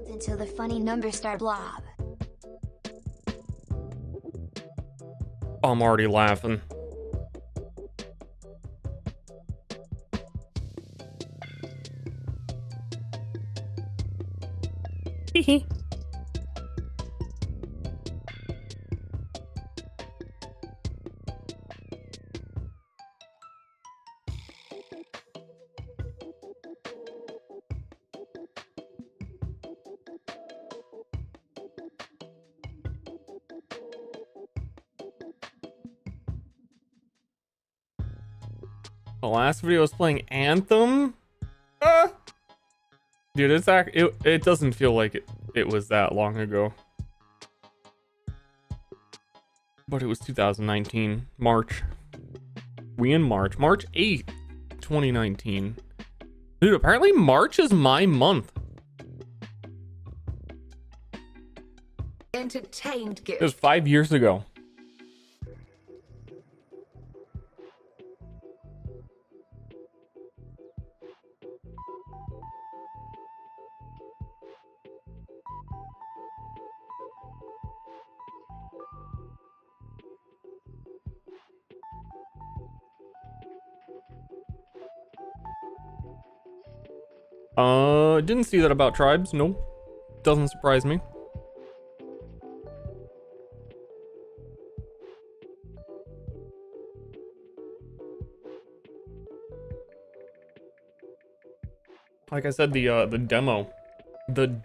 into the funny number star blob. I'm already laughing. Hee. The last video was playing Anthem. Dude, it doesn't feel like it was that long ago. But it was 2019, March. We in March 8th, 2019. Dude, apparently March is my month. Entertained It was 5 years ago. Didn't see that about tribes. Nope. Doesn't surprise me. Like I said, the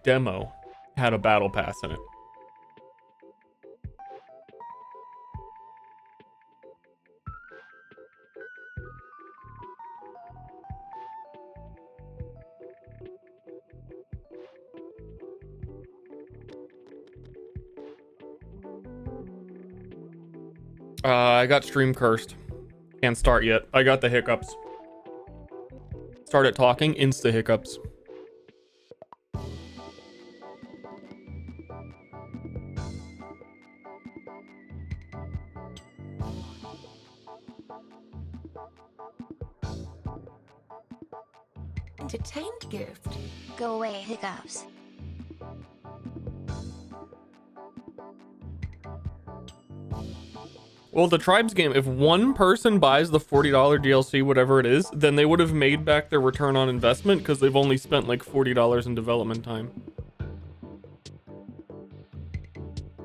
demo had a battle pass in it. I got stream cursed. Can't start yet. I got the hiccups. Started talking, insta hiccups. Entertained gift. Go away, hiccups. Well, the tribes game, if one person buys the $40 DLC, whatever it is, then they would have made back their return on investment because they've only spent like $40 in development time.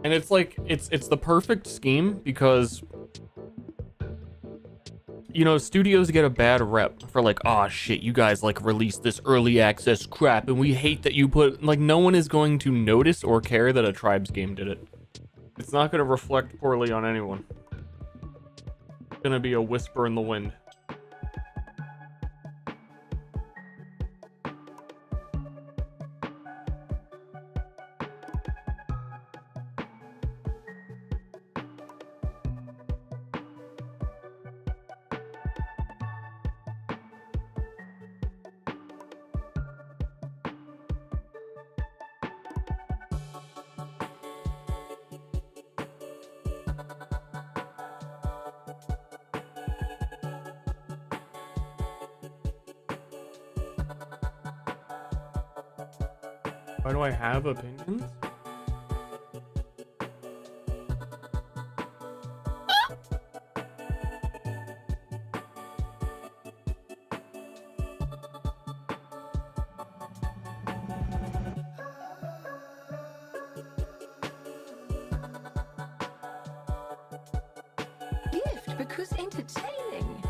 And it's like, it's the perfect scheme because, you know, studios get a bad rep for like, oh shit, you guys like released this early access crap and we hate that you put, like, no one is going to notice or care that a tribes game did it. It's not going to reflect poorly on anyone. Gonna be a whisper in the wind. Why do I have opinions? Gift because entertaining.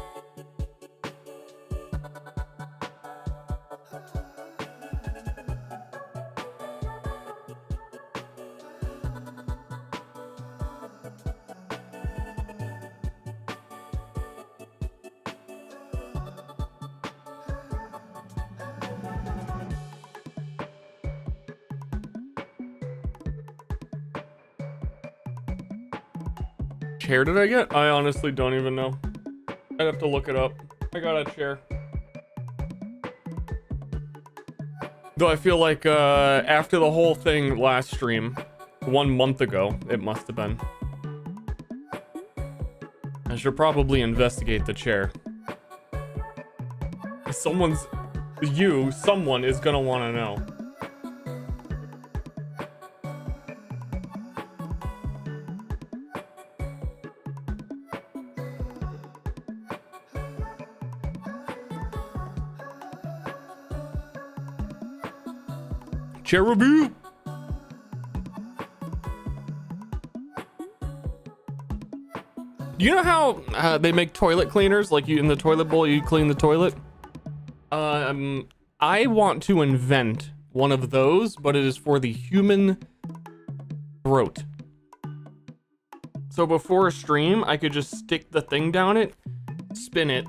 Chair did I get? I honestly don't even know. I'd have to look it up. I got a chair. Though I feel like after the whole thing last stream, 1 month ago, it must have been. I should probably investigate the chair. Someone is gonna want to know. Chair review. You know how they make toilet cleaners? Like you in the toilet bowl, you clean the toilet. I want to invent one of those, but it is for the human throat. So before a stream, I could just stick the thing down it, spin it,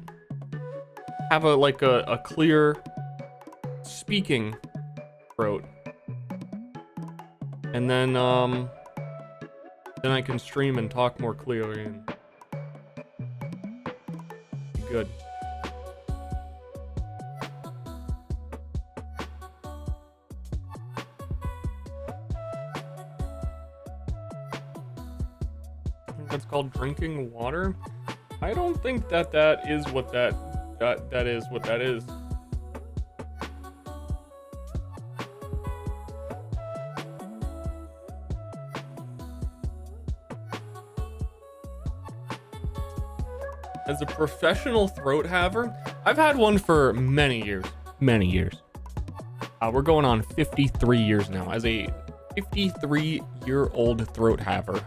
have a clear speaking throat, and then I can stream and talk more clearly and be good. That's called drinking water. I don't think that is what that is what that is. As a professional throat haver, I've had one for many years. We're going on 53 years now. As a 53-year-old throat haver,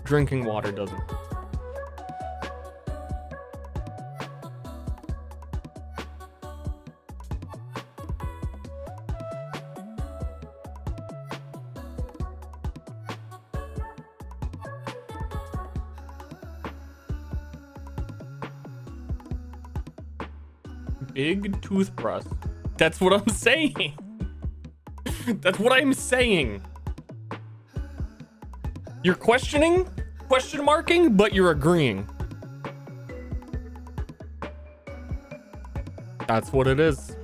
drinking water doesn't. Big toothbrush. That's what I'm saying. That's what I'm saying. You're questioning, question marking, but you're agreeing. That's what it is.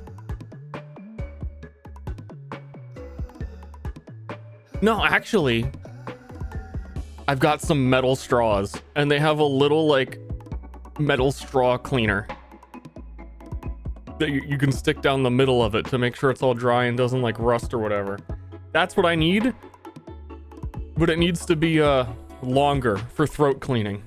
No, actually, I've got some metal straws, and they have a little like metal straw cleaner that you can stick down the middle of it to make sure it's all dry and doesn't like rust or whatever. That's what I need, but it needs to be longer for throat cleaning.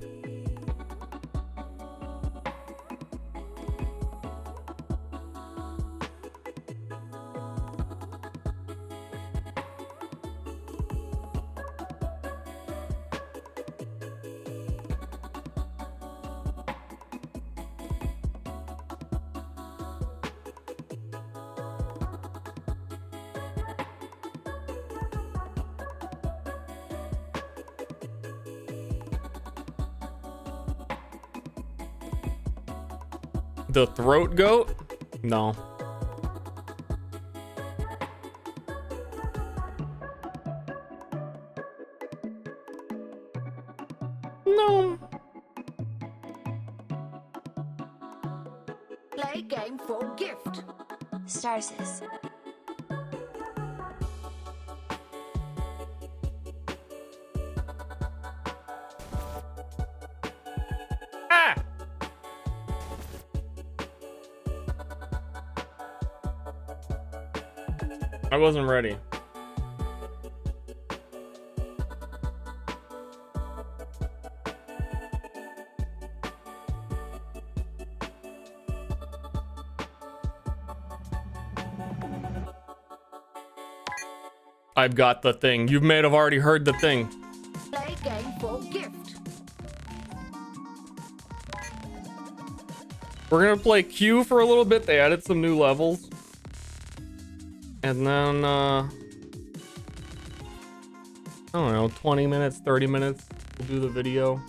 The throat goat? No. No. Play game for gift. Starsis. Ah! I wasn't ready. I've got the thing. You may have already heard the thing. Play game for gift. We're gonna play Q for a little bit. They added some new levels. And then, I don't know, 20 minutes, 30 minutes, we'll do the video.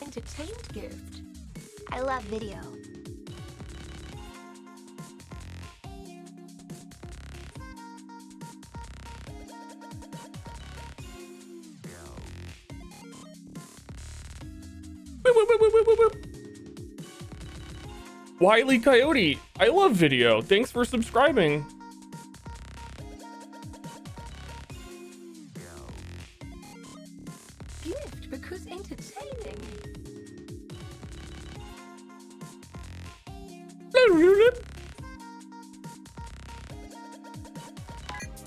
Entertained gift. I love video. Wiley Coyote, I love video. Thanks for subscribing. Gift because entertaining.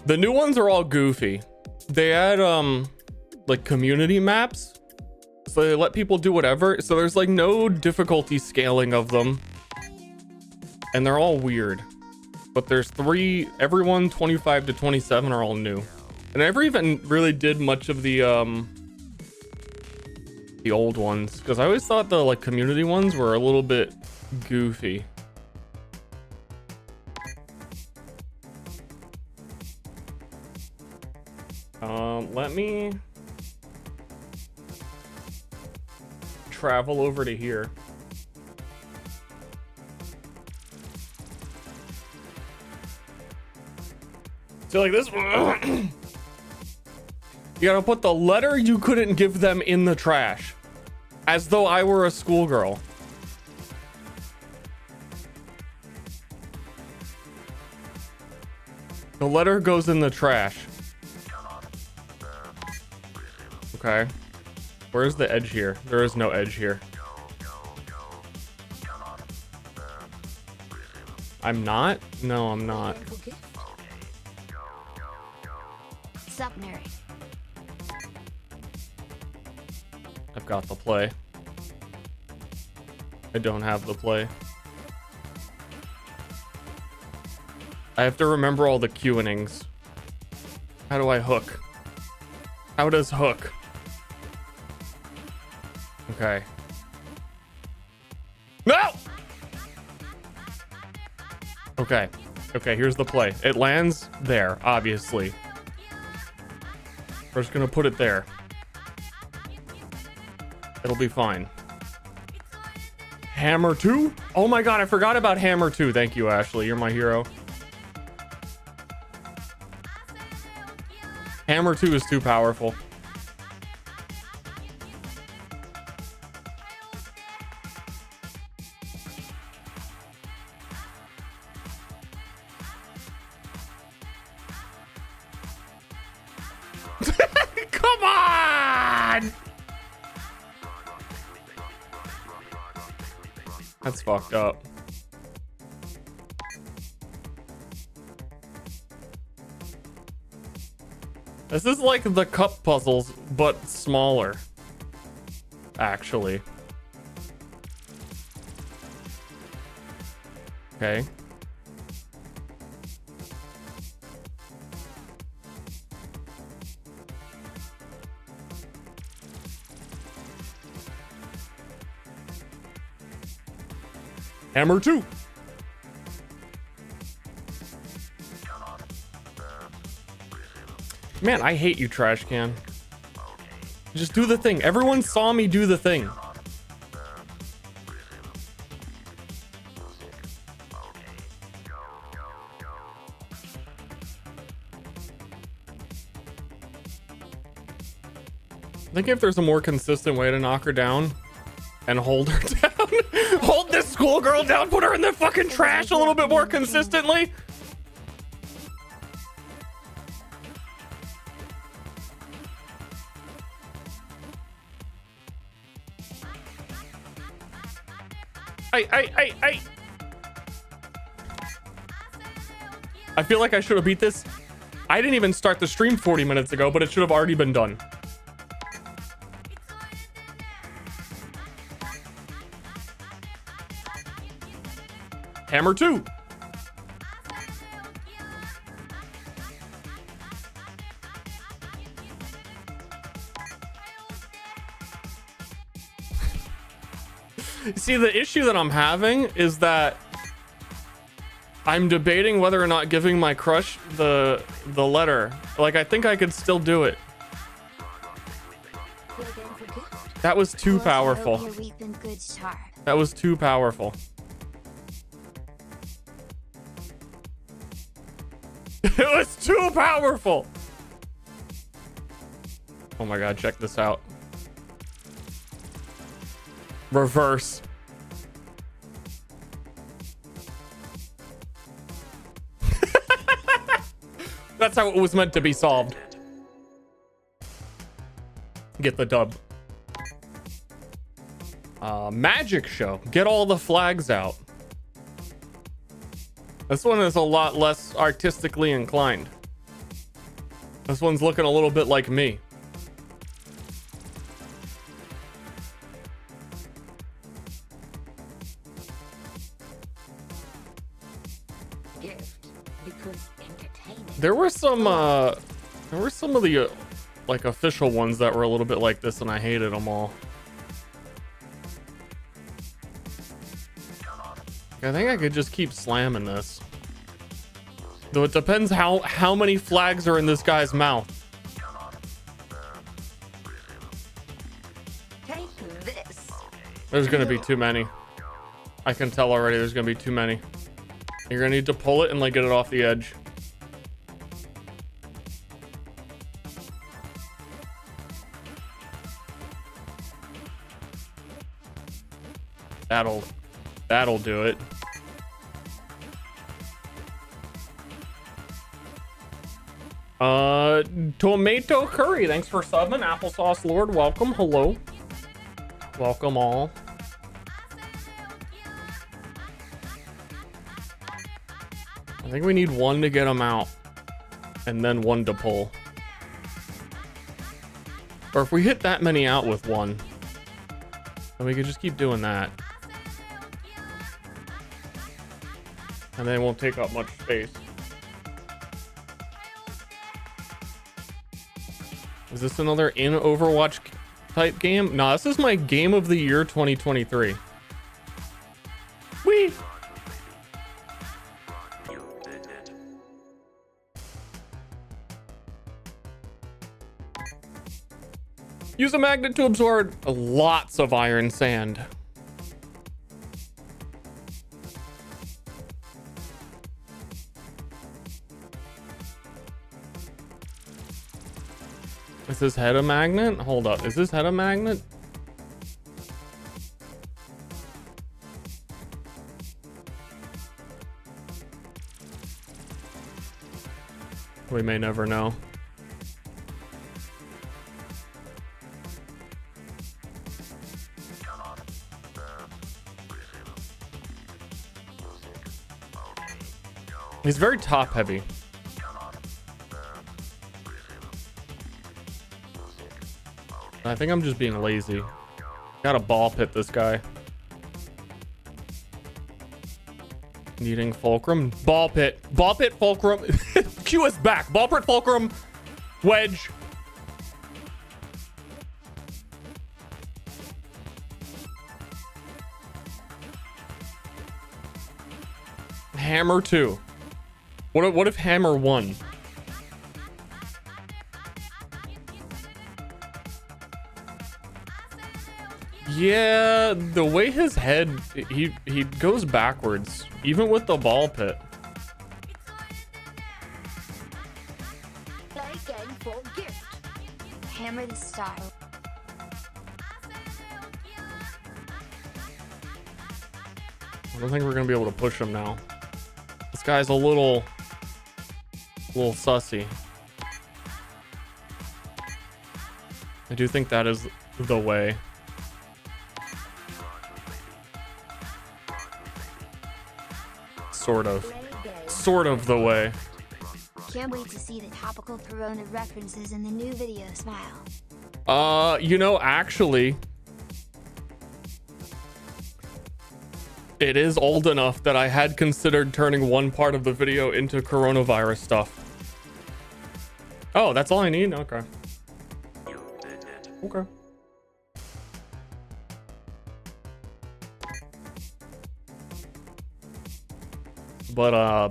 The new ones are all goofy. They add like community maps, so they let people do whatever. So there's like no difficulty scaling of them. and they're all weird. But there's three, everyone 25 to 27 are all new. And I never even really did much of the old ones, because I always thought the like community ones were a little bit goofy. Let me travel over to here. So like this, you gotta put the letter you couldn't give them in the trash, as though I were a schoolgirl. The letter goes in the trash. Okay. Where's the edge here? There is no edge here. I'm not? No, I'm not. Going for gift. Sup, nerd? I've got the play. I don't have the play. I have to remember all the Q&Ings. How do I hook? How does hook? Okay. No! Okay. Okay, here's the play. It lands there, obviously. We're just gonna put it there. It'll be fine. Hammer 2? Oh my god, I forgot about Hammer 2. Thank you, Ashley. You're my hero. Hammer 2 is too powerful. Come on! That's fucked up. This is like the cup puzzles, but smaller. Actually. Okay. Hammer 2. Man, I hate you, trash can. Just do the thing. Everyone saw me do the thing. I think if there's a more consistent way to knock her down and hold her down, hold this schoolgirl down, put her in the fucking trash a little bit more consistently. I feel like I should have beat this. I didn't even start the stream 40 minutes ago, but it should have already been done. Hammer 2. See, the issue that I'm having is that I'm debating whether or not giving my crush the letter. Like, I think I could still do it. You're going for gift. That was too Well, I hope powerful. you're reaping good start. That was too powerful. It was too powerful. Oh my god, check this out. Reverse. That's how it was meant to be solved. Get the dub. Magic show. Get all the flags out. This one is a lot less artistically inclined. This one's looking a little bit like me. gift because entertaining. There were some of the like official ones that were a little bit like this, and I hated them all. I think I could just keep slamming this. Though it depends how many flags are in this guy's mouth. Take this. There's gonna be too many. I can tell already there's gonna be too many. You're gonna need to pull it and like get it off the edge. That'll do it. Tomato curry, thanks for subbing. Applesauce Lord, welcome. Hello, welcome all. I think we need one to get them out and then one to pull, or if we hit that many out with one, then we can just keep doing that, and then it won't take up much space. Is this another in Overwatch type game? No, this is my game of the year 2023. Whee! Use a magnet to absorb lots of iron sand. Is this head a magnet? Hold up. Is this head a magnet? We may never know. He's very top heavy. I think I'm just being lazy. Gotta ball pit this guy. Needing fulcrum. Ball pit. Ball pit fulcrum. Q is back. Ball pit fulcrum. Wedge. Hammer 2. What if hammer 1? Yeah, the way his head, he goes backwards, even with the ball pit. Play game for gift. Hammer the star. I don't think we're gonna be able to push him now. This guy's a little sussy. I do think that is the way. Sort of the way. Can't wait to see the topical Corona references in the new video. Smile. You know, actually, it is old enough that I had considered turning one part of the video into coronavirus stuff. Oh, that's all I need? Okay. Okay. But,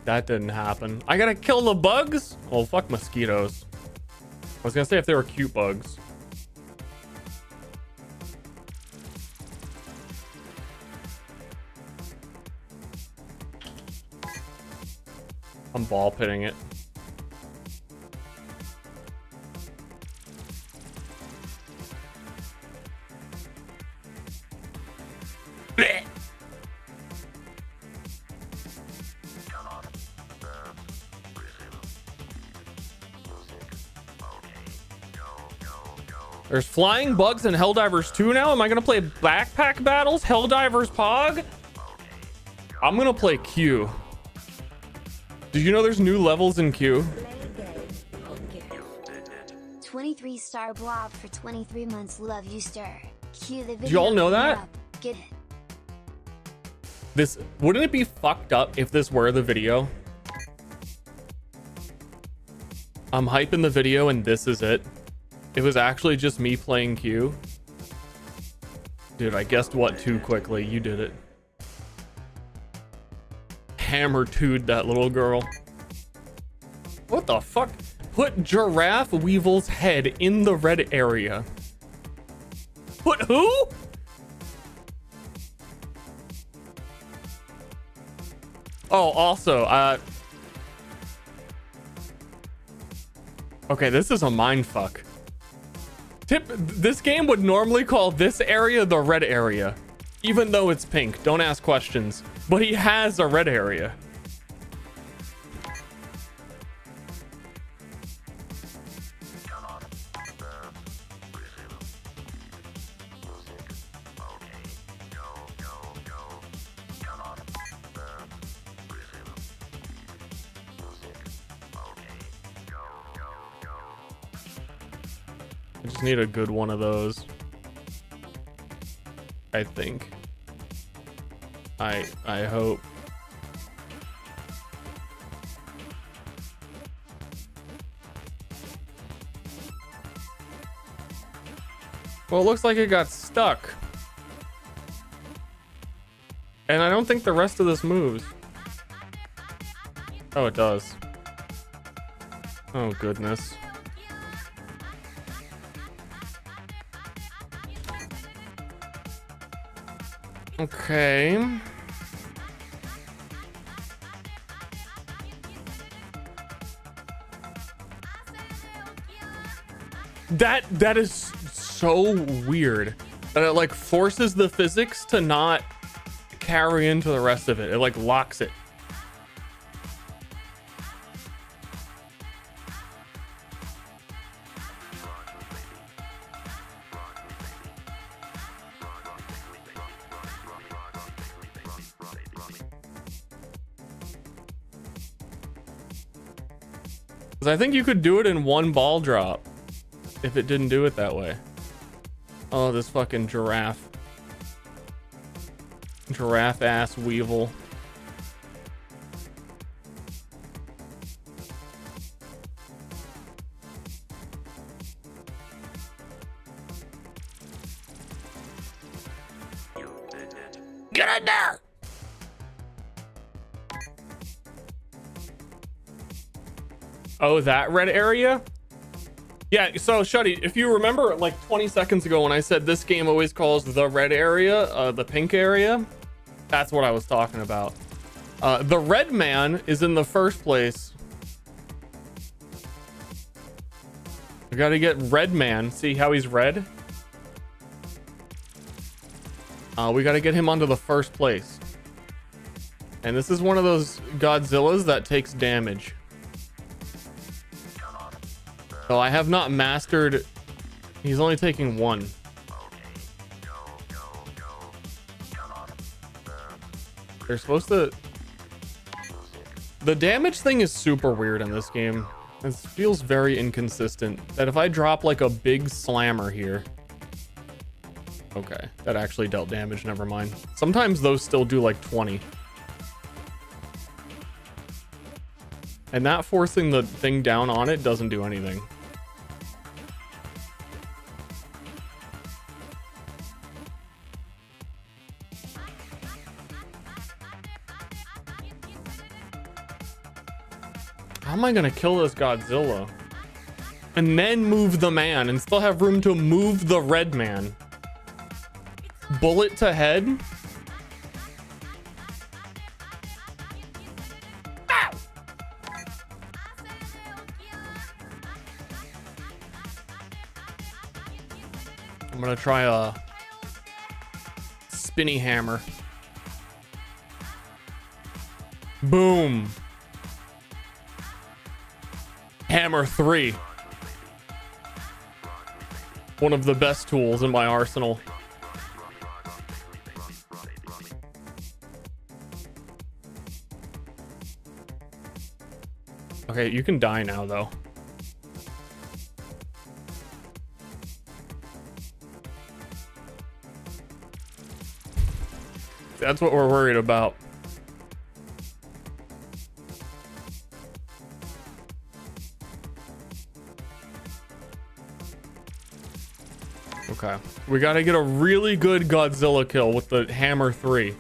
that didn't happen. I gotta kill the bugs? Well, fuck mosquitoes. I was gonna say if they were cute bugs. I'm ball pitting it. Blech. There's flying bugs in Helldivers 2 now. Am I gonna play backpack battles? Helldivers Pog? I'm gonna play Q. Did you know there's new levels in Q? 23 star blob for 23 months. Love you, Ster. Cue the video. Do y'all know that? Up. Get it. This wouldn't it be fucked up if this were the video? I'm hyping the video and this is it. It was actually just me playing Q. Dude, I guessed what too quickly. You did it. Hammer toed that little girl. What the fuck? Put Giraffe Weevil's head in the red area. Put who? Oh, also, okay, this is a mindfuck. This game would normally call this area the red area, even though it's pink. Don't ask questions. But he has a red area. I just need a good one of those. I think. I hope. Well, it looks like it got stuck. And I don't think the rest of this moves. Oh, it does. Oh, goodness. Okay. That is so weird that it like forces the physics to not carry into the rest of it. It like locks it. I think you could do it in one ball drop if it didn't do it that way. Oh, this fucking giraffe. Giraffe ass Weevil. Get in there! Oh, that red area? Yeah, so Shuddy, if you remember like 20 seconds ago when I said this game always calls the red area, the pink area, that's what I was talking about. The red man is in the first place. We gotta get red man. See how he's red? We gotta get him onto the first place. And this is one of those Godzillas that takes damage. So I have not mastered. He's only taking one. They're supposed to. The damage thing is super weird in this game. It feels very inconsistent. That if I drop like a big slammer here. Okay, that actually dealt damage. Never mind. Sometimes those still do like 20. And not forcing the thing down on it doesn't do anything. How am I gonna kill this Godzilla? And then move the man and still have room to move the red man. Bullet to head? Ow! I'm gonna try a spinny hammer. Boom. Hammer 3. One of the best tools in my arsenal. Okay, you can die now, though. That's what we're worried about. Okay, we gotta get a really good Godzilla kill with the Hammer 3.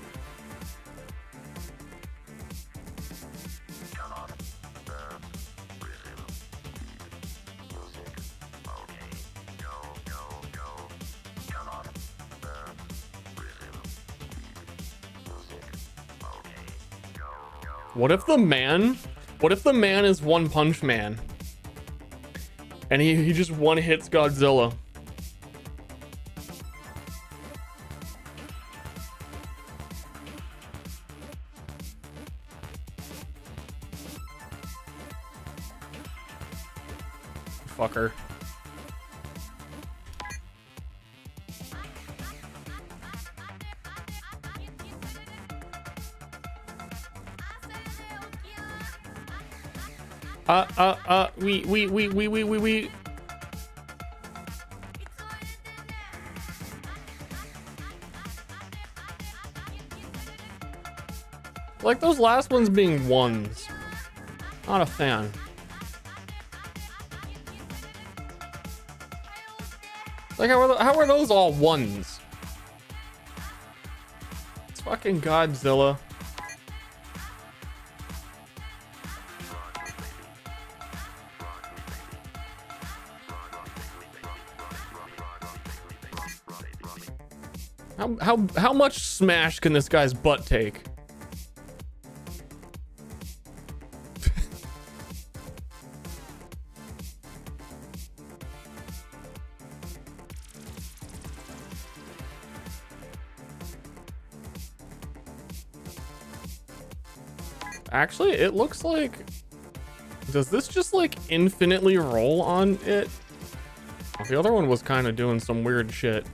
What if the man is One Punch Man and he just one hits Godzilla? Fucker. We. Like those last ones being ones. Not a fan. Like how are those all ones? It's fucking Godzilla. How much smash can this guy's butt take? Actually, it looks like... Does this just like infinitely roll on it? The other one was kind of doing some weird shit.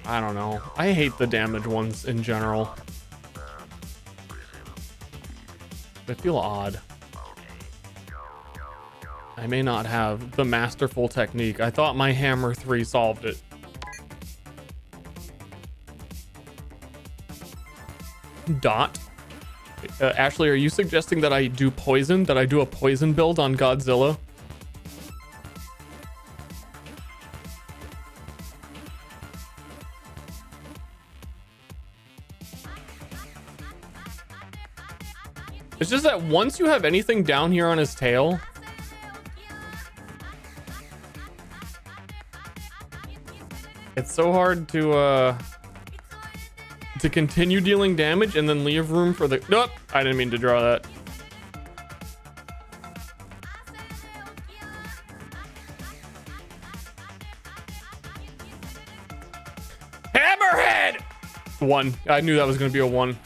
I don't know. I hate the damage ones in general. They feel odd. I may not have the masterful technique. I thought my Hammer 3 solved it. Dot. Ashley, are you suggesting that I do poison? That I do a poison build on Godzilla? It's just that once you have anything down here on his tail, it's so hard to continue dealing damage and then leave room for the... Nope, I didn't mean to draw that. Hammerhead! 1. I knew that was going to be a 1.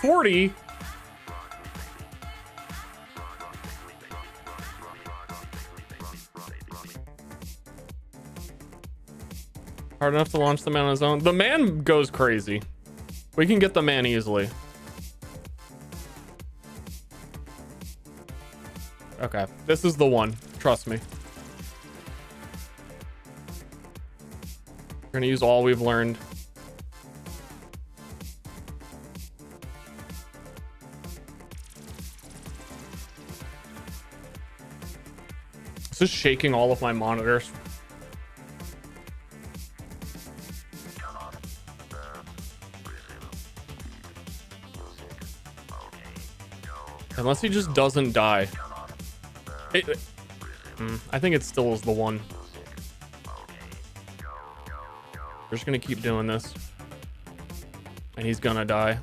40. Hard enough to launch the man on his own. The man goes crazy. We can get the man easily. Okay, this is the one. Trust me. We're gonna use all we've learned. This is shaking all of my monitors. Unless he just doesn't die. I think it still is the one. We're just gonna keep doing this. And he's gonna die.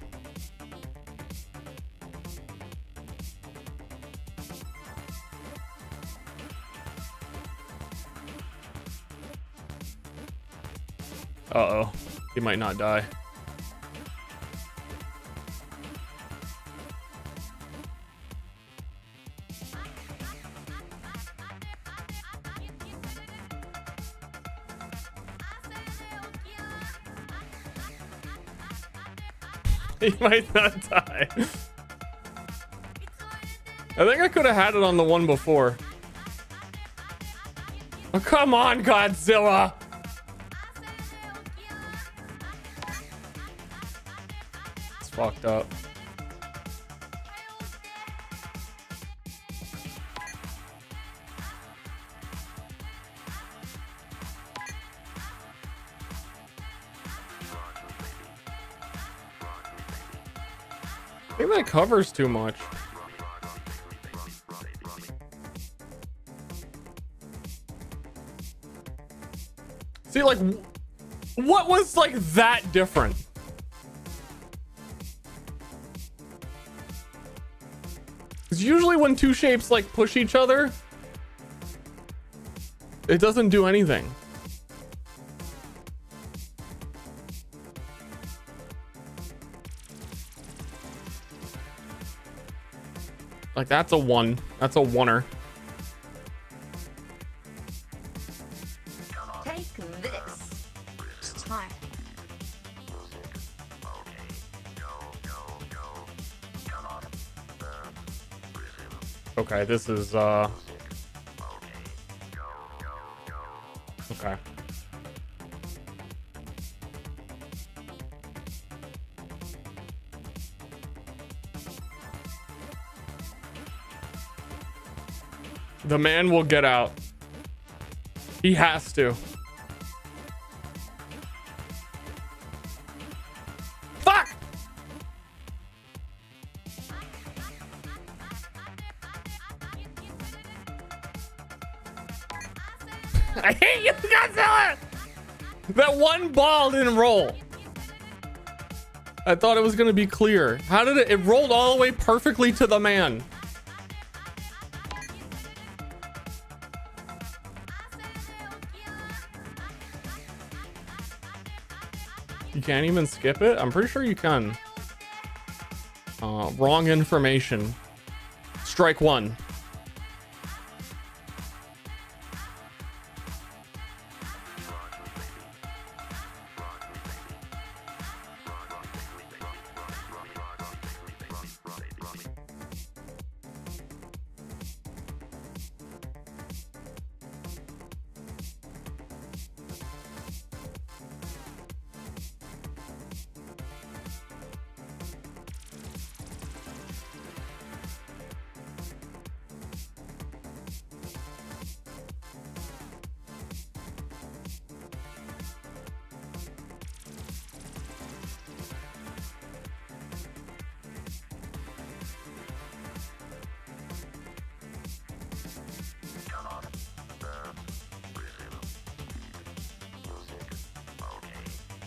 Uh-oh. He might not die. He might not die. I think I could have had it on the one before. Oh, come on, Godzilla. It's fucked up. I think that covers too much. See, like, what was like that different? Because usually when two shapes like push each other, it doesn't do anything. Like, that's a one. That's a oneer. Take this. It's time. Okay, this is okay. The man will get out. He has to. Fuck! I hate you, Godzilla! That one ball didn't roll. I thought it was gonna be clear. How did it? It rolled all the way perfectly to the man. You can't even skip it? I'm pretty sure you can. Wrong information. Strike one.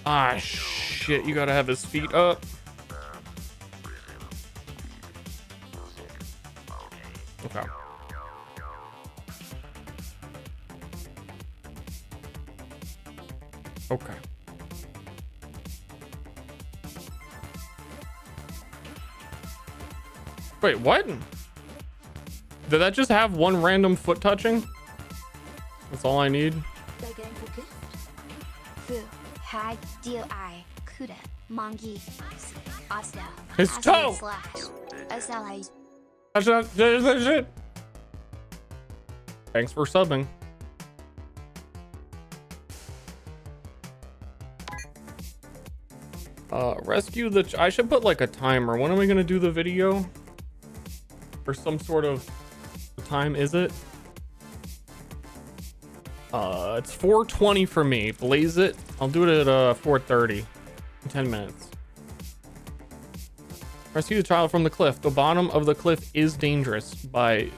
Ah, shit, you gotta have his feet up. Okay. Okay. Wait, what? Did that just have one random foot touching? That's all I need. They're going for gift. Fu, Hag, Dio I, Kuda, Mongi, Asta. His toe! SLI. Thanks for subbing. Rescue the... I should put like a timer. When am I gonna do the video? Or some sort of... What time is it? It's 4:20 for me. Blaze it. I'll do it at 4:30. 10 minutes. Rescue the child from the cliff. The bottom of the cliff is dangerous by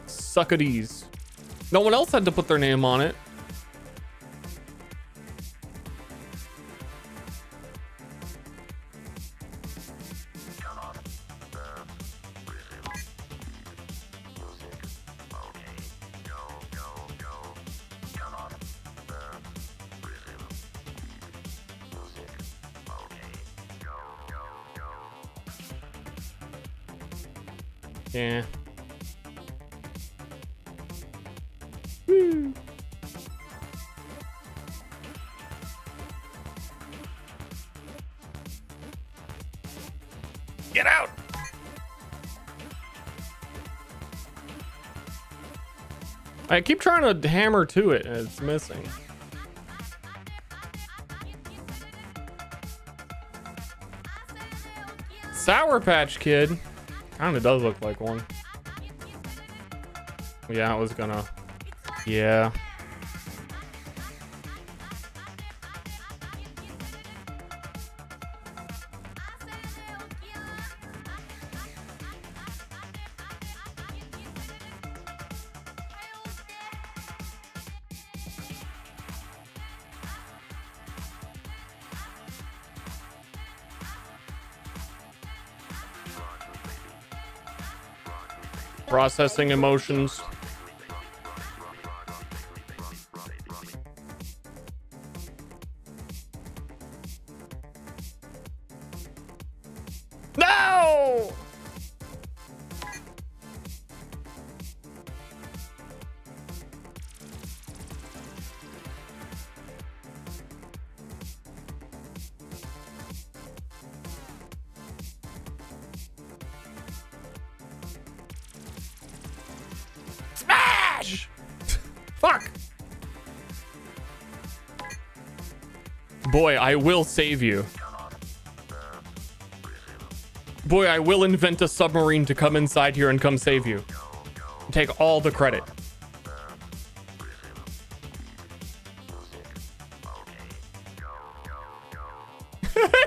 Suckadies. No one else had to put their name on it. Yeah. Woo. Get out! I keep trying to hammer to it and it's missing. Sour Patch Kid. Kinda does look like one. Yeah, I was gonna. Yeah. Processing emotions. No! Smash! Fuck! Boy, I will save you. Boy, I will invent a submarine to come inside here and come save you. Take all the credit. I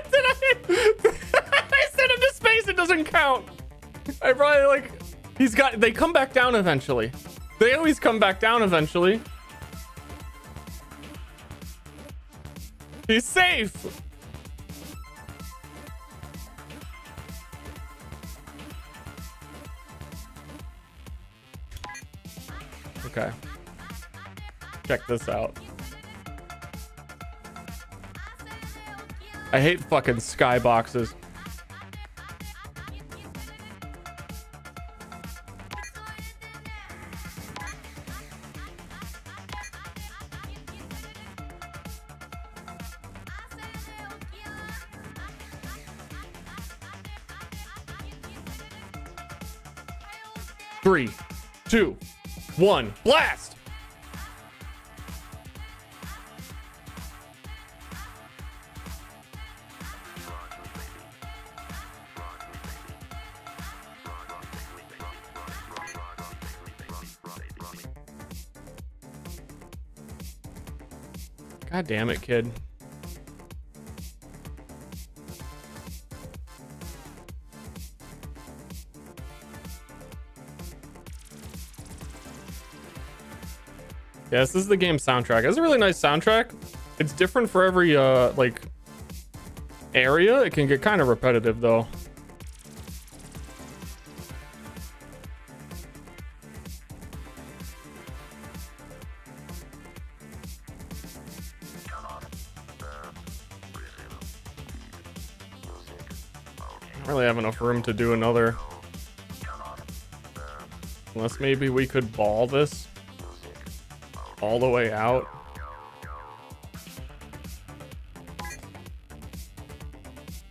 sent him to space, it doesn't count. I probably like, they come back down eventually. They always come back down eventually. He's safe. Okay. Check this out. I hate fucking skyboxes. Three, two, one, blast! God damn it, kid. Yes, this is the game's soundtrack. It's a really nice soundtrack. It's different for every like area. It can get kind of repetitive though. I don't really have enough room to do another. Unless maybe we could ball this all the way out.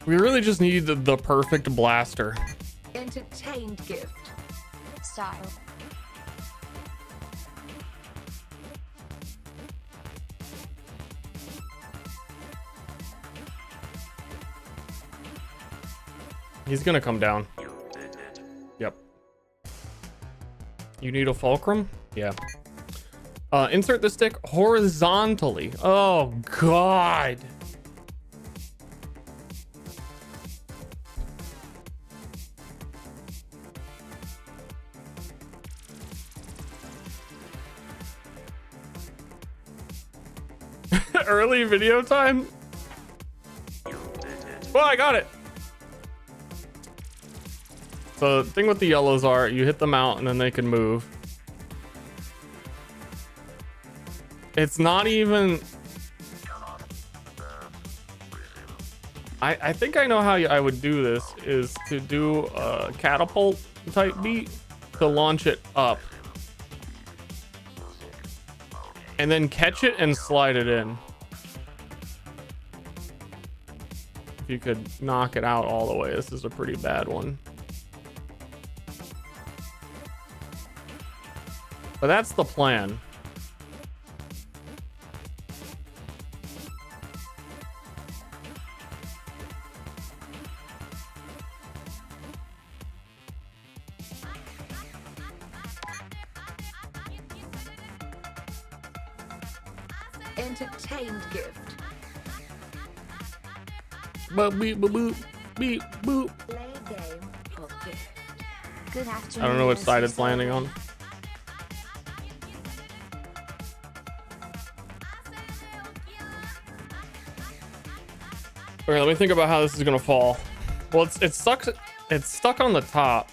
We really just need the perfect blaster. Entertained gift. Star. He's gonna come down. Yep. You need a fulcrum? Yeah. Insert the stick horizontally. Oh, God. Early video time? Well, I got it. So the thing with the yellows are you hit them out and then they can move. It's not even... I think I know how I would do this, is to do a catapult type beat to launch it up. And then catch it and slide it in. If you could knock it out all the way. This is a pretty bad one. But that's the plan. Entertained gift. Boop, beep, boop, boop, beep, boop. Play game of gift. Good afternoon. I don't know which Mr. side it's Ster. landing on. Okay, let me think about how this is gonna fall. Well, it's stuck on the top,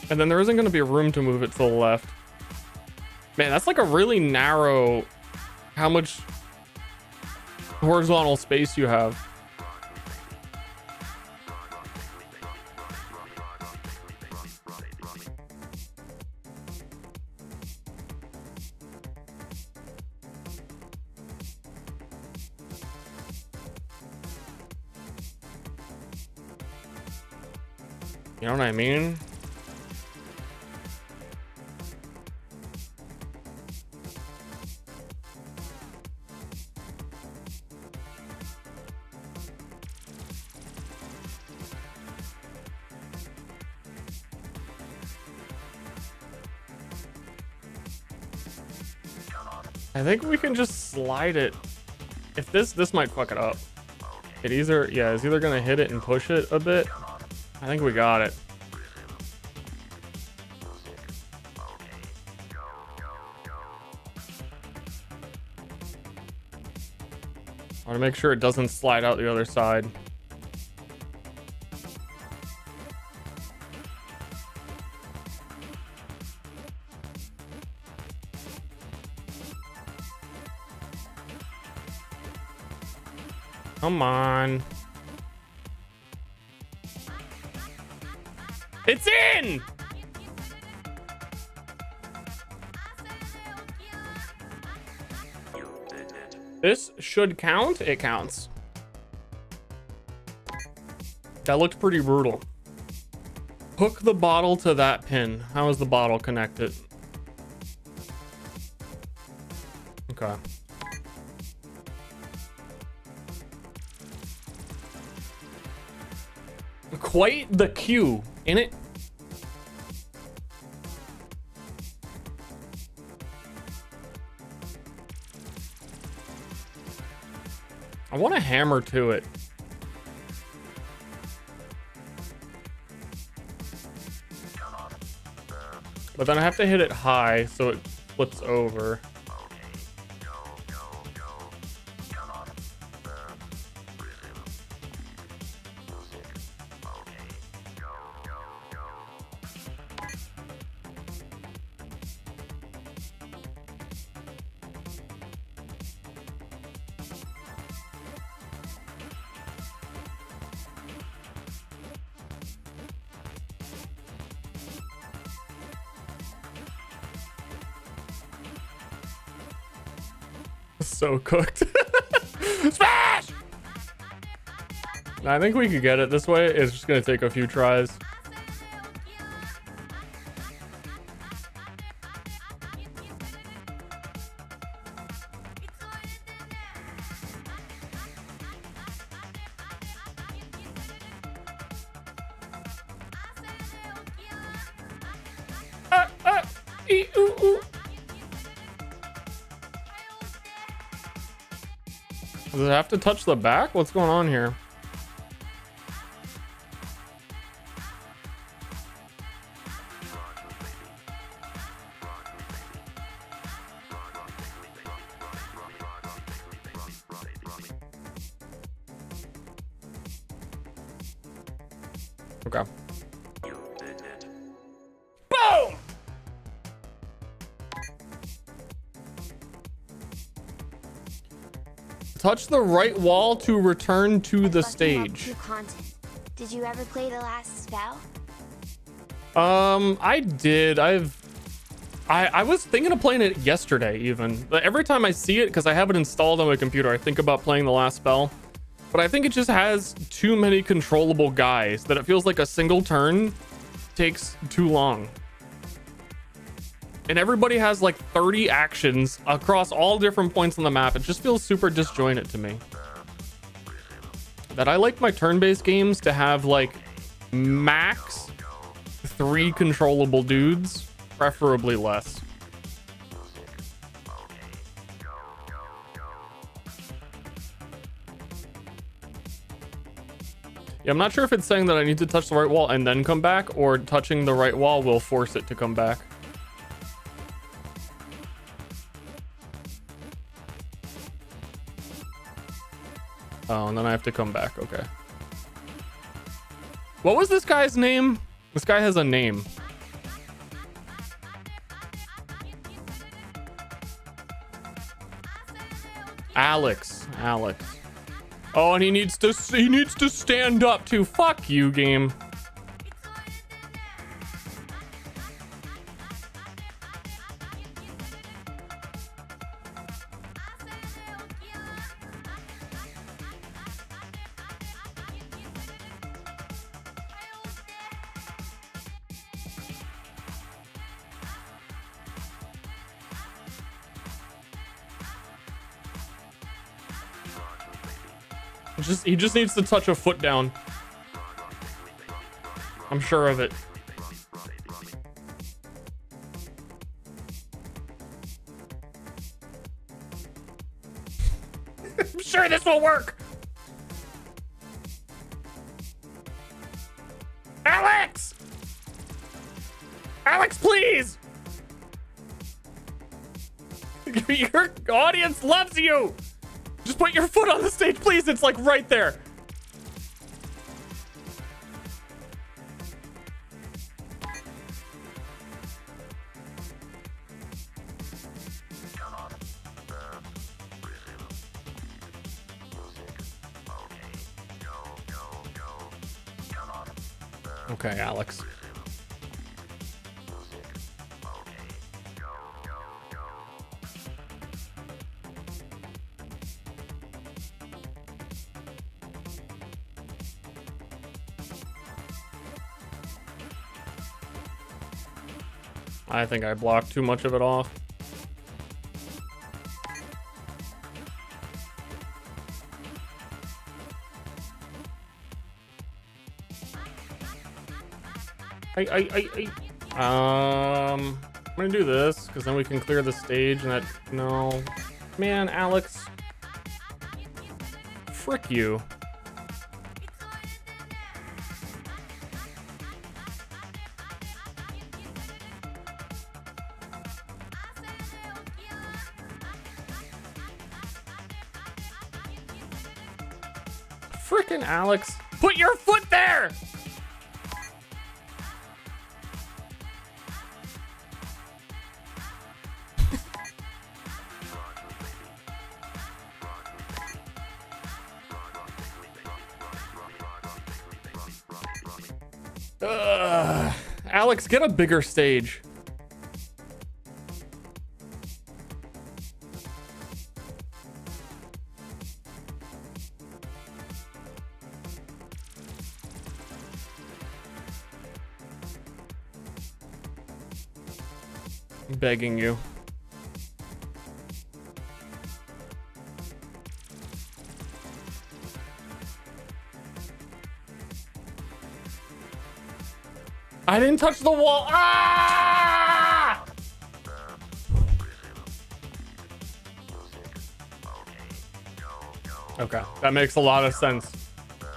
and then there isn't gonna be room to move it to the left. Man, that's like a really narrow. How much horizontal space you have? You know what I mean? I think we can just slide it. If this might fuck it up. It's either gonna hit it and push it a bit. I think we got it. I want to make sure it doesn't slide out the other side. Come on. It's in! This should count. It counts. That looked pretty brutal. Hook the bottle to that pin. How is the bottle connected? Okay. Quite the cue, ain't it? I want a hammer to it. But then I have to hit it high so it flips over. So cooked. Smash! I think we could get it this way. It's just gonna take a few tries. Ooh, ooh. Does it have to touch the back? What's going on here? Okay. Boom! Touch the right wall to return to the stage. Content. Did you ever play the last spell? I did. I was thinking of playing it yesterday even. But every time I see it, because I have it installed on my computer, I think about playing the last spell. But I think it just has too many controllable guys that it feels like a single turn takes too long. And everybody has like 30 actions across all different points on the map. It just feels super disjointed to me. That I like my turn-based games to have like max 3 controllable dudes, preferably less. Yeah, I'm not sure if it's saying that I need to touch the right wall and then come back, or touching the right wall will force it to come back. Oh, and then I have to come back. Okay. What was this guy's name? This guy has a name. Alex. Oh, and he needs to stand up too. Fuck you, game. He just needs to touch a foot down. I'm sure of it. I'm sure this will work. Alex! Alex, please! Your audience loves you! Just put your foot on the stage, please. It's like right there. Okay, Alex. I think I blocked too much of it off. I'm gonna do this because then we can clear the stage and that. No, man, Alex, frick you. Frickin' Alex, put your foot there! Alex, get a bigger stage. I'm begging you. I didn't touch the wall. Ah! Okay, that makes a lot of sense.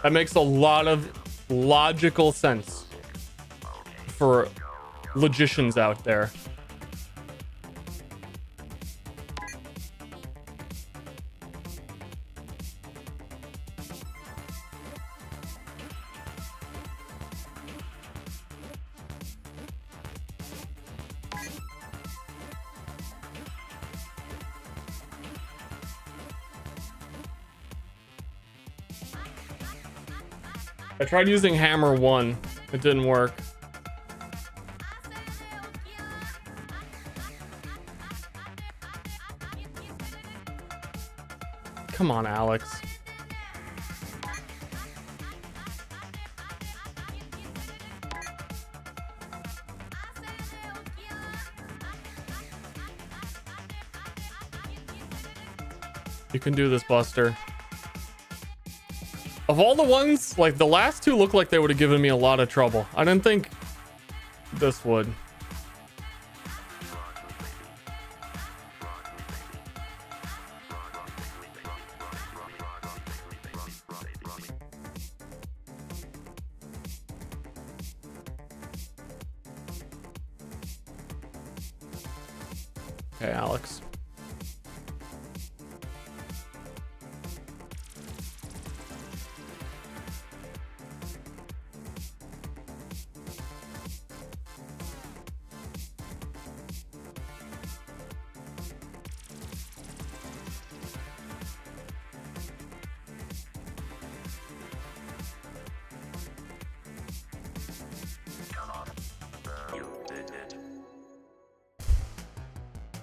That makes a lot of logical sense for logicians out there. I tried using hammer 1. It didn't work. Come on, Alex. You can do this, Buster. Of all the ones, like the last two look like they would have given me a lot of trouble. I didn't think this would. Okay, Alex.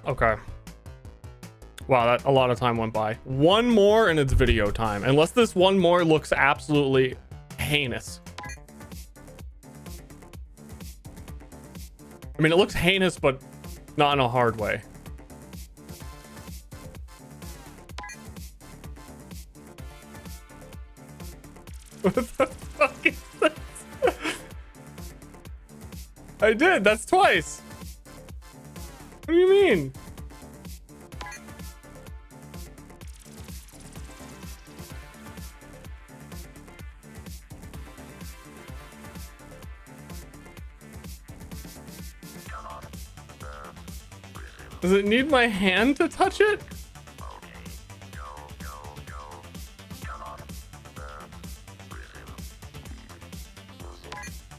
Okay. Wow, that a lot of time went by. One more and it's video time. Unless this one more looks absolutely heinous. I mean, it looks heinous, but not in a hard way. What the fuck is this? I did. That's twice. What do you mean? Does it need my hand to touch it?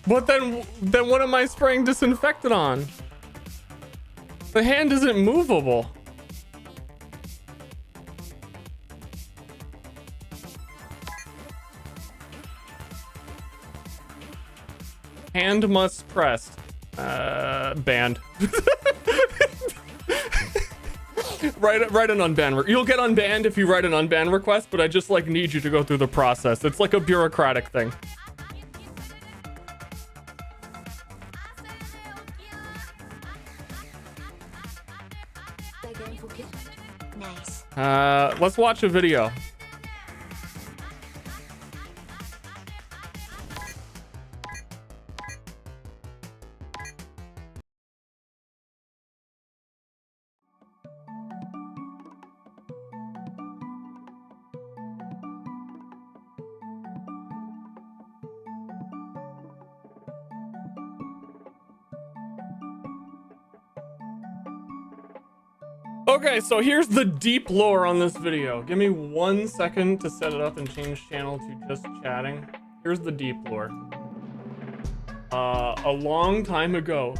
But then what am I spraying disinfectant on? The hand isn't movable. Hand must press. Banned. write an unban. You'll get unbanned if you write an unban request, but I just like need you to go through the process. It's like a bureaucratic thing. Nice. Let's watch a video. Okay, so here's the deep lore on this video. Give me 1 second to set it up and change channel to just chatting. Here's the deep lore. A long time ago,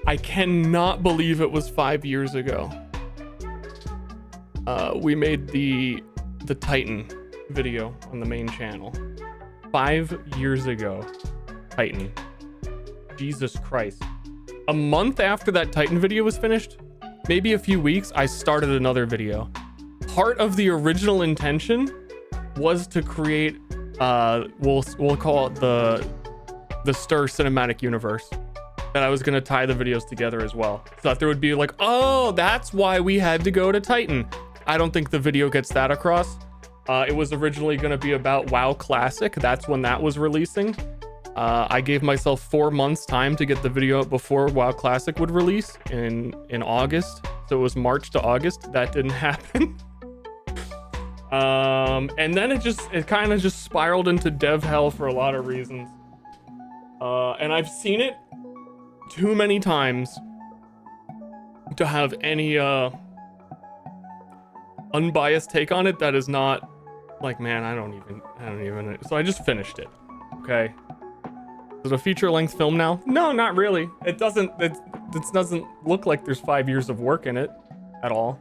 I cannot believe it was 5 years ago. We made the Titan video on the main channel. 5 years ago, Titan. Jesus Christ. A month after that Titan video was finished, maybe a few weeks, I started another video. Part of the original intention was to create, we'll call it the Ster cinematic universe. That I was gonna tie the videos together as well. So that there would be like, oh, that's why we had to go to Titan. I don't think the video gets that across. It was originally gonna be about WoW Classic. That's when that was releasing. I gave myself 4 months time to get the video up before WoW Classic would release in August. So it was March to August. That didn't happen. And then it kind of just spiraled into dev hell for a lot of reasons. And I've seen it too many times to have any unbiased take on it that is not like, man, I don't even. So I just finished it. Okay. Is it a feature-length film now? No, not really. It doesn't look like there's 5 years of work in it at all.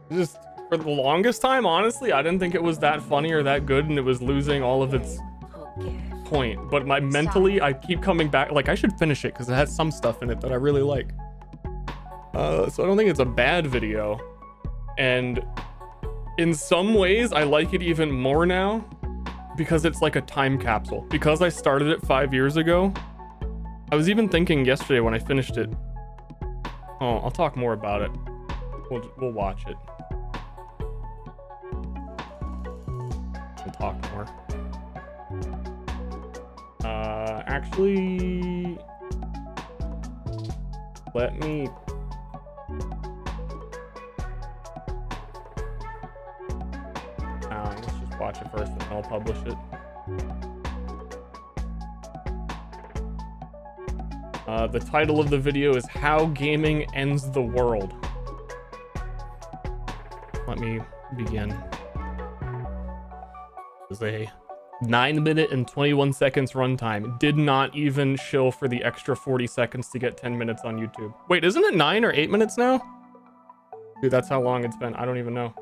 Just for the longest time, honestly, I didn't think it was that funny or that good, and it was losing all of its point. But mentally, I keep coming back. Like, I should finish it because it has some stuff in it that I really like. So I don't think it's a bad video. And in some ways, I like it even more now. Because it's like a time capsule. Because I started it 5 years ago. I was even thinking yesterday when I finished it. Oh, I'll talk more about it. We'll watch it. We'll talk more. Actually, let me. Let's just watch it first, and I'll publish it. The title of the video is "How Gaming Ends the World." Let me begin. This is a 9-minute and 21 seconds runtime. Did not even shill for the extra 40 seconds to get 10 minutes on YouTube. Wait, isn't it 9 or 8 minutes now? Dude, that's how long it's been. I don't even know.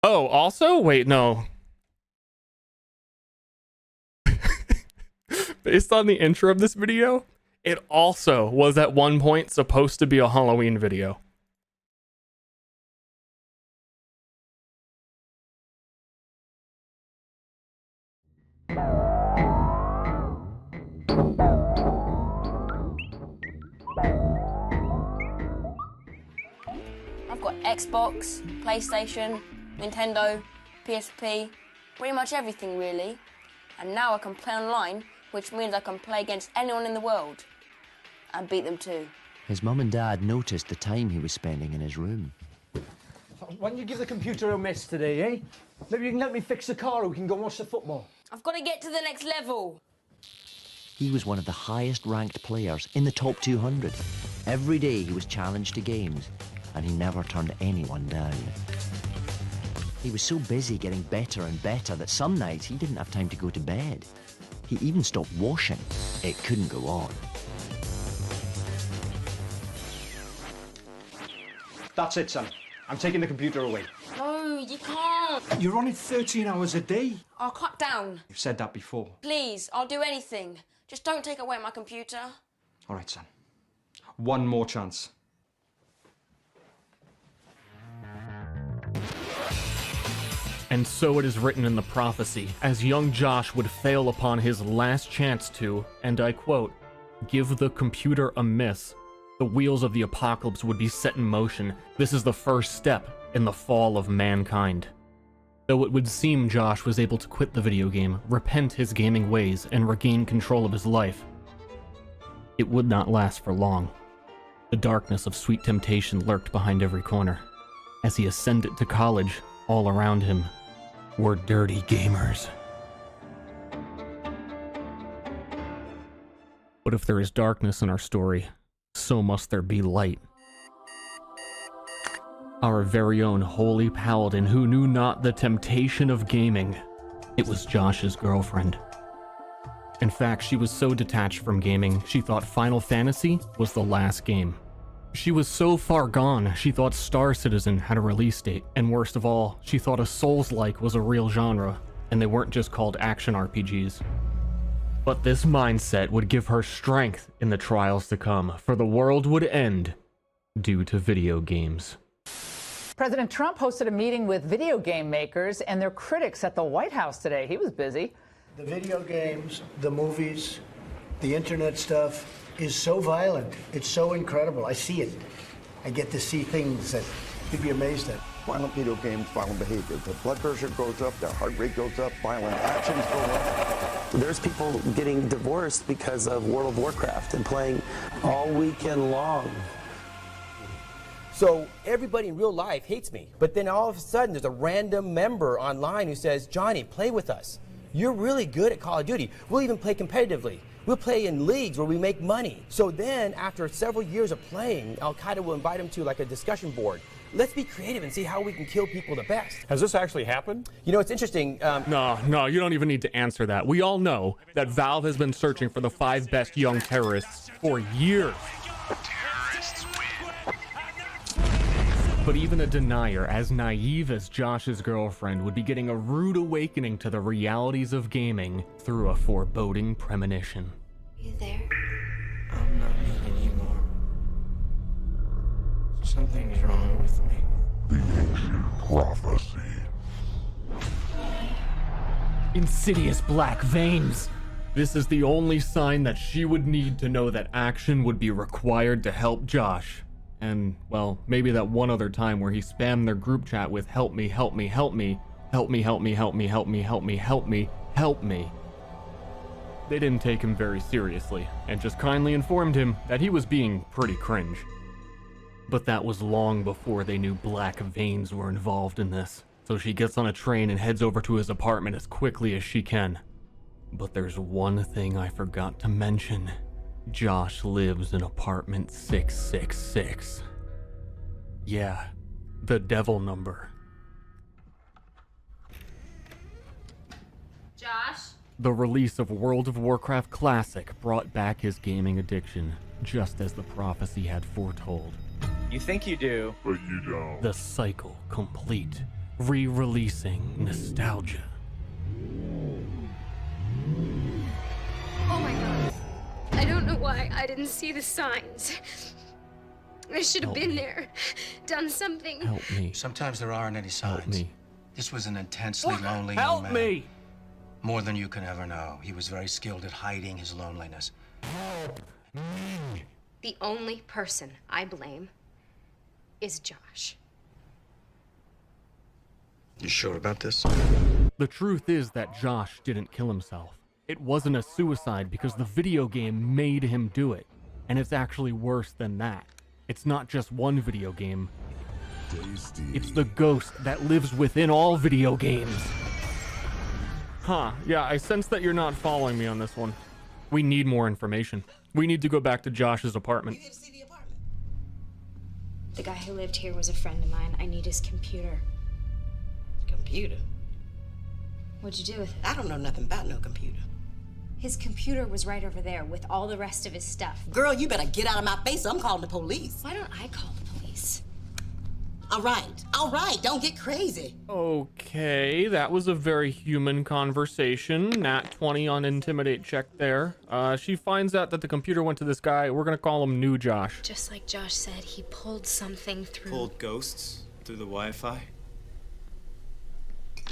Oh, also? Wait, no. Based on the intro of this video, it also was at one point supposed to be a Halloween video. I've got Xbox, PlayStation, Nintendo, PSP, pretty much everything really. And now I can play online, which means I can play against anyone in the world. And beat them too. His mum and dad noticed the time he was spending in his room. Why don't you give the computer a miss today, eh? Maybe you can help me fix the car or we can go watch the football. I've got to get to the next level. He was one of the highest ranked players in the top 200. Every day he was challenged to games, and he never turned anyone down. He was so busy getting better and better that some nights he didn't have time to go to bed. He even stopped washing. It couldn't go on. That's it, son. I'm taking the computer away. No, you can't. You're on it 13 hours a day. I'll cut down. You've said that before. Please, I'll do anything. Just don't take away my computer. All right, son. One more chance. And so it is written in the prophecy, as young Josh would fail upon his last chance to, and I quote, give the computer a miss, the wheels of the apocalypse would be set in motion. This is the first step in the fall of mankind. Though it would seem Josh was able to quit the video game, repent his gaming ways, and regain control of his life, it would not last for long. The darkness of sweet temptation lurked behind every corner. As he ascended to college, all around him were dirty gamers. But if there is darkness in our story, so must there be light. Our very own holy paladin who knew not the temptation of gaming. It was Josh's girlfriend. In fact, she was so detached from gaming, she thought Final Fantasy was the last game. She was so far gone, she thought Star Citizen had a release date, and worst of all, she thought a Souls-like was a real genre, and they weren't just called action RPGs. But this mindset would give her strength in the trials to come, for the world would end due to video games. President Trump hosted a meeting with video game makers and their critics at the White House today. He was busy. The video games, the movies, the internet stuff is so violent. It's so incredible. I see it. I get to see things that you'd be amazed at. Violent video games, violent behavior. The blood pressure goes up, the heart rate goes up, violent actions go up. There's people getting divorced because of World of Warcraft and playing all weekend long. So everybody in real life hates me, but then all of a sudden there's a random member online who says, Johnny, play with us. You're really good at Call of Duty. We'll even play competitively. We'll play in leagues where we make money. So then, after several years of playing, Al-Qaeda will invite him to like a discussion board. Let's be creative and see how we can kill people the best. Has this actually happened? You know, it's interesting. No, you don't even need to answer that. We all know that Valve has been searching for the 5 best young terrorists for years. But even a denier as naive as Josh's girlfriend would be getting a rude awakening to the realities of gaming through a foreboding premonition. You there? I'm not me anymore. Something's wrong with me. The ancient prophecy. Insidious black veins. This is the only sign that she would need to know that action would be required to help Josh. And, well, maybe that one other time where he spammed their group chat with help me, help me, help me, help me, help me, help me, help me, help me, help me, help me. They didn't take him very seriously, and just kindly informed him that he was being pretty cringe. But that was long before they knew black veins were involved in this, so she gets on a train and heads over to his apartment as quickly as she can. But there's one thing I forgot to mention. Josh lives in apartment 666. Yeah, the devil number. Josh? The release of World of Warcraft Classic brought back his gaming addiction, just as the prophecy had foretold. You think you do, but you don't. The cycle complete, re-releasing nostalgia. Oh my god. I don't know why I didn't see the signs. I should have been there. Done something. Help me. Sometimes there aren't any signs. Help me. This was an intensely lonely young Help man. me! More than you can ever know. He was very skilled at hiding his loneliness. The only person I blame is Josh. You sure about this? The truth is that Josh didn't kill himself. It wasn't a suicide because the video game made him do it. And it's actually worse than that. It's not just one video game. Tasty. It's the ghost that lives within all video games. Huh, yeah, I sense that you're not following me on this one. We need more information. We need to go back to Josh's apartment. The guy who lived here was a friend of mine. I need his computer. Computer? What'd you do with it? I don't know nothing about no computer. His computer was right over there with all the rest of his stuff. Girl, you better get out of my face. I'm calling the police. Why don't I call the police? All right, don't get crazy. Okay, that was a very human conversation. Nat 20 on intimidate check there. She finds out that the computer went to this guy. We're gonna call him New Josh. Just like Josh said, he pulled something through. Pulled ghosts through the Wi-Fi?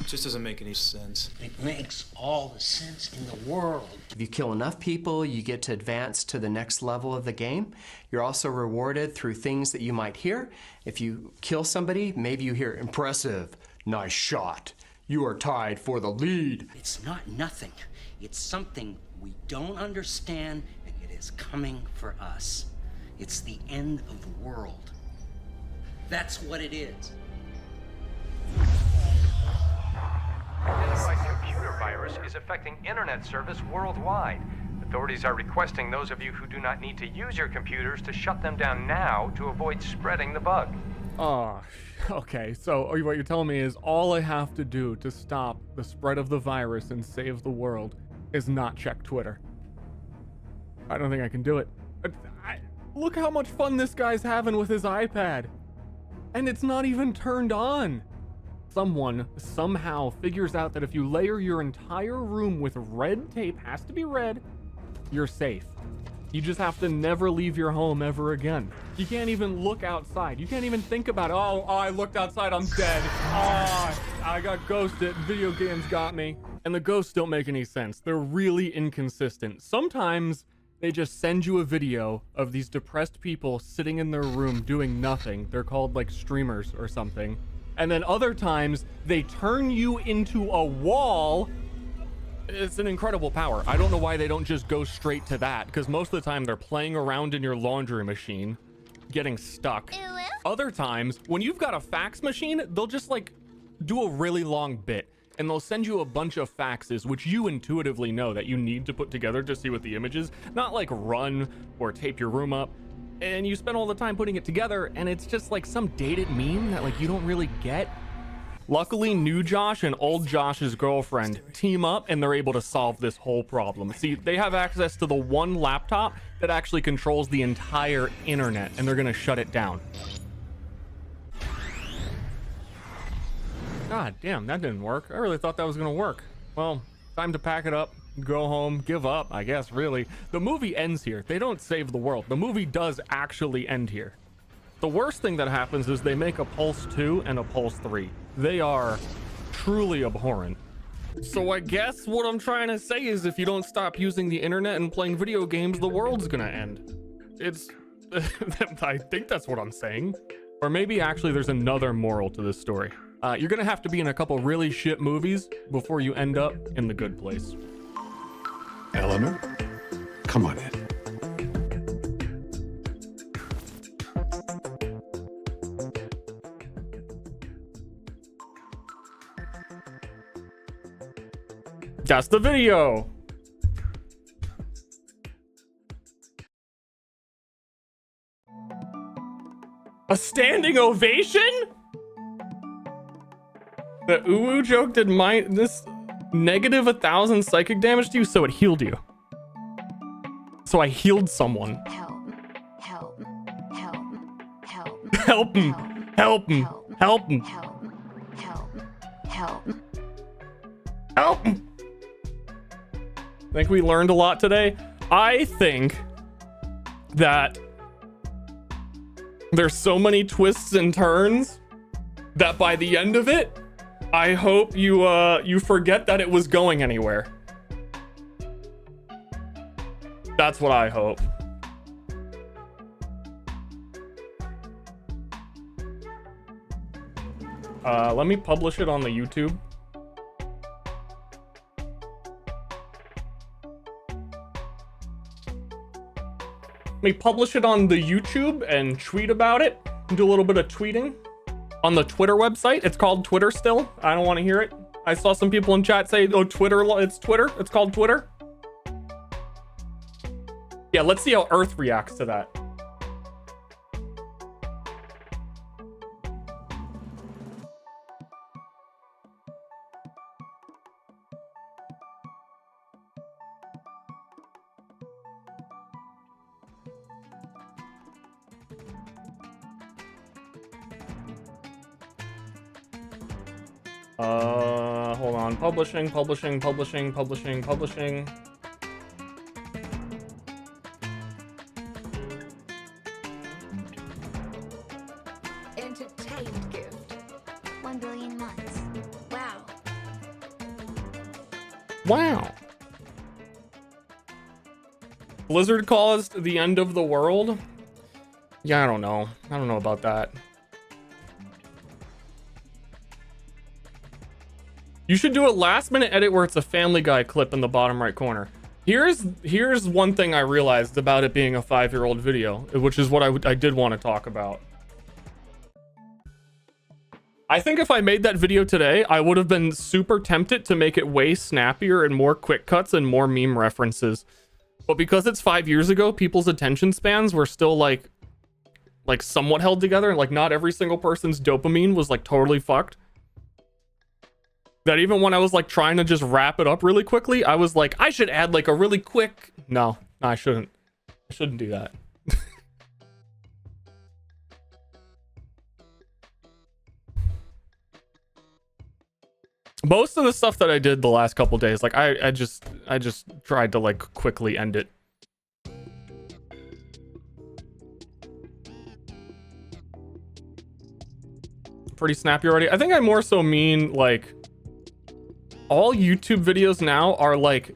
It just doesn't make any sense. It makes all the sense in the world. If you kill enough people, you get to advance to the next level of the game. You're also rewarded through things that you might hear. If you kill somebody, maybe you hear, "Impressive, nice shot. You are tied for the lead." It's not nothing. It's something we don't understand, and it is coming for us. It's the end of the world. That's what it is. Identified computer virus is affecting internet service worldwide. Authorities are requesting those of you who do not need to use your computers to shut them down now to avoid spreading the bug. Oh, okay, so what you're telling me is all I have to do to stop the spread of the virus and save the world is not check Twitter. I don't think I can do it. Look how much fun this guy's having with his iPad. And it's not even turned on. Someone somehow figures out that if you layer your entire room with red tape, has to be red, you're safe. You just have to never leave your home ever again. You can't even look outside. You can't even think about it. Oh, I looked outside, I'm dead. I got ghosted. Video games got me. And the ghosts don't make any sense. They're really inconsistent. Sometimes they just send you a video of these depressed people sitting in their room doing nothing. They're called like streamers or something. And then other times, they turn you into a wall. It's an incredible power. I don't know why they don't just go straight to that, because most of the time they're playing around in your laundry machine, getting stuck. Other times, when you've got a fax machine, they'll just like do a really long bit, and they'll send you a bunch of faxes, which you intuitively know that you need to put together to see what the image is, not like run or tape your room up. And you spend all the time putting it together, and it's just like some dated meme that like you don't really get. Luckily, New Josh and Old Josh's girlfriend team up, and they're able to solve this whole problem. See, they have access to the one laptop that actually controls the entire internet, and they're gonna shut it down. God damn, that didn't work. I really thought that was gonna work. Well, time to pack it up. Go home, give up, I guess, really. The movie ends here. They don't save the world. The movie does actually end here. The worst thing that happens is they make a Pulse 2 and a Pulse 3. They are truly abhorrent. So I guess what I'm trying to say is if you don't stop using the internet and playing video games, the world's gonna end. It's I think that's what I'm saying. Or maybe actually there's another moral to this story. You're gonna have to be in a couple really shit movies before you end up in the good place. Eleanor, come on in. That's the video. A standing ovation? The uwu joke did this negative 1,000 psychic damage to you, so it healed you. So I healed someone. Help him. Help him. Help him. Help him. Think we learned a lot today? I think that there's so many twists and turns that by the end of it, I hope you forget that it was going anywhere. That's what I hope. Let me publish it on the YouTube. Let me publish it on the YouTube and tweet about it. Do a little bit of tweeting. On the Twitter website, it's called Twitter still. I don't want to hear it. I saw some people in chat say, oh, Twitter, it's Twitter. It's called Twitter. Yeah, let's see how Earth reacts to that. Hold on. Publishing. Entertained gift. 1 billion months. Wow. Wow. Blizzard caused the end of the world? Yeah, I don't know. I don't know about that. You should do a last minute edit where it's a Family Guy clip in the bottom right corner. Here's one thing I realized about it being a 5-year-old video, which is what I did want to talk about. I think if I made that video today, I would have been super tempted to make it way snappier and more quick cuts and more meme references. But because it's 5 years ago, people's attention spans were still like somewhat held together, and like not every single person's dopamine was like totally fucked. That even when I was like trying to just wrap it up really quickly, I was like, I should add like a really quick... No, I shouldn't. I shouldn't do that. Most of the stuff that I did the last couple days, like I just tried to like quickly end it. Pretty snappy already. I think I more so mean like all YouTube videos now are like,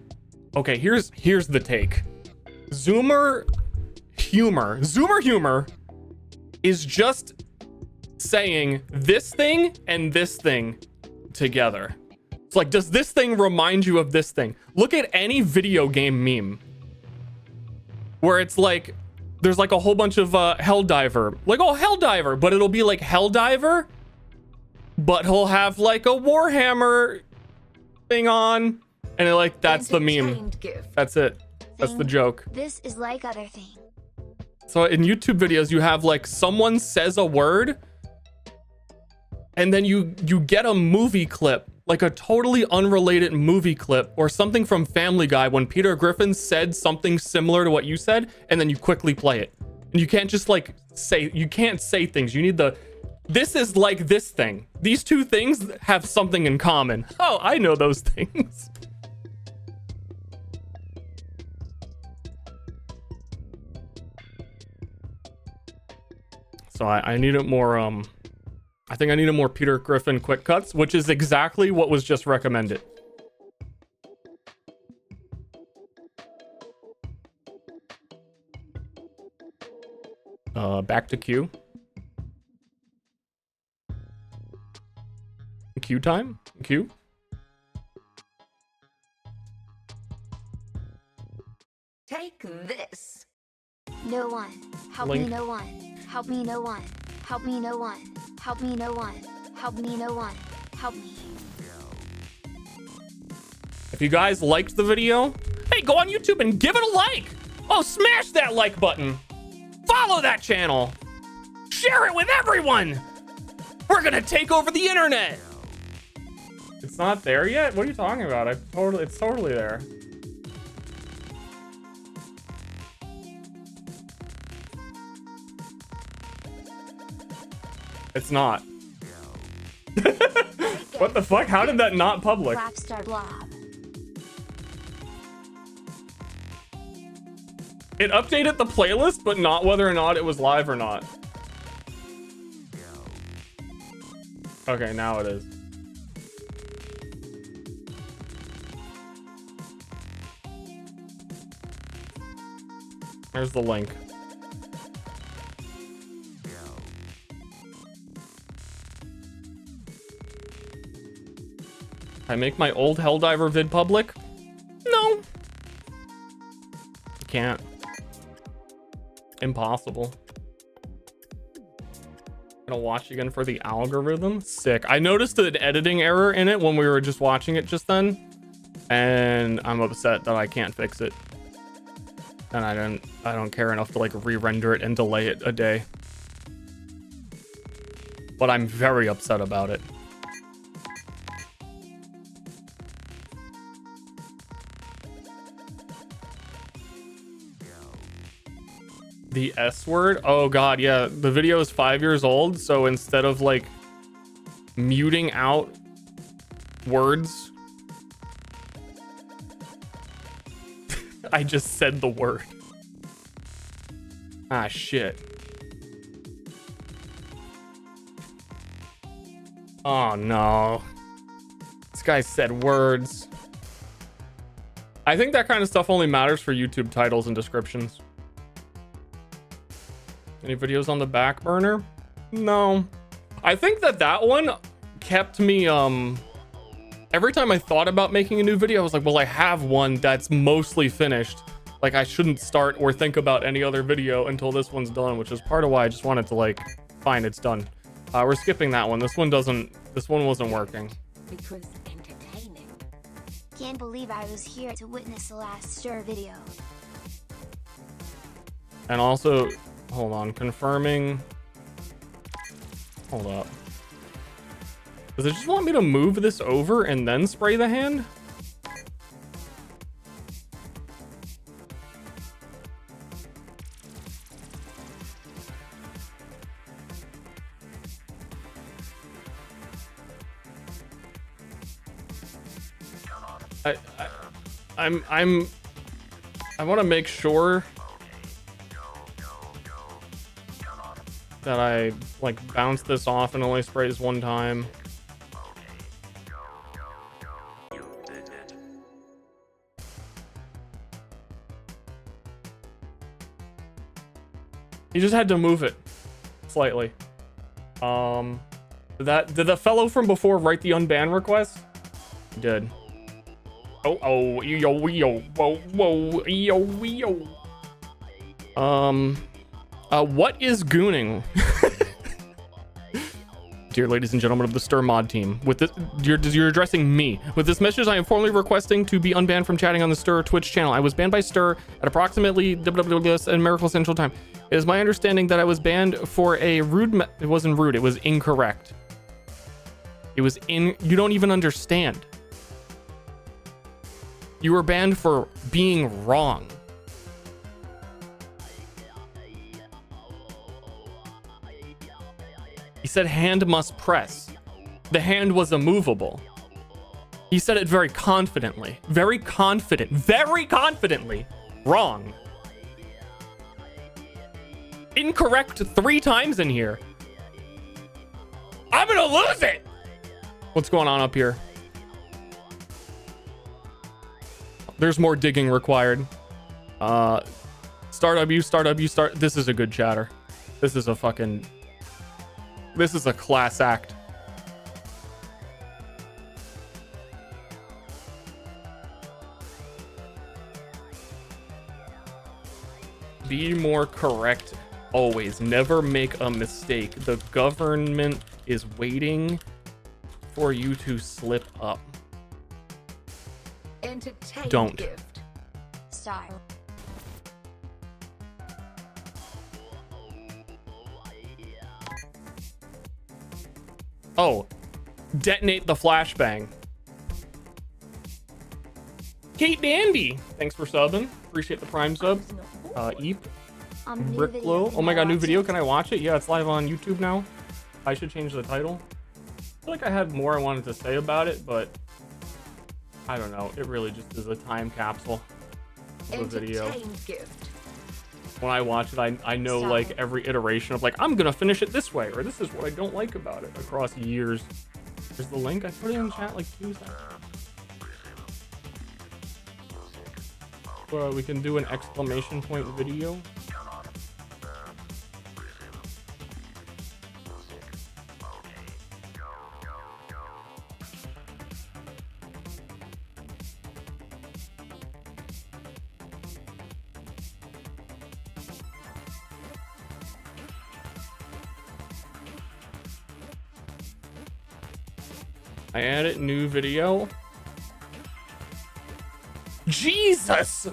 okay, here's the take. Zoomer humor is just saying this thing and this thing together. It's like, does this thing remind you of this thing? Look at any video game meme where it's like there's like a whole bunch of Helldiver, like, oh, Helldiver, but it'll be like Helldiver, but he'll have like a Warhammer thing on, and like that's the meme. That's it. That's the joke. This is like other thing. So in YouTube videos, you have like someone says a word, and then you get a movie clip, like a totally unrelated movie clip, or something from Family Guy when Peter Griffin said something similar to what you said, and then you quickly play it. And you can't just like you can't say things. You need this is like this thing. These two things have something in common. Oh, I know those things. So I need it more, I I think I need a more Peter Griffin quick cuts, which is exactly what was just recommended. Back to Q. Q time? Q? Take this. No one. Help Link. me, no one. Help me, no one. Help me, no one. Help me, no one. Help me, no one. Help me. If you guys liked the video, hey, go on YouTube and give it a like. Oh, smash that like button. Follow that channel. Share it with everyone. We're gonna take over the internet. It's not there yet? What are you talking about? It's totally there. It's not. What the fuck? How did that not public? Rockstar Blob. It updated the playlist, but not whether or not it was live or not. Okay, now it is. There's the link. I make my old Helldiver vid public? No. Can't. Impossible. Gonna watch again for the algorithm. Sick. I noticed an editing error in it when we were just watching it just then, and I'm upset that I can't fix it. And I don't care enough to like re-render it and delay it a day. But I'm very upset about it. The S word? Oh god, yeah. The video is 5 years old, so instead of like muting out words, I just said the word. Ah, shit. Oh no. This guy said words. I think that kind of stuff only matters for YouTube titles and descriptions. Any videos on the back burner? No. I think that one kept me, every time I thought about making a new video, I was like, well, I have one that's mostly finished. Like, I shouldn't start or think about any other video until this one's done, which is part of why I just wanted to, like, fine, it's done. We're skipping that one. This one wasn't working. It was entertaining. Can't believe I was here to witness the last Ster video. And also, hold on, confirming. Hold up. Does it just want me to move this over and then spray the hand? I want to make sure that I like bounce this off and only sprays one time. You just had to move it slightly. Did the fellow from before write the unban request? He did. Oh, yo, whoa, yo. What is gooning? Dear ladies and gentlemen of the Ster mod team, with this, you're addressing me. With this message, I am formally requesting to be unbanned from chatting on the Ster Twitch channel. I was banned by Ster at approximately and Miracle Central Time. It is my understanding that I was banned for a rude. It wasn't rude. It was incorrect. It was you don't even understand. You were banned for being wrong. He said hand must press. The hand was immovable. He said it very confidently. Very confidently. Wrong. Incorrect 3 times in here. I'm gonna lose it. What's going on up here? There's more digging required. Start W, start W, start. This is a good chatter. This is a class act. Be more correct always. Never make a mistake. The government is waiting for you to slip up. Entertain Don't. gift. Style. Oh, detonate the flashbang. Kate Danby, thanks for subbing. Appreciate the prime sub. Eep. Bricklow. Oh my god, new video. Can I watch it? Yeah, it's live on YouTube now. I should change the title. I feel like I had more I wanted to say about it, but I don't know. It really just is a time capsule of a video. Gift. When I watch it, I know like every iteration of like, I'm gonna finish it this way, or this is what I don't like about it across years. There's the link. I put it in chat like 2 seconds. We can do an exclamation point video. I added new video. Jesus!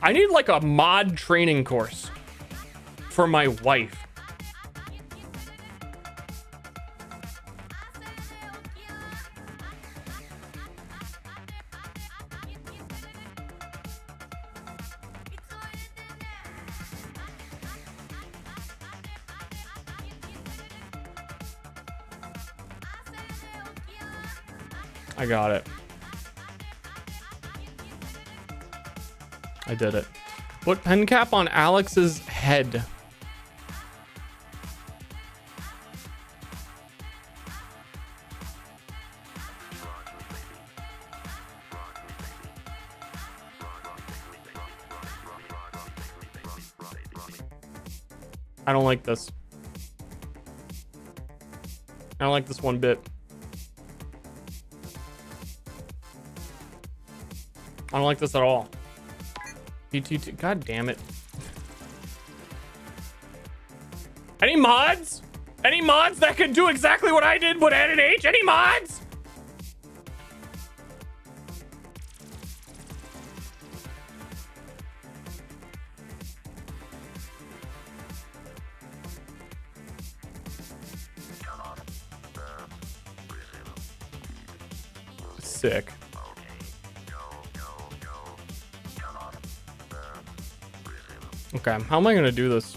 I need like a mod training course for my wife. I got it. I did it. Put pen cap on Alex's head. I don't like this. I don't like this one bit. I don't like this at all. PTT, god damn it. Any mods? Any mods that can do exactly what I did with added H? Any mods? Sick. Okay, how am I gonna do this?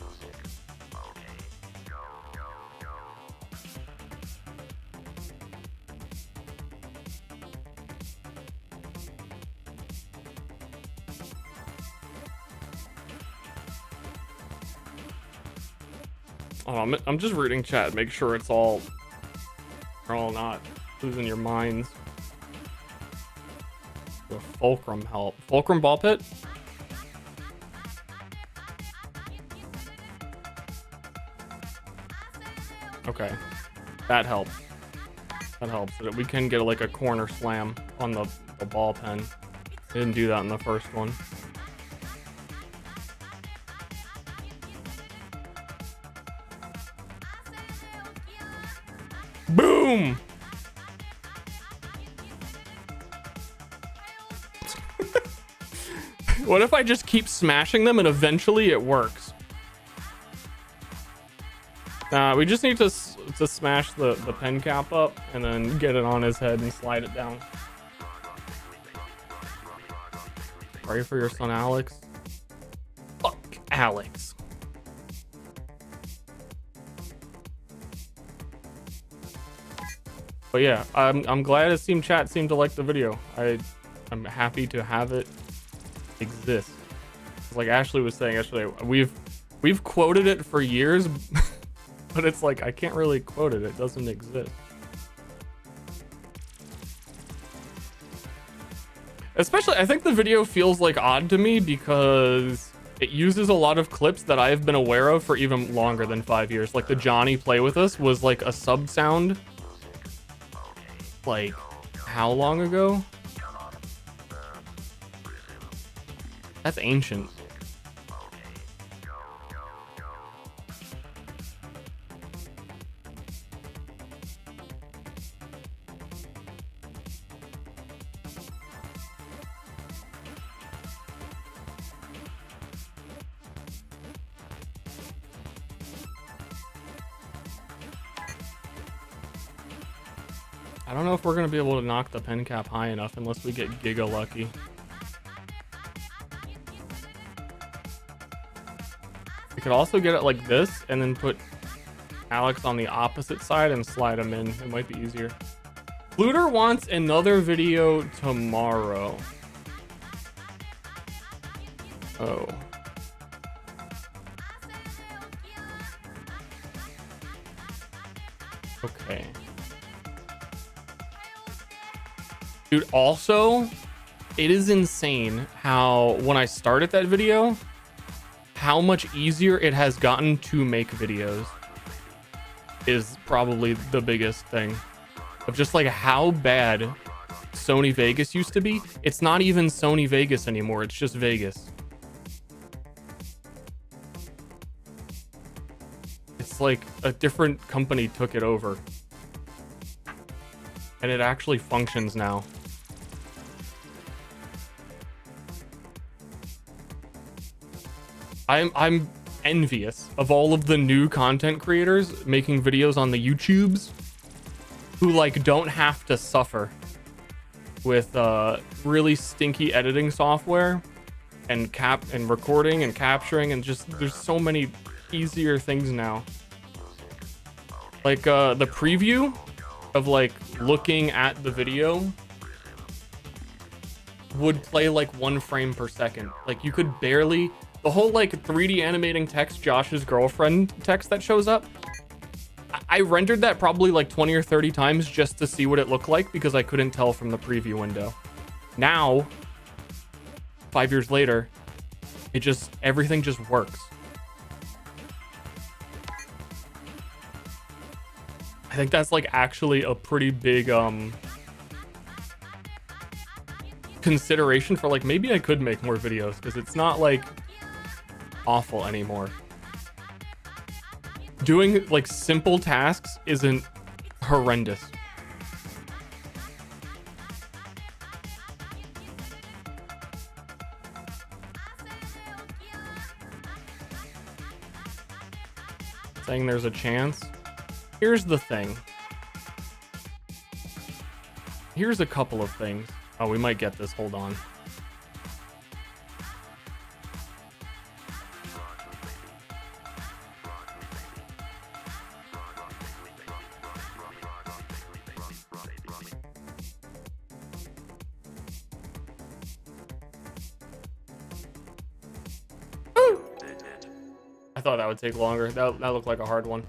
Oh, I'm just reading chat, make sure it's all, you're all not losing your minds. The fulcrum help. Fulcrum ball pit? Okay, that helps. That helps. That we can get like a corner slam on the ball pen. Didn't do that in the first one. Boom! What if I just keep smashing them and eventually it works? We just need to smash the pen cap up and then get it on his head and slide it down. Pray for your son, Alex. Fuck Alex. But yeah, I'm glad Steam chat seemed to like the video. I'm happy to have it exist. Like Ashley was saying yesterday, we've quoted it for years. But it's like, I can't really quote it. It doesn't exist. Especially, I think the video feels like odd to me because it uses a lot of clips that I've been aware of for even longer than 5 years. Like the Johnny Play With Us was like a sub sound. Like, how long ago? That's ancient. I don't know if we're gonna be able to knock the pen cap high enough unless we get giga lucky. We could also get it like this and then put Alex on the opposite side and slide him in. It might be easier. Fluter wants another video tomorrow. Oh. Okay. Dude, also, it is insane how when I started that video, how much easier it has gotten to make videos is probably the biggest thing. Of just like how bad Sony Vegas used to be. It's not even Sony Vegas anymore. It's just Vegas. It's like a different company took it over. And it actually functions now. I'm envious of all of the new content creators making videos on the YouTubes who like don't have to suffer with really stinky editing software and recording and capturing, and just there's so many easier things now. Like the preview of like looking at the video would play like 1 frame per second. Like you could barely, the whole like 3D animating text, Josh's girlfriend text that shows up, I rendered that probably like 20 or 30 times just to see what it looked like because I couldn't tell from the preview window. Now, 5 years later, everything just works. I think that's like actually a pretty big consideration for like, maybe I could make more videos because it's not like awful anymore. Doing like simple tasks isn't horrendous. Saying there's a chance. Here's the thing. Here's a couple of things. Oh, we might get this. Hold on. I thought that would take longer. That looked like a hard one.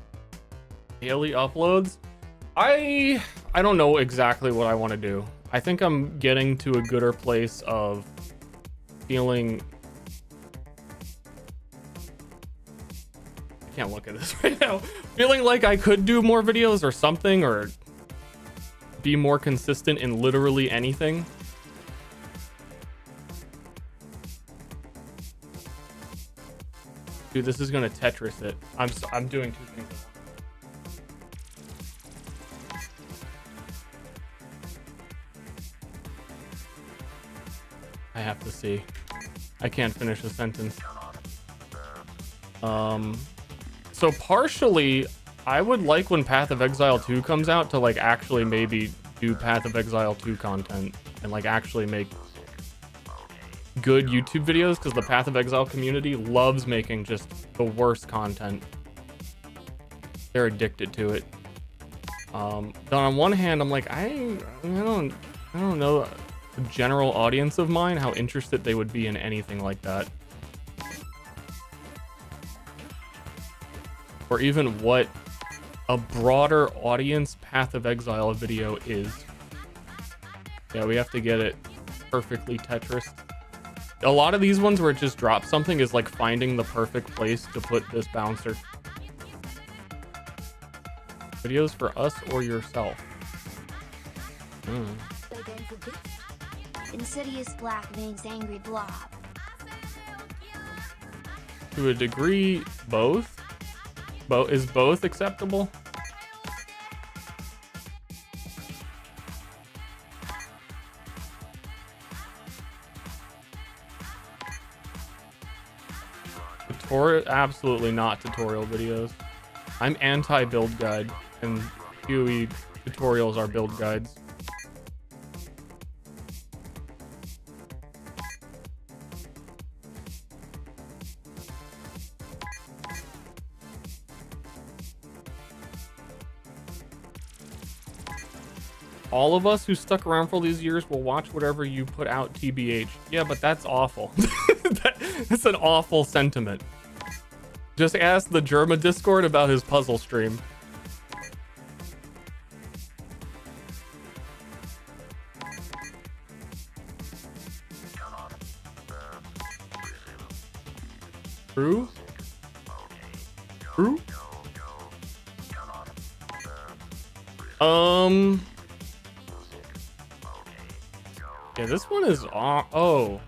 Daily uploads. I don't know exactly what I want to do. I think I'm getting to a gooder place of feeling. I can't look at this right now. Feeling like I could do more videos or something, or be more consistent in literally anything. Dude, this is gonna Tetris it. I'm doing 2 things at once. I have to see. I can't finish a sentence. So partially, I would like when Path of Exile 2 comes out to like actually maybe do Path of Exile 2 content and like actually make good YouTube videos, because the Path of Exile community loves making just the worst content. They're addicted to it. But on one hand, I'm like, I don't know the general audience of mine, how interested they would be in anything like that. Or even what a broader audience Path of Exile video is. Yeah, we have to get it perfectly Tetris. A lot of these ones where it just drops something is like finding the perfect place to put this bouncer. Videos for us or yourself? Insidious Black Veins Angry Blob. To a degree, both. Is both acceptable? Absolutely not tutorial videos. I'm anti-build guide, and PoE tutorials are build guides. All of us who stuck around for all these years will watch whatever you put out, TBH. Yeah, but that's awful. That's an awful sentiment. Just ask the Germa Discord about his puzzle stream. True? True? Yeah, this one is oh.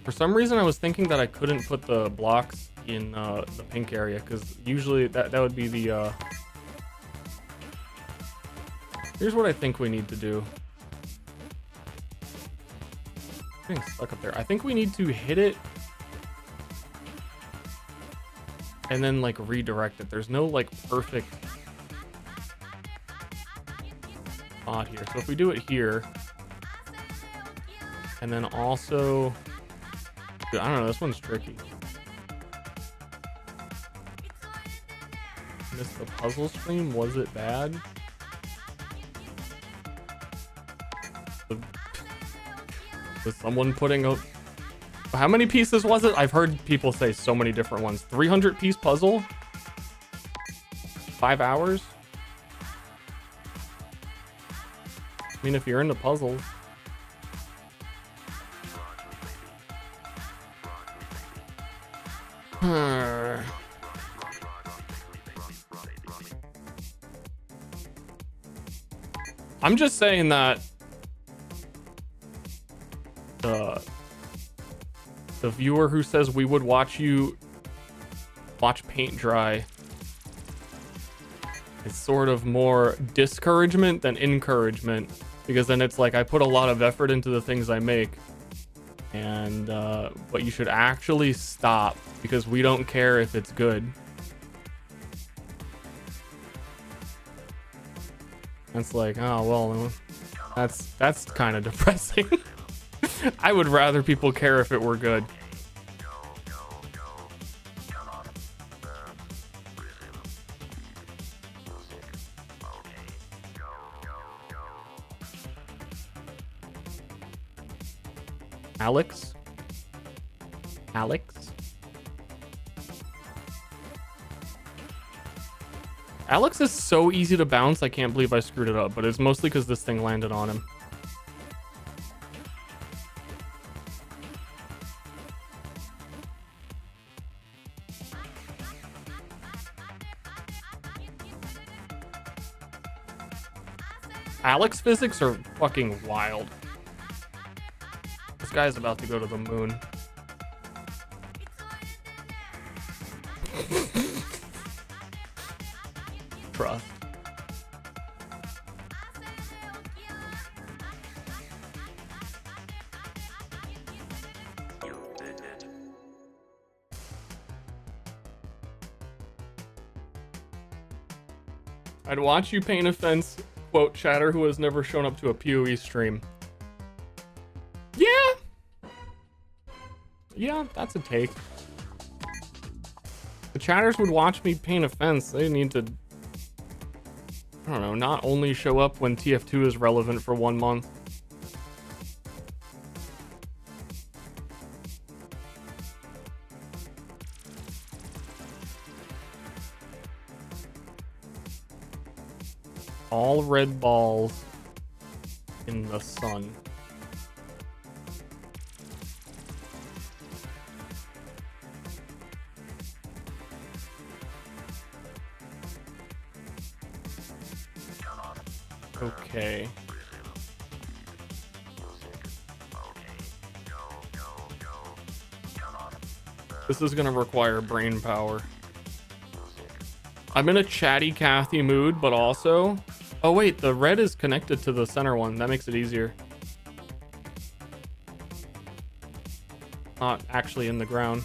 For some reason I was thinking that I couldn't put the blocks in the pink area, because usually that would be the here's what I think we need to do. I'm getting stuck up there. I think we need to hit it and then like redirect it. There's no like perfect spot here. So if we do it here, and then also, dude, I don't know, this one's tricky. Missed the puzzle stream. Was it bad? Was someone putting a... How many pieces was it? I've heard people say so many different ones. 300 piece puzzle? 5 hours? I mean, if you're into puzzles. I'm just saying that the viewer who says we would watch you watch paint dry is sort of more discouragement than encouragement, because then it's like I put a lot of effort into the things I make, and but you should actually stop because we don't care if it's good. It's like, oh well, that's kind of depressing. I would rather people care if it were good. Alex? Alex is so easy to bounce, I can't believe I screwed it up, but it's mostly because this thing landed on him. Alex physics are fucking wild. This guy's about to go to the moon. Trust. I'd watch you paint a fence, quote, chatter who has never shown up to a PoE stream. Yeah, that's a take. The chatters would watch me paint a fence. They need to, I don't know, not only show up when TF2 is relevant for 1 month. All red balls in the sun. Okay. This is gonna require brain power. I'm in a chatty Kathy mood, but also... Oh wait, the red is connected to the center one. That makes it easier. Not actually in the ground.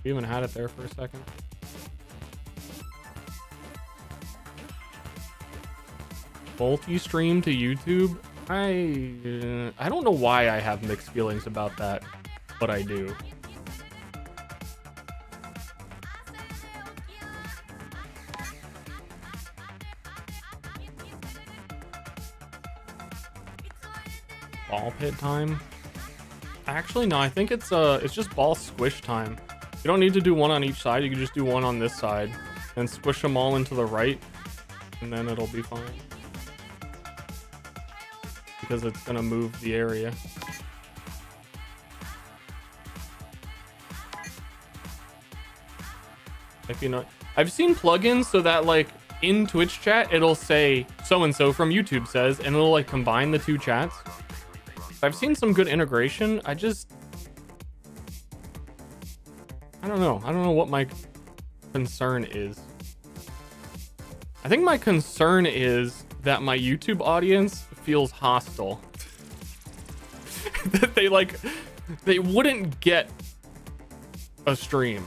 We even had it there for a second. Multi-stream to YouTube? I don't know why I have mixed feelings about that, but I do. Ball pit time? Actually, no, I think it's just ball squish time. You don't need to do one on each side, you can just do one on this side and squish them all into the right, and then it'll be fine. Because it's gonna move the area. If you know, I've seen plugins so that like in Twitch chat it'll say so and so from YouTube says, and it'll like combine the two chats. I've seen some good integration. I don't know. I don't know what my concern is. I think my concern is that my YouTube audience feels hostile. That they wouldn't get a stream.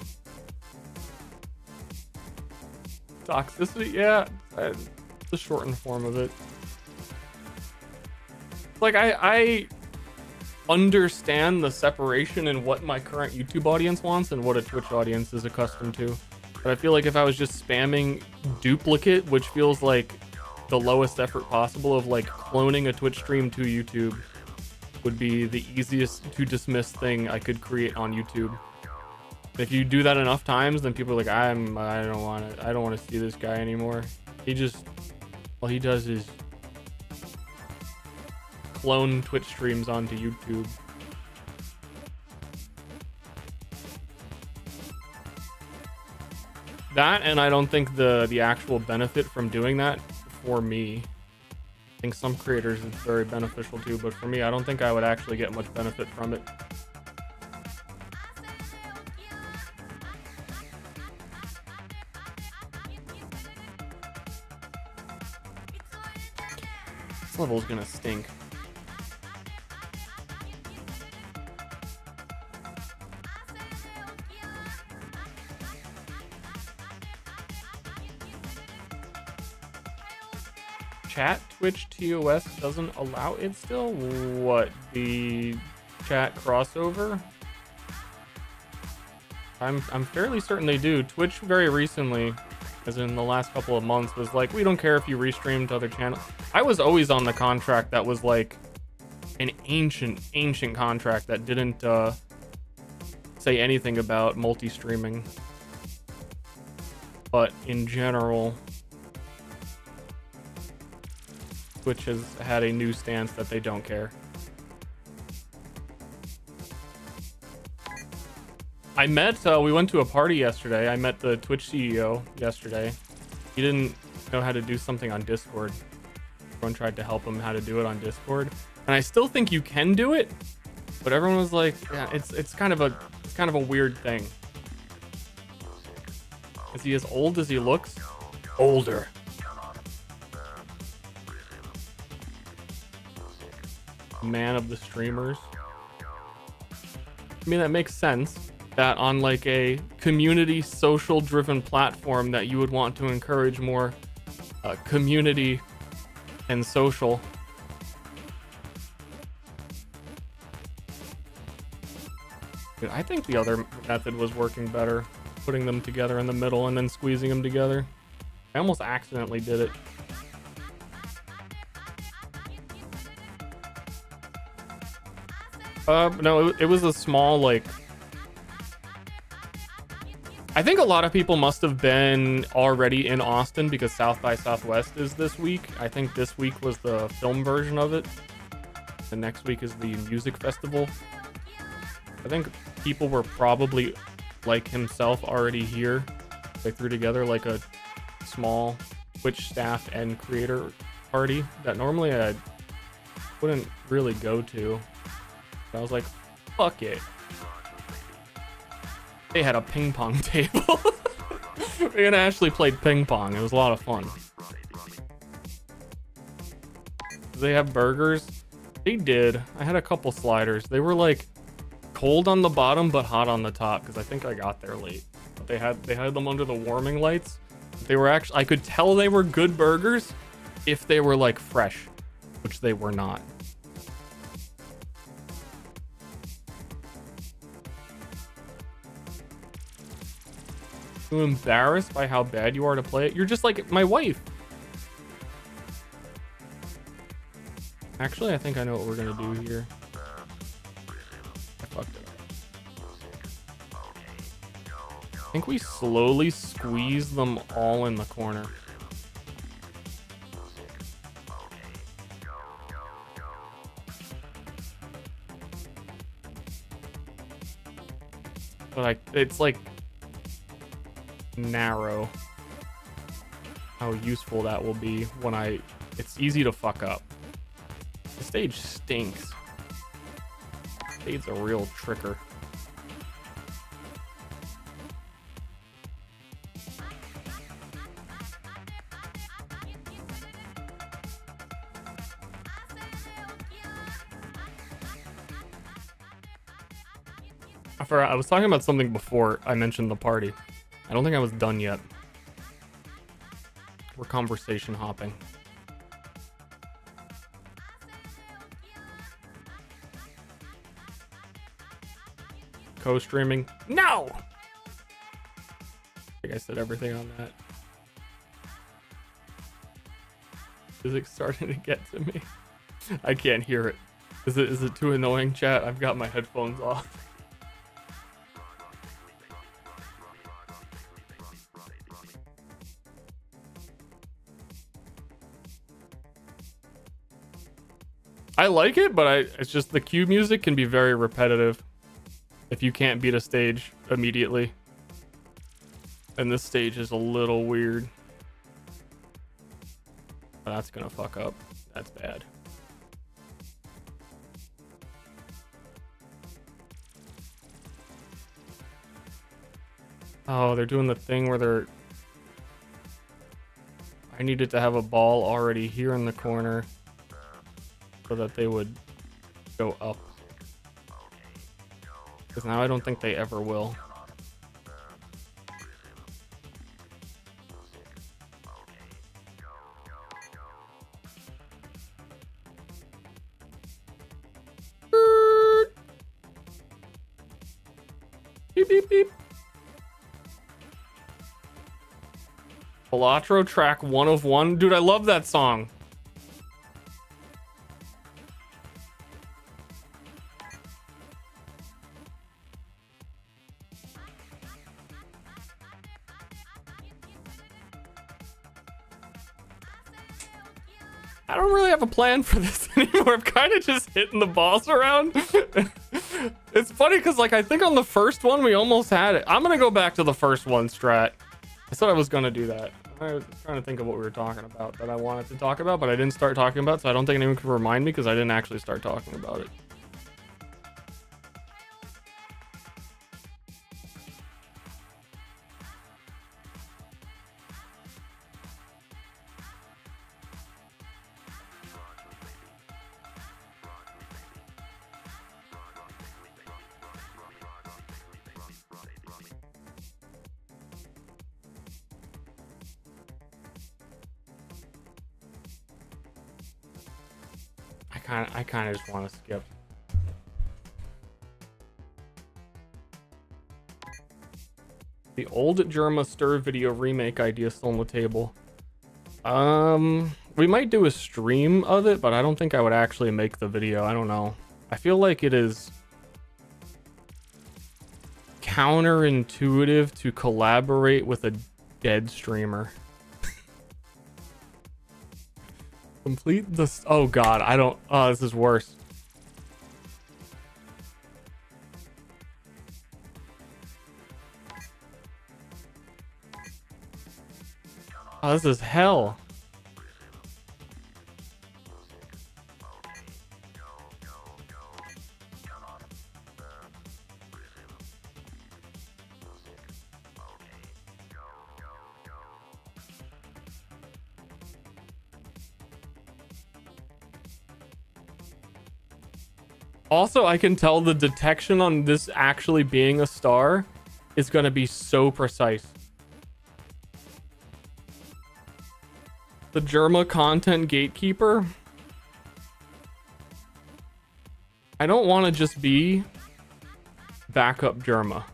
Toxicity, yeah, the shortened form of it. Like I understand the separation in what my current YouTube audience wants and what a Twitch audience is accustomed to. But I feel like if I was just spamming duplicate, which feels like the lowest effort possible of like cloning a Twitch stream to YouTube, would be the easiest to dismiss thing I could create on YouTube. If you do that enough times, then people are like, I don't want to see this guy anymore. All he does is clone Twitch streams onto YouTube. That, and I don't think the actual benefit from doing that for me. I think some creators it's very beneficial too, but for me, I don't think I would actually get much benefit from it. This level's gonna stink. Chat Twitch TOS doesn't allow it still? What, the chat crossover? I'm fairly certain they do. Twitch very recently, as in the last couple of months, was like, we don't care if you restream to other channels. I was always on the contract that was like an ancient contract that didn't say anything about multi-streaming. But in general, Twitch has had a new stance that they don't care. I met, we went to a party yesterday. I met the Twitch CEO yesterday. He didn't know how to do something on Discord. Everyone tried to help him how to do it on Discord. And I still think you can do it, but everyone was like, yeah, it's kind of a weird thing. Is he as old as he looks? Older. Man of the streamers. I mean, that makes sense that on like a community social driven platform that you would want to encourage more community and social. Dude, I think the other method was working better, putting them together in the middle and then squeezing them together. I almost accidentally did it. No, it was a small, like, I think a lot of people must have been already in Austin because South by Southwest is this week. I think this week was the film version of it. The next week is the music festival. I think people were probably, like himself, already here. They threw together like a small Twitch staff and creator party that normally I wouldn't really go to. But I was like, fuck it. They had a ping pong table. Me and Ashley played ping pong. It was a lot of fun. Do they have burgers? They did. I had a couple sliders. They were like cold on the bottom but hot on the top because I think I got there late. But they had them under the warming lights. They were actually, I could tell they were good burgers if they were like fresh, which they were not. You embarrassed by how bad you are to play it? You're just like my wife. Actually, I think I know what we're gonna do here. I fucked it up. I think we slowly squeeze them all in the corner. But it's like narrow how useful that will be when it's easy to fuck up. The stage stinks. Stage's a real tricker. I was talking about something before I mentioned the party. I don't think I was done yet. We're conversation hopping. Co-streaming? No! I think I said everything on that. Music's starting to get to me. I can't hear it. Is it too annoying, chat? I've got my headphones off. I like it, but it's just the cue music can be very repetitive if you can't beat a stage immediately. And this stage is a little weird. That's gonna fuck up. That's bad. Oh, they're doing the thing where I needed to have a ball already here in the corner so that they would go up. Because now I don't think they ever will. Beep, beep, beep. Elatro track 1 of 1. Dude, I love that song. I don't really have a plan for this anymore. I'm kind of just hitting the balls around. It's funny because, like, I think on the first one we almost had it. I'm gonna go back to the first one strat. I said I was gonna do that. I was trying to think of what we were talking about that I wanted to talk about, but I didn't start talking about, so I don't think anyone can remind me because I didn't actually start talking about it. I kind of just want to skip. The old Germa Ster video remake idea still on the table. We might do a stream of it, but I don't think I would actually make the video. I don't know. I feel like it is counterintuitive to collaborate with a dead streamer. Complete this. Oh god, I don't. Oh, this is worse. Oh, this is hell. Also, I can tell the detection on this actually being a star is going to be so precise. The Germa content gatekeeper. I don't want to just be backup Germa,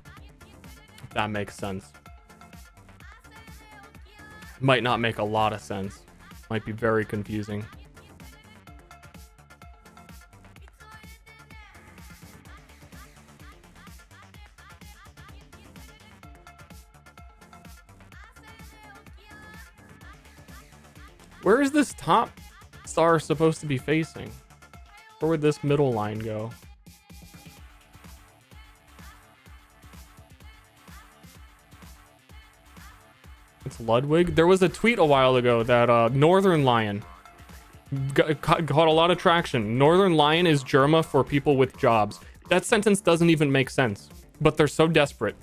if that makes sense. Might not make a lot of sense. Might be very confusing. Where is this top star supposed to be facing? Where would this middle line go? It's Ludwig. There was a tweet a while ago that Northern Lion caught a lot of traction. Northern Lion is Germa for people with jobs. That sentence doesn't even make sense, but they're so desperate.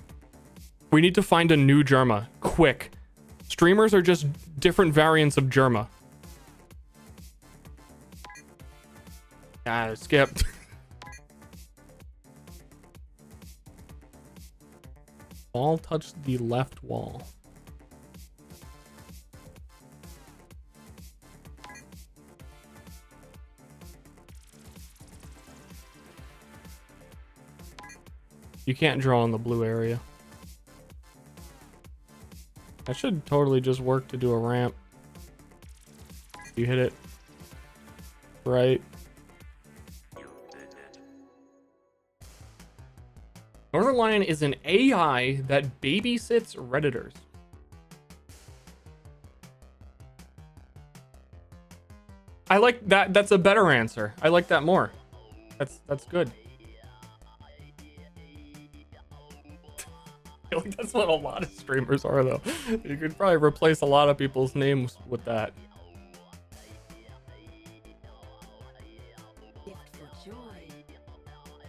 We need to find a new Germa, quick. Streamers are just different variants of Germa. Ah, skipped. Ball touched the left wall. You can't draw in the blue area. That should totally just work to do a ramp. You hit it right. Northern Lion is an AI that babysits Redditors. I like that. That's a better answer. I like that more. That's good. I feel like that's what a lot of streamers are, though. You could probably replace a lot of people's names with that.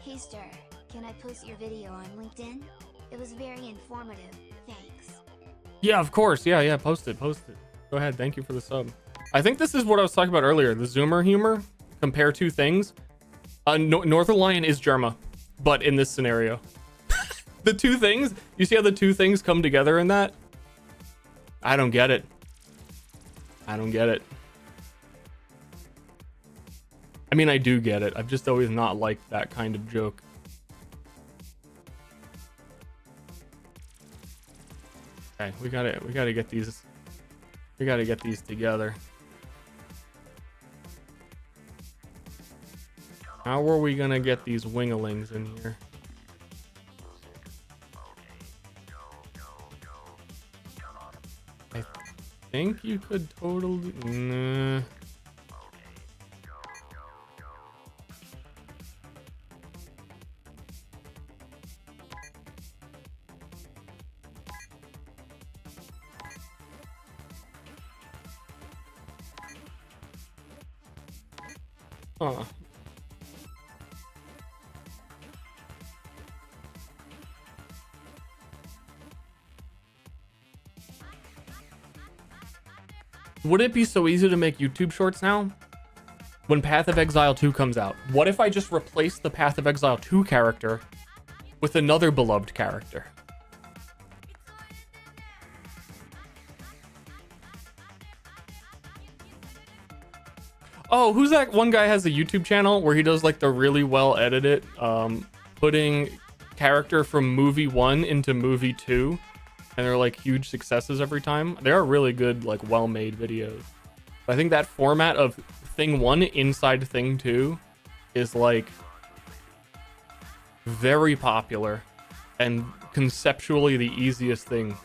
Hey Ster, can I post your video on LinkedIn? It was very informative. Thanks. Yeah, of course. Yeah, post it. Go ahead. Thank you for the sub. I think this is what I was talking about earlier. The zoomer humor. Compare two things. Northern Lion is Germa, but in this scenario. The two things, you see how the two things come together in that? I don't get it. I mean, I do get it. I've just always not liked that kind of joke. Okay, we gotta get these together. How are we gonna get these winglings in here? I think you could totally... Nah. Huh. Would it be so easy to make YouTube shorts now? When Path of Exile 2 comes out, what if I just replace the Path of Exile 2 character with another beloved character? Oh, who's that one guy has a YouTube channel where he does like the really well edited, putting character from movie 1 into movie 2, and they're like huge successes every time. They are really good, like well-made videos. But I think that format of thing 1 inside thing 2 is like very popular. and conceptually the easiest thing.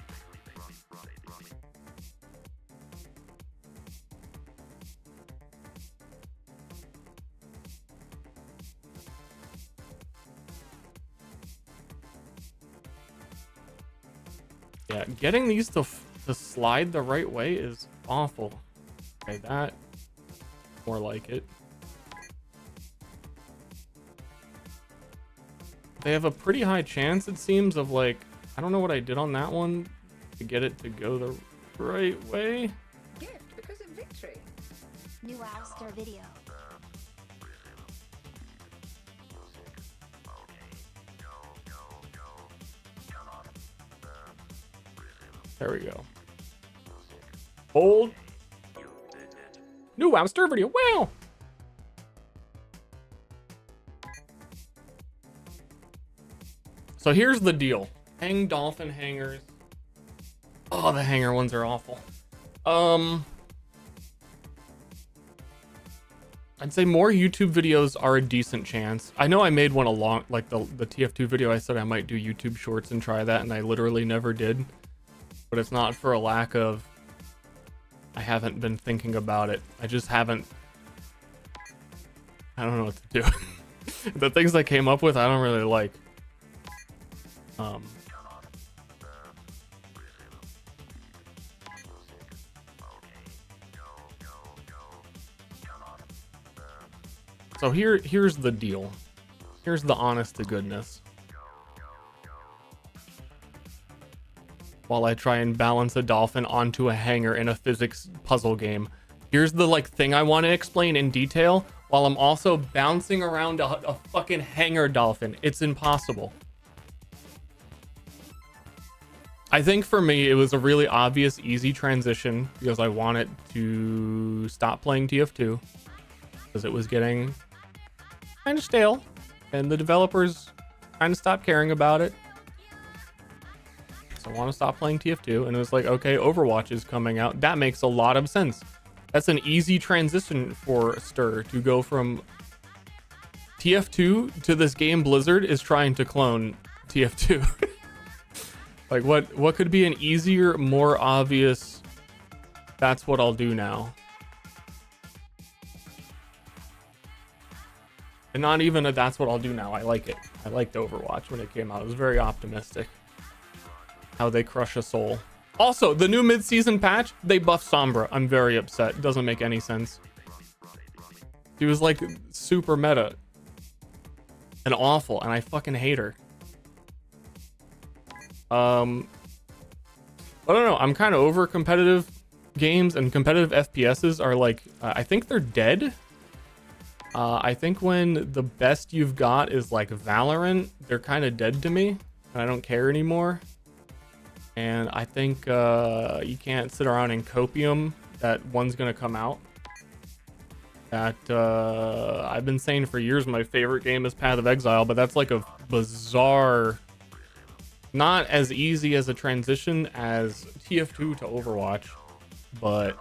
Yeah, getting these to slide the right way is awful. Okay, that more like it. They have a pretty high chance, it seems, of like, I don't know what I did on that one to get it to go the right way. Gift because of victory. New Ster video. There we go. Hold. New Ster video. Wow. So here's the deal. Hang dolphin hangers. Oh, the hanger ones are awful. I'd say more YouTube videos are a decent chance. I know I made one along, like the TF2 video. I said I might do YouTube shorts and try that, and I literally never did. But it's not for a lack of, I haven't been thinking about it. I just haven't, I don't know what to do. The things I came up with, I don't really like. So here's the deal. Here's the honest to goodness. While I try and balance a dolphin onto a hanger in a physics puzzle game. Here's the like thing I want to explain in detail while I'm also bouncing around a fucking hanger dolphin. It's impossible. I think for me, it was a really obvious, easy transition because I wanted to stop playing TF2 because it was getting kind of stale and the developers kind of stopped caring about it. So I want to stop playing TF2, and it was like, okay, Overwatch is coming out. That makes a lot of sense. That's an easy transition for Ster to go from TF2 to this game Blizzard is trying to clone TF2. Like what could be an easier, more obvious, that's what I'll do now. And not even a that's what I'll do now. I like it. I liked Overwatch when it came out. It was very optimistic. How they crush a soul. Also, the new mid-season patch, they buff Sombra. I'm very upset. It doesn't make any sense. She was like super meta. And awful, and I fucking hate her. I don't know. I'm kind of over competitive games, and competitive FPSs are like, I think they're dead. I think when the best you've got is like Valorant, they're kind of dead to me, and I don't care anymore. And I think you can't sit around and copium that one's gonna come out. That I've been saying for years my favorite game is Path of Exile, but that's like a bizarre, not as easy as a transition as TF2 to Overwatch, but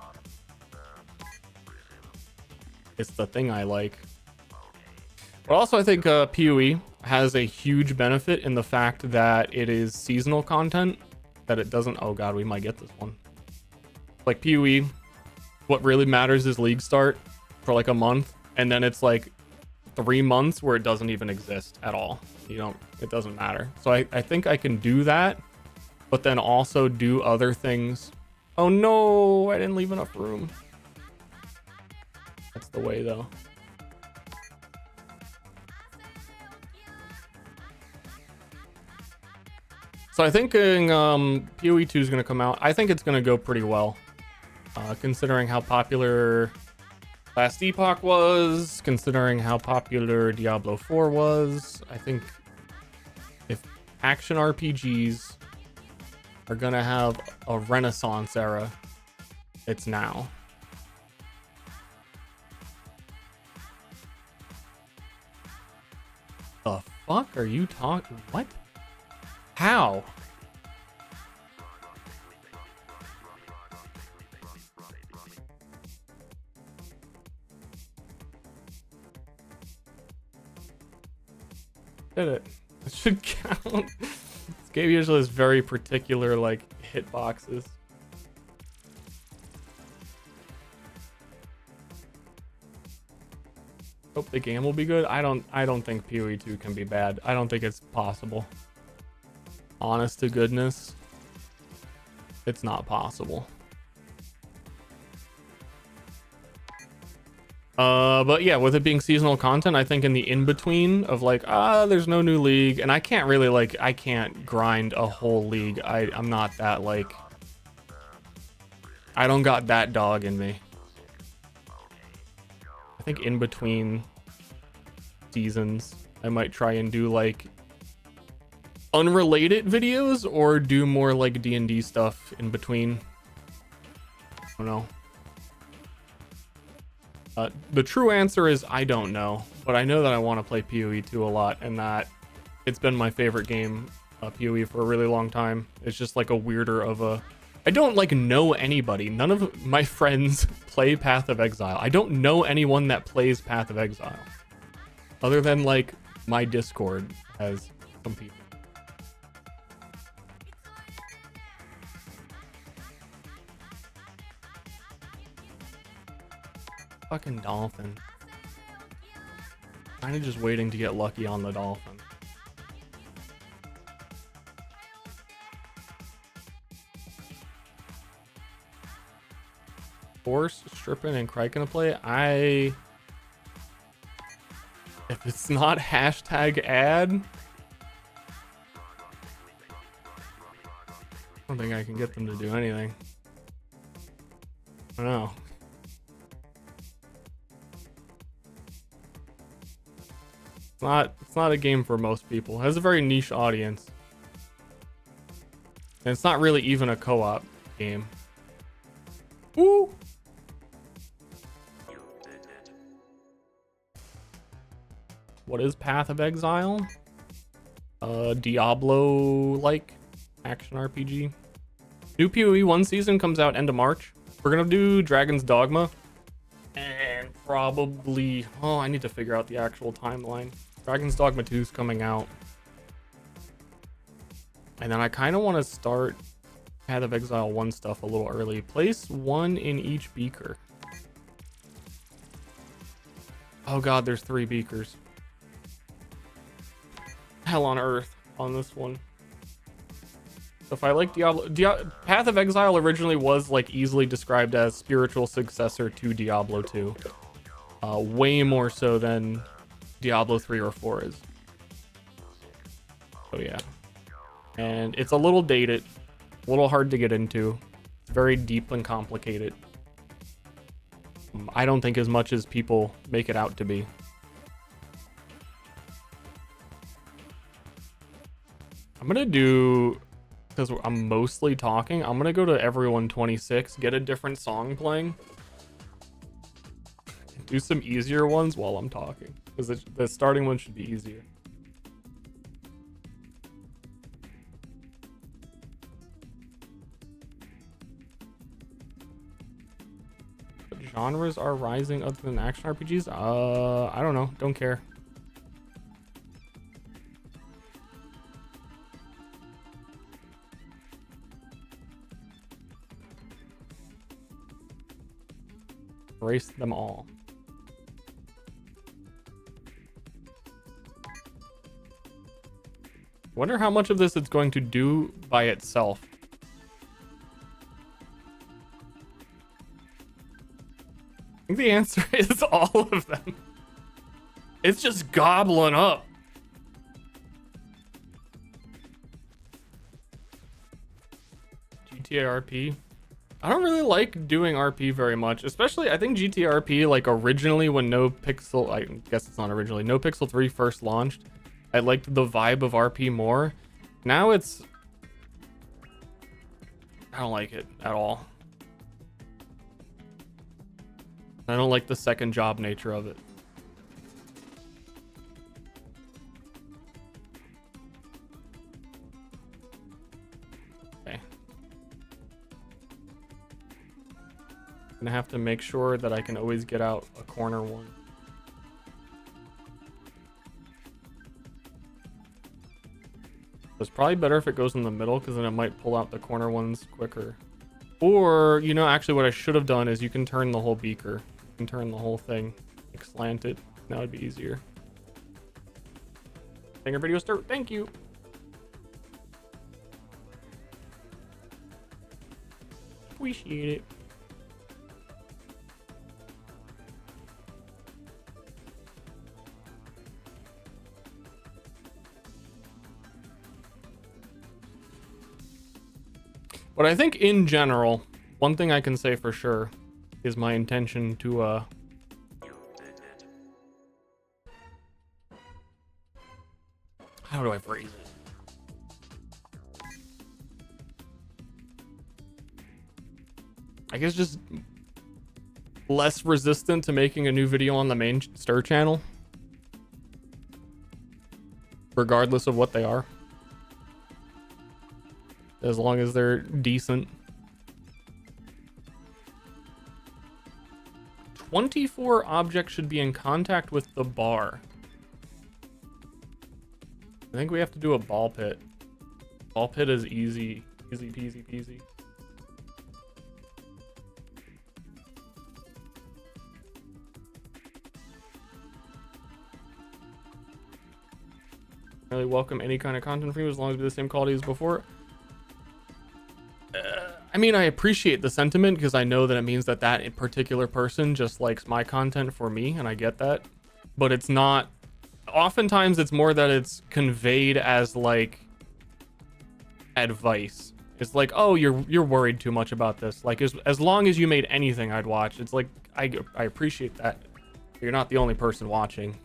it's the thing I like. But also I think PoE has a huge benefit in the fact that it is seasonal content, that it doesn't, oh god, we might get this one. Like PoE, what really matters is league start for like a month, and then it's like 3 months where it doesn't even exist at all. It doesn't matter. So I think I can do that, but then also do other things. Oh no, I didn't leave enough room. That's the way though. So I think PoE 2 is going to come out. I think it's going to go pretty well, considering how popular Last Epoch was, considering how popular Diablo 4 was. I think if action RPGs are going to have a renaissance era, it's now. The fuck are you talking? What? How? Did it? It should count. game usually has very particular like hitboxes. Hope the game will be good. I don't think PoE 2 can be bad. I don't think it's possible. Honest to goodness, it's not possible. But yeah, with it being seasonal content, I think in the in-between of like, there's no new league, and I can't really like, I can't grind a whole league. I'm not that like, I don't got that dog in me. I think in between seasons, I might try and do like unrelated videos or do more like D&D stuff in between. I don't know. The true answer is I don't know, but I know that I want to play PoE 2 a lot, and that it's been my favorite game, PoE, for a really long time. It's just like a weirder of a... I don't like know anybody. None of my friends play Path of Exile. I don't know anyone that plays Path of Exile. Other than like my Discord has some people. Fucking dolphin. Kinda just waiting to get lucky on the dolphin. Force, Strippin, and Crike gonna play? If it's not hashtag ad, I don't think I can get them to do anything. I don't know. It's not a game for most people. It has a very niche audience. And it's not really even a co-op game. Woo! What is Path of Exile? Diablo-like action RPG. New PoE 1 season comes out end of March. We're gonna do Dragon's Dogma. And probably... Oh, I need to figure out the actual timeline. Dragon's Dogma 2 is coming out. And then I kind of want to start Path of Exile 1 stuff a little early. Place one in each beaker. Oh god, there's 3 beakers. Hell on earth on this one. So if I like Path of Exile originally was like easily described as spiritual successor to Diablo 2. Way more so than Diablo 3 or 4 is. Oh yeah. And it's a little dated, a little hard to get into. It's very deep and complicated. I don't think as much as people make it out to be. I'm gonna do, because I'm mostly talking, I'm gonna go to Everyone 26, get a different song playing. Do some easier ones while I'm talking, because the starting one should be easier. What genres are rising other than action RPGs? I don't know. Don't care. Erase them all. Wonder how much of this it's going to do by itself. I think the answer is all of them. It's just gobbling up. GTA RP. I don't really like doing RP very much, especially I think GTA RP, like originally when No Pixel, I guess it's not originally, No Pixel 3 first launched, I liked the vibe of RP more. Now it's, I don't like it at all. I don't like the second job nature of it. Okay. Gonna have to make sure that I can always get out a corner one. It's probably better if it goes in the middle because then it might pull out the corner ones quicker. Or, you know, actually what I should have done is you can turn the whole beaker. You can turn the whole thing, like slant it. That would be easier. Finger video start. Thank you. Appreciate it. But I think in general, one thing I can say for sure is my intention to how do I phrase it? I guess just less resistant to making a new video on the main Ster channel, regardless of what they are. As long as they're decent. 24 objects should be in contact with the bar. I think we have to do a ball pit. Ball pit is easy. Easy peasy peasy. Really welcome any kind of content from you as long as it's the same quality as before. I mean, I appreciate the sentiment because I know that it means that that particular person just likes my content for me, and I get that. But it's not. Oftentimes, it's more that it's conveyed as like advice. It's like, oh, you're worried too much about this. Like, as long as you made anything, I'd watch. It's like I appreciate that. You're not the only person watching.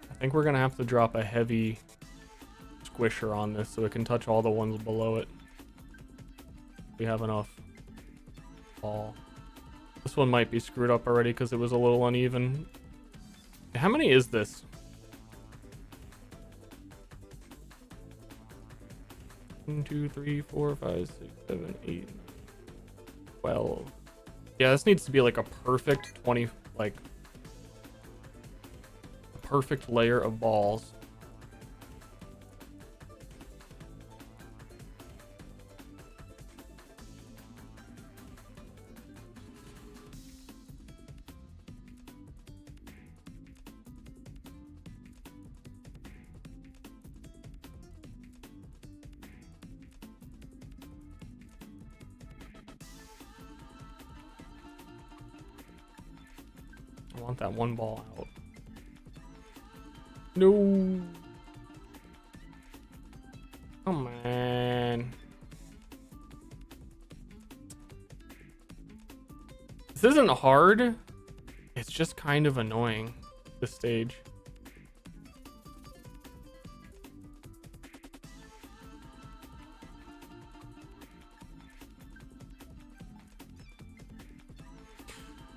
I think we're gonna have to drop a heavy squisher on this so it can touch all the ones below it. We have enough ball. This one might be screwed up already because it was a little uneven. How many is this? 1, 2, 3, 4, 5, 6, 7, 8, 12. Yeah, this needs to be like a perfect 20, like perfect layer of balls. I want that one ball out. No. Come on. This isn't hard. It's just kind of annoying, this stage.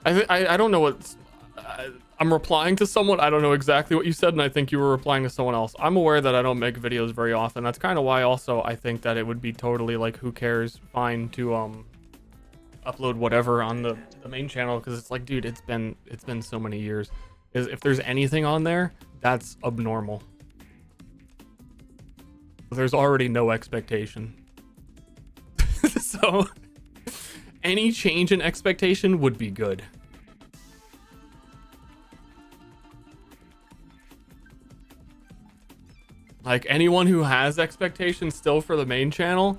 I don't know what's... I'm replying to someone. I don't know exactly what you said, and I think you were replying to someone else. I'm aware that I don't make videos very often. That's kind of why also I think that it would be totally like, who cares, fine to upload whatever on the main channel, because it's like, dude, it's been so many years. If there's anything on there, that's abnormal. There's already no expectation. So any change in expectation would be good. Like, anyone who has expectations still for the main channel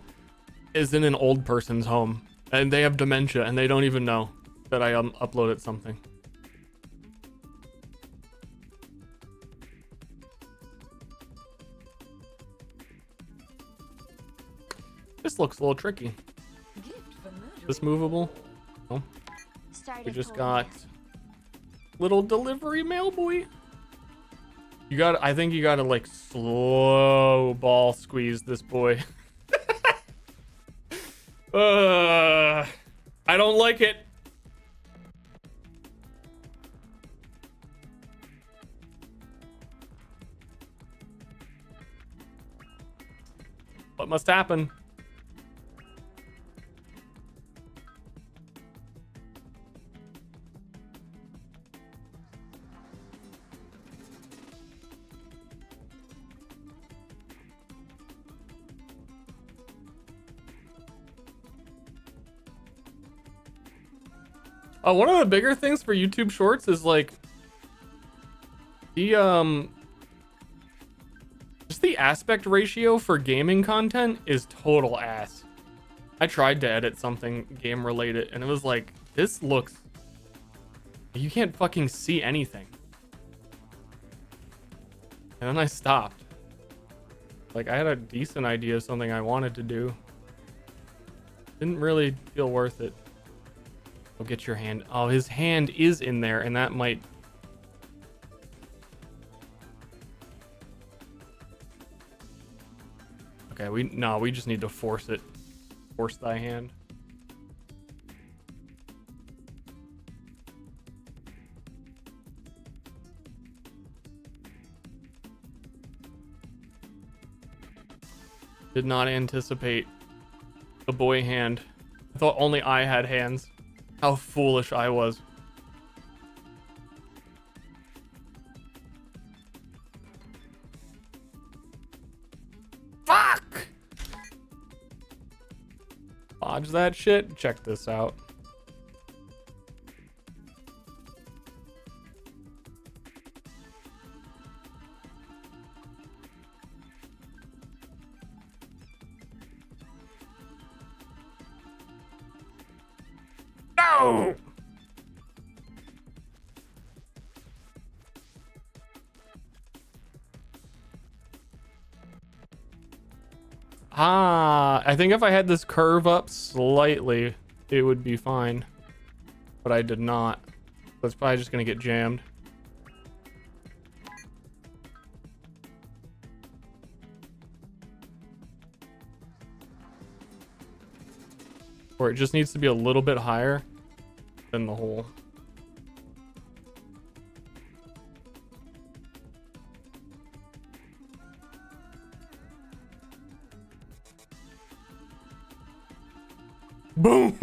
is in an old person's home, and they have dementia and they don't even know that I uploaded something. This looks a little tricky. Is this movable? No. We just got little delivery mail boy. You got, I think you gotta like slow ball squeeze this boy. I don't like it. What must happen? One of the bigger things for YouTube Shorts is like the just the aspect ratio for gaming content is total ass. I tried to edit something game related and it was like, this looks, you can't fucking see anything. And then I stopped. Like I had a decent idea of something I wanted to do. Didn't really feel worth it. Oh, get your hand. Oh, his hand is in there and that might. Okay, we just need to force it. Force thy hand. Did not anticipate the boy hand. I thought only I had hands. How foolish I was. Fuck! Dodge that shit. Check this out. No! I think if I had this curve up slightly, it would be fine. But I did not. So it's probably just gonna get jammed. Or it just needs to be a little bit higher than the hole. Boom!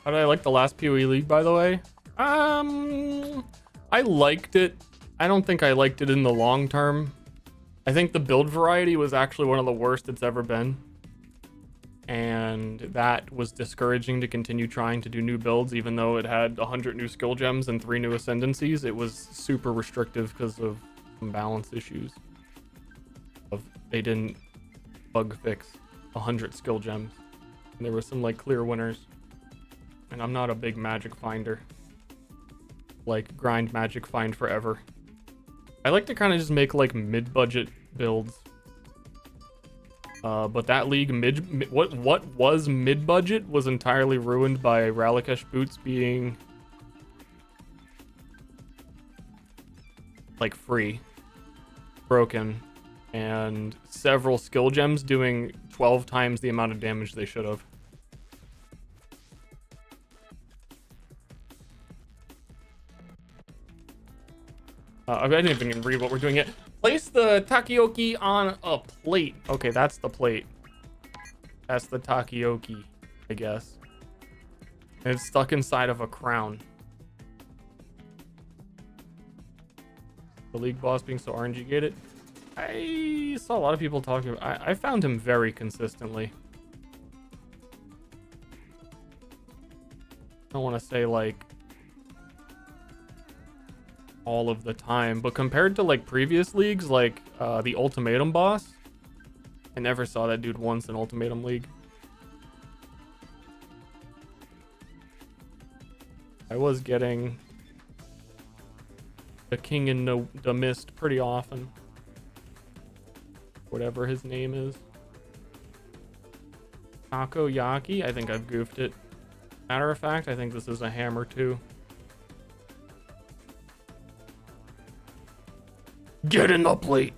How did I like the last PoE League, by the way? I liked it. I don't think I liked it in the long term. I think the build variety was actually one of the worst it's ever been. And that was discouraging to continue trying to do new builds, even though it had 100 new skill gems and 3 new ascendancies. It was super restrictive because of some balance issues. They didn't bug fix 100 skill gems. And there were some like clear winners. And I'm not a big magic finder. Like grind magic find forever. I like to kind of just make like mid-budget builds. But that league what was mid-budget was entirely ruined by Ralikesh boots being like free, broken, and several skill gems doing 12 times the amount of damage they should have. I didn't even read what we're doing yet. Place the takoyaki on a plate. Okay, that's the plate. That's the takoyaki, I guess. And it's stuck inside of a crown. The league boss being so RNG gated. I saw a lot of people talking about. I found him very consistently. I don't want to say like all of the time, but compared to like previous leagues, like the ultimatum boss, I never saw that dude once in ultimatum league. I was getting the king in the mist pretty often, whatever his name is. Takoyaki, I think I've goofed it. Matter of fact, I think this is a hammer too. Get in the plate.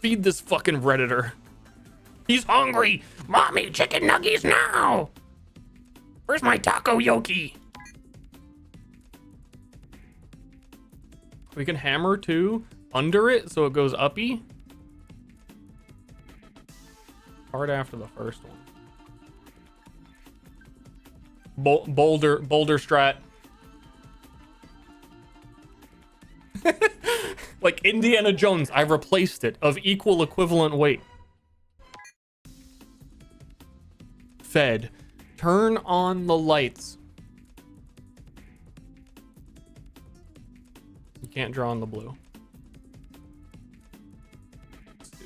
Feed this fucking Redditor. He's hungry. Mommy, chicken nuggies now. Where's my taco yoki? We can hammer too under it so it goes uppy. Hard after the first one. Boulder strat. Like Indiana Jones, I replaced it of equal equivalent weight. Fed. Turn on the lights. You can't draw on the blue.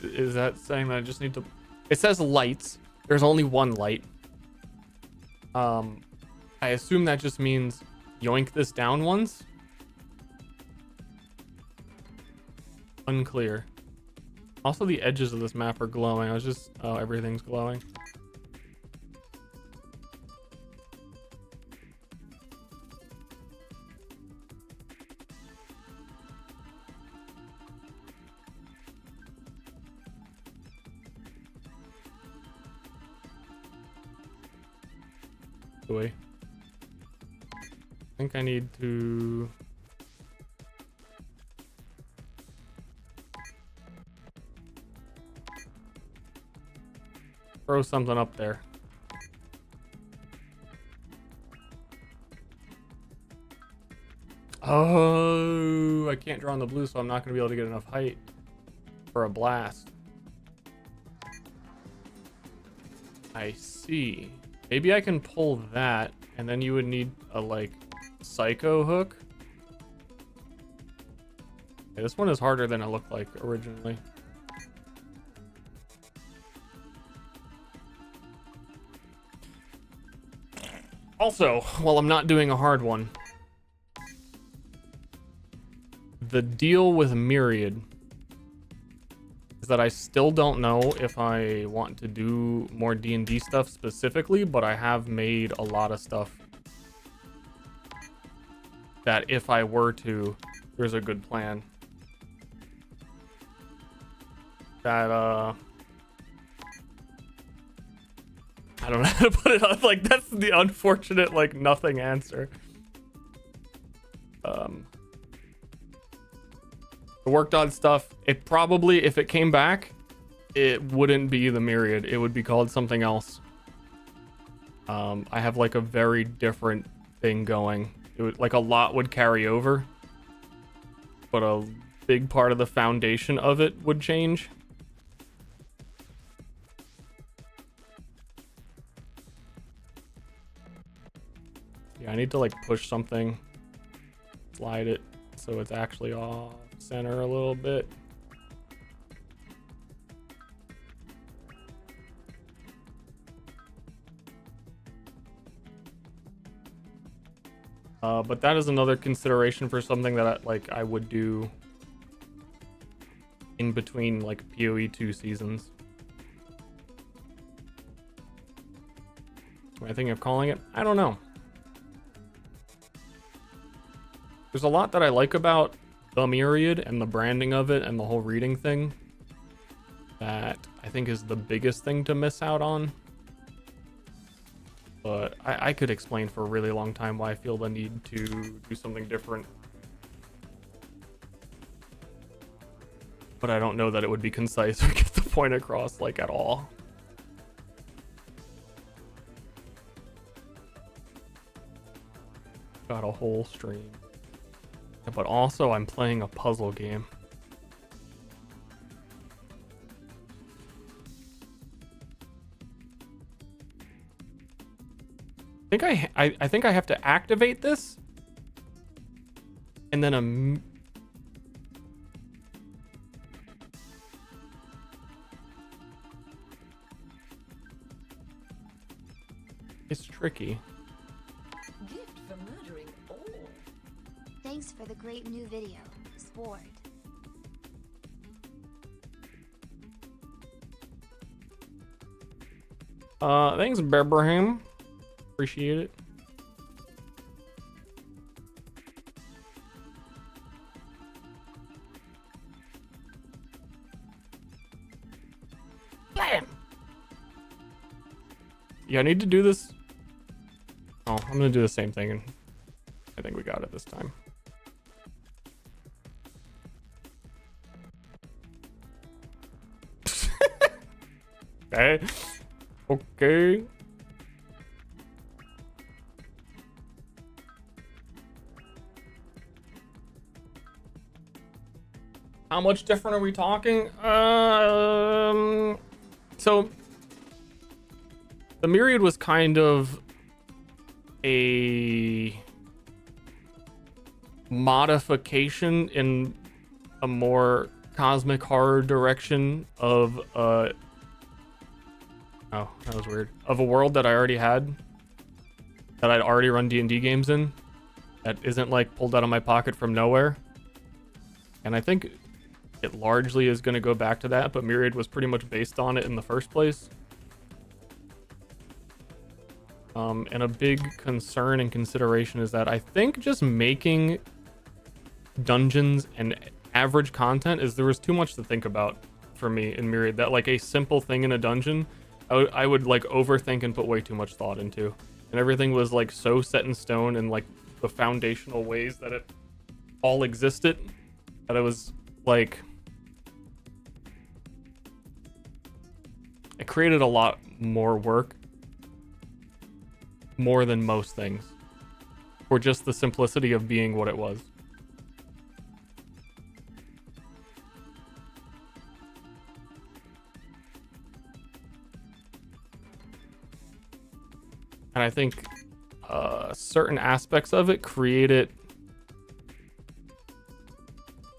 Is that saying that I just need to... It says lights. There's only one light. I assume that just means yoink this down once. Unclear. Also, the edges of this map are glowing. I was just... Oh, everything's glowing. I think I need to... throw something up there. Oh, I can't draw on the blue, so I'm not going to be able to get enough height for a blast. I see. Maybe I can pull that, and then you would need a, like, psycho hook. Okay, this one is harder than it looked like originally. Also, while I'm not doing a hard one, the deal with Myriad is that I still don't know if I want to do more D&D stuff specifically, but I have made a lot of stuff that if I were to, there's a good plan. That, I don't know how to put it on, like, that's the unfortunate, like, nothing answer. The worked on stuff, it probably, if it came back, it wouldn't be the Myriad. It would be called something else. I have, like, a very different thing going. It would, like, a lot would carry over, but a big part of the foundation of it would change. Yeah, I need to, like, push something, slide it so it's actually off center a little bit. But that is another consideration for something that I would do in between, like, PoE 2 seasons. Am I thinking of calling it? I don't know. There's a lot that I like about the Myriad and the branding of it and the whole reading thing that I think is the biggest thing to miss out on. But I could explain for a really long time why I feel the need to do something different. But I don't know that it would be concise or get the point across, like, at all. Got a whole stream. But also, I'm playing a puzzle game. I think I have to activate this, and then it's tricky. Gift for murdering all. Thanks for the great new video, Sport. Thanks, Bebraham. Appreciate it. Yeah, I need to do this. Oh, I'm gonna do the same thing, and I think we got it this time. Okay. Okay. How much different are we talking? So the Myriad was kind of a modification in a more cosmic horror direction of oh, that was weird. Of a world that I already had, that I'd already run D&D games in, that isn't like pulled out of my pocket from nowhere. And I think it largely is going to go back to that, but Myriad was pretty much based on it in the first place. And a big concern and consideration is that I think just making dungeons and average content is there was too much to think about for me in Myriad. That like a simple thing in a dungeon, I would like overthink and put way too much thought into. And everything was like so set in stone and like the foundational ways that it all existed that it was like, it created a lot more work, more than most things, for just the simplicity of being what it was. And I think certain aspects of it created,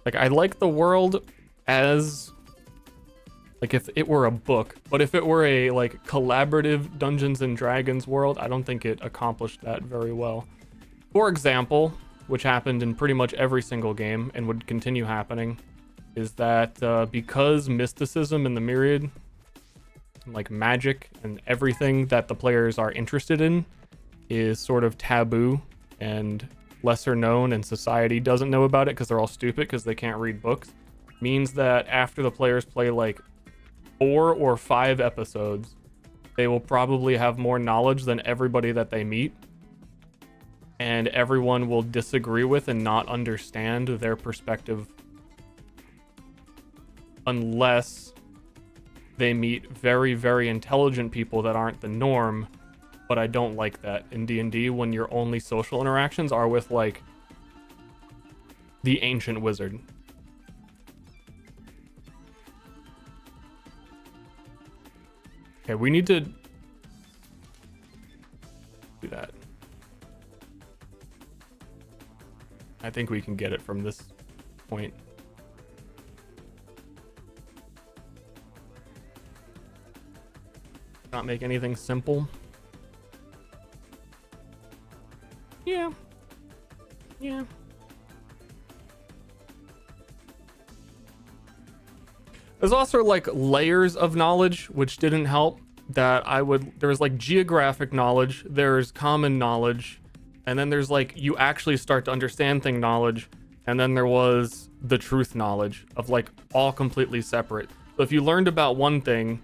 like, I like the world as like if it were a book, but if it were a like collaborative Dungeons and Dragons world, I don't think it accomplished that very well. For example, which happened in pretty much every single game and would continue happening, is that because mysticism in the Myriad, like magic and everything that the players are interested in, is sort of taboo and lesser known, and society doesn't know about it because they're all stupid because they can't read books, means that after the players play like 4 or 5 episodes, they will probably have more knowledge than everybody that they meet, and everyone will disagree with and not understand their perspective unless they meet very, very intelligent people that aren't the norm. But I don't like that in D&D when your only social interactions are with like the ancient wizard. Okay, we need to do that. I think we can get it from this point. Not make anything simple. Yeah. Yeah. There's also like layers of knowledge which didn't help. That there was like geographic knowledge, there's common knowledge, and then there's like you actually start to understand thing knowledge, and then there was the truth knowledge of like all completely separate. So if you learned about one thing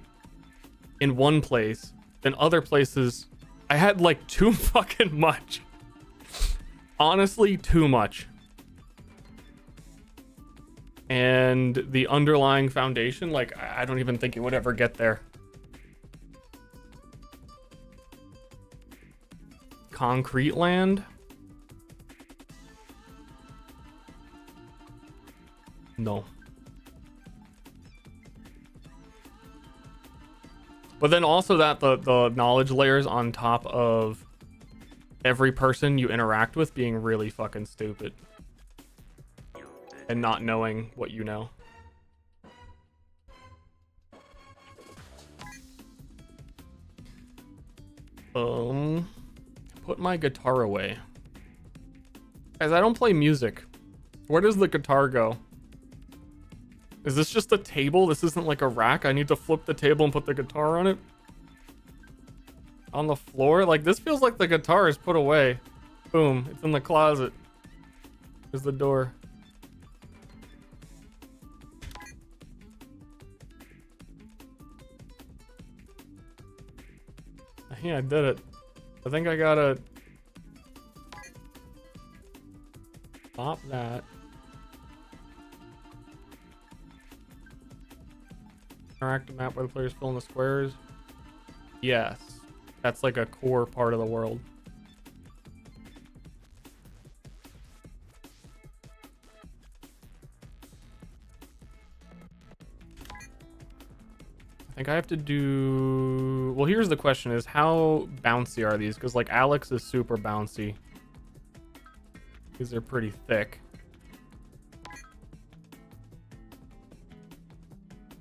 in one place, then other places, I had like too fucking much. Honestly, too much. And the underlying foundation, like, I don't even think it would ever get there. Concrete land? No. But then also that the knowledge layers on top of every person you interact with being really fucking stupid. And not knowing what you know. Put my guitar away. Guys, I don't play music. Where does the guitar go? Is this just a table? This isn't like a rack? I need to flip the table and put the guitar on it? On the floor? Like, this feels like the guitar is put away. Boom, it's in the closet. There's the door. I Yeah, I did it. I think I gotta stop that. Interactive map where the players fill in the squares. Yes, that's like a core part of the world. I think I have to do... Well, here's the question is how bouncy are these? Because like Alex is super bouncy. These are pretty thick.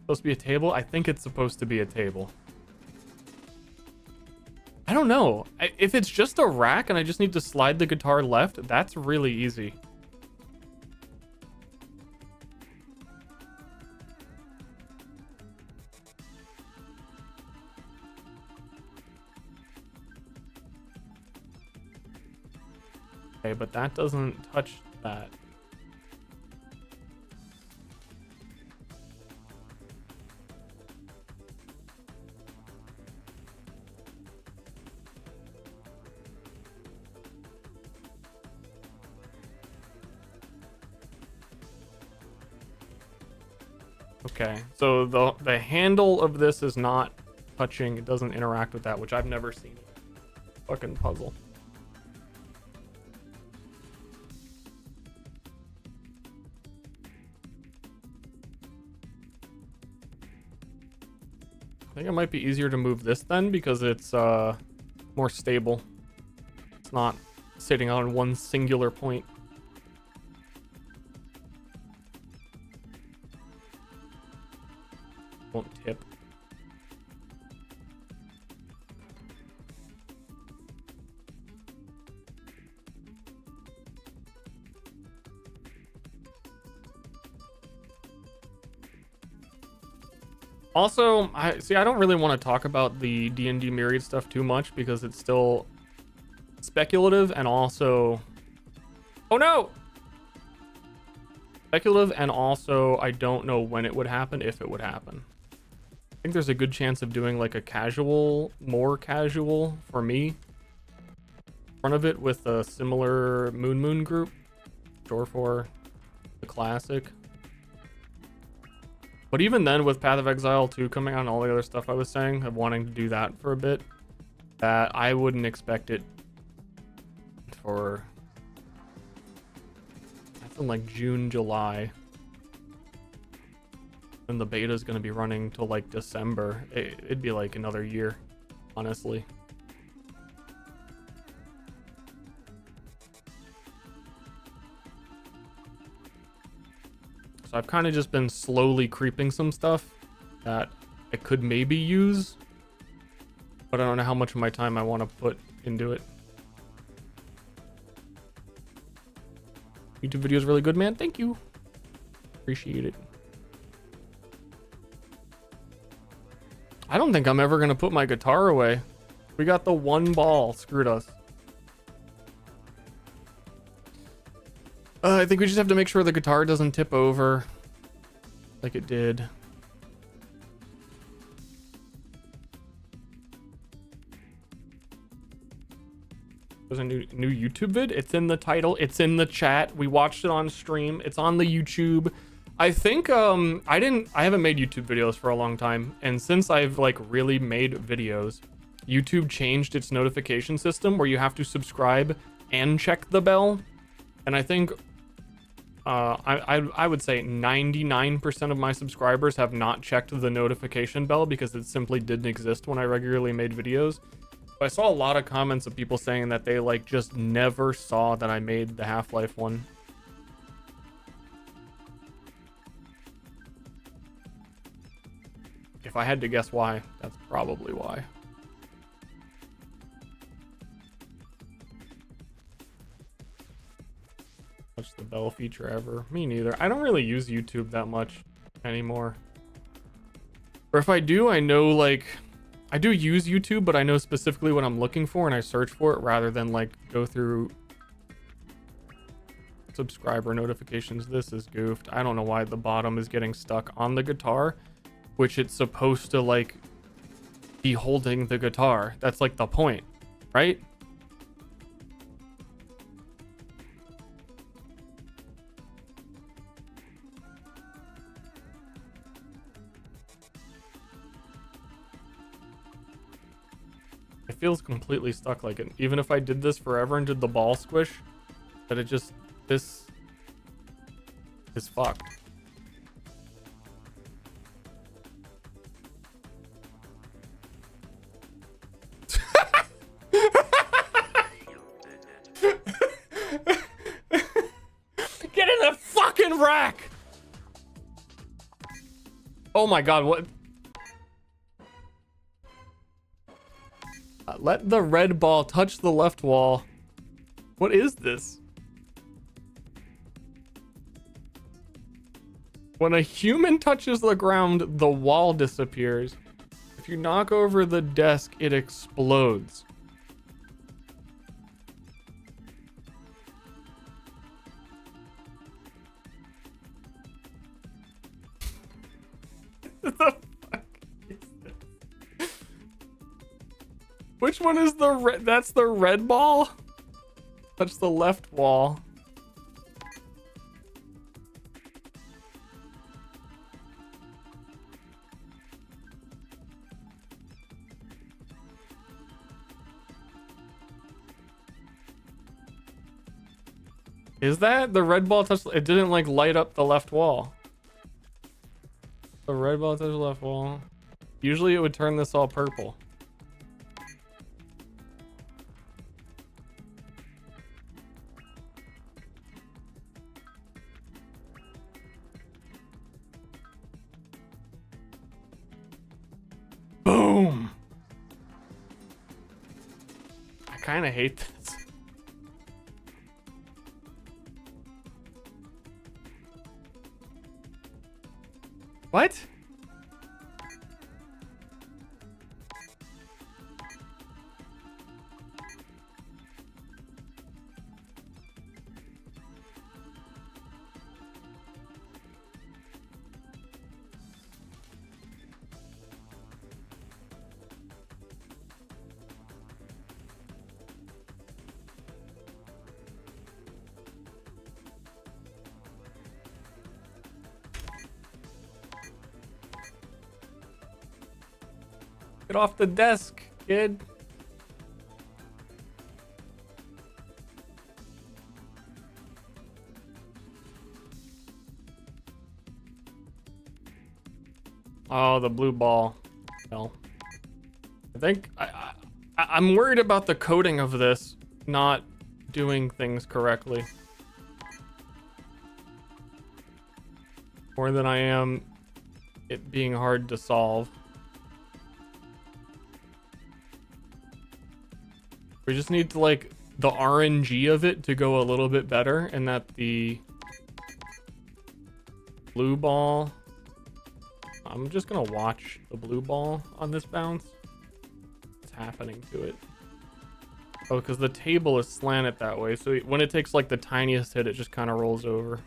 Supposed to be a table? I think it's supposed to be a table. I don't know. If it's just a rack and I just need to slide the guitar left, that's really easy. Okay, but that doesn't touch that. Okay, so the handle of this is not touching. It doesn't interact with that, which I've never seen. Fucking puzzle. I think it might be easier to move this then because it's more stable. It's not sitting on one singular point. Won't tip. Also, I don't really want to talk about the D&D Myriad stuff too much because it's still speculative and also... Oh no! Speculative and also I don't know when it would happen, if it would happen. I think there's a good chance of doing like a casual, more casual for me. In front of it with a similar Moon group. Sure for the classic. But even then, with Path of Exile 2 coming out and all the other stuff I was saying, of wanting to do that for a bit, that I wouldn't expect it for... That's in like June, July. And the beta is going to be running till like December. It'd be like another year, honestly. So I've kind of just been slowly creeping some stuff that I could maybe use, but I don't know how much of my time I want to put into it. YouTube video is really good, man. Thank you. Appreciate it. I don't think I'm ever going to put my guitar away. We got the one ball. Screwed us. I think we just have to make sure the guitar doesn't tip over like it did. There's a new YouTube vid. It's in the title. It's in the chat. We watched it on stream. It's on the YouTube. I think I haven't made YouTube videos for a long time, and since I've like really made videos, YouTube changed its notification system where you have to subscribe and check the bell. And I think I would say 99% of my subscribers have not checked the notification bell because it simply didn't exist when I regularly made videos. But I saw a lot of comments of people saying that they like just never saw that I made the Half-Life one. If I had to guess why, that's probably why. Touch the bell feature ever. Me neither. I don't really use YouTube that much anymore. Or if I do, I know like I do use YouTube, but I know specifically what I'm looking for and I search for it rather than like go through subscriber notifications. This is goofed. I don't know why the bottom is getting stuck on the guitar, which it's supposed to like be holding the guitar. That's like the point, right? It feels completely stuck, like it. Even if I did this forever and did the ball squish, that it just, this is fucked. Get in the fucking rack! Oh my god, what? Let the red ball touch the left wall. What is this? When a human touches the ground, the wall disappears. If you knock over the desk, it explodes. What the fuck is this? Which one is the red? That's the red ball? Touch the left wall. Is that the red ball touch? It didn't like light up the left wall. The red ball touch the left wall. Usually it would turn this all purple. Boom. I kind of hate this. What? Get off the desk, kid. Oh, the blue ball. Well, I think I'm worried about the coding of this not doing things correctly. More than I am it being hard to solve. We just need to like the RNG of it to go a little bit better, and that the blue ball, I'm just gonna watch the blue ball on this bounce. What's happening to it? Oh, because the table is slanted that way, so when it takes like the tiniest hit, it just kind of rolls over.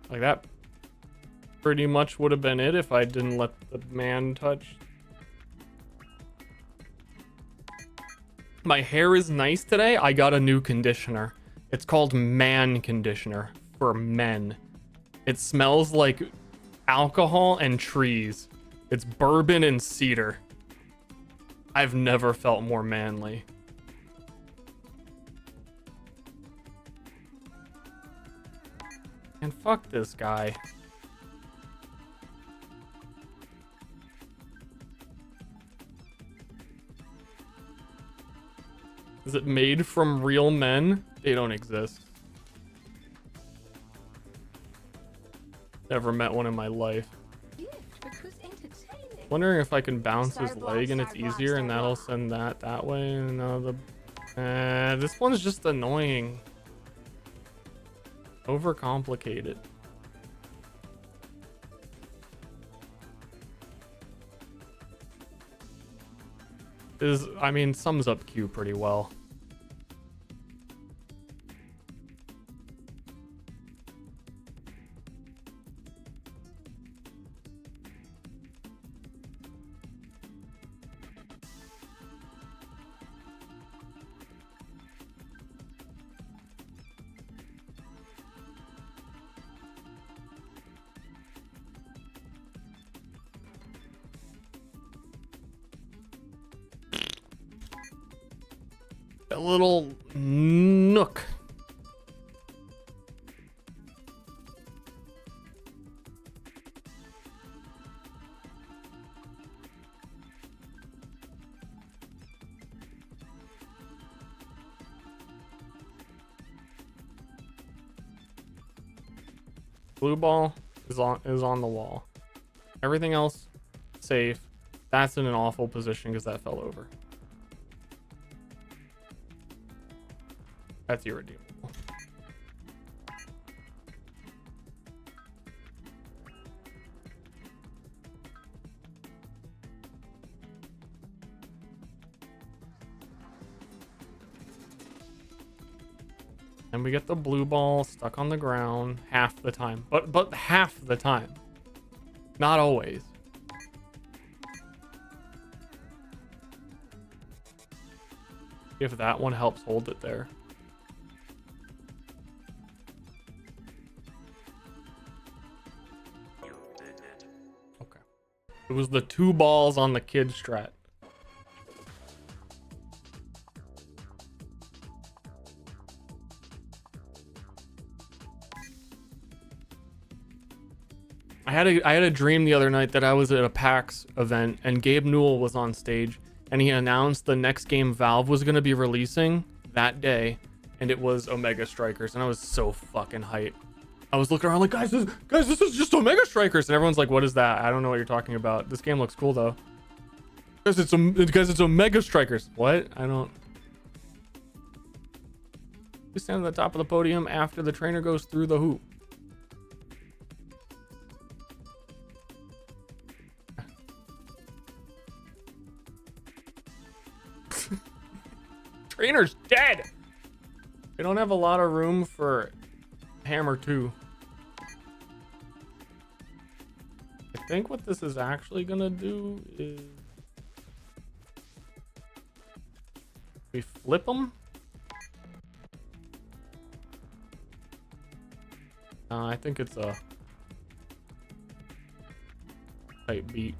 Like that pretty much would have been it if I didn't let the man touch. My hair is nice today. I got a new conditioner. It's called man conditioner for men. It smells like alcohol and trees. It's bourbon and cedar. I've never felt more manly. And fuck this guy. Is it made from real men? They don't exist. Never met one in my life. Wondering if I can bounce his leg and it's easier and that'll send that way. And this one's just annoying. Overcomplicated. I mean, sums up Q pretty well. A little nook. Blue ball is on the wall. Everything else safe. That's in an awful position because that fell over. That's irredeemable. And we get the blue ball stuck on the ground half the time. But half the time. Not always. If that one helps hold it there. Okay. It was the 2 balls on the kid strat. I had a dream the other night that I was at a PAX event and Gabe Newell was on stage and he announced the next game Valve was going to be releasing that day, and it was Omega Strikers, and I was so fucking hyped. I was looking around like, guys, this is just Omega Strikers, and everyone's like, what is that? I don't know what you're talking about. This game looks cool though. Because it's Omega Strikers. What? I don't. You stand at the top of the podium after the trainer goes through the hoop. Trainer's dead. We don't have a lot of room for Hammer 2. I think what this is actually gonna do is we flip them. I think it's a type beat.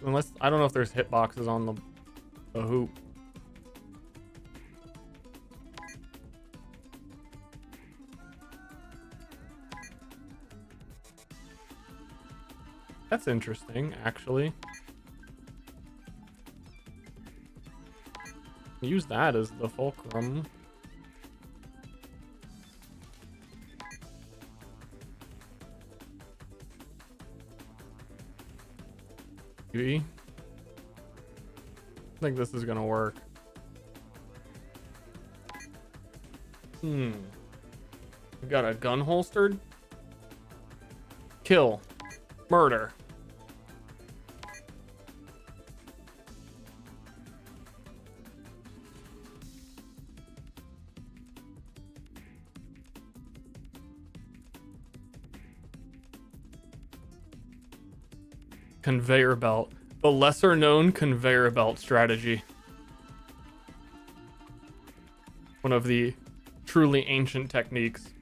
Unless I don't know if there's hitboxes on the hoop. That's interesting, actually. Use that as the fulcrum. I think this is gonna work. We got a gun holstered. Kill. Murder. Conveyor belt. The lesser known conveyor belt strategy. One of the truly ancient techniques.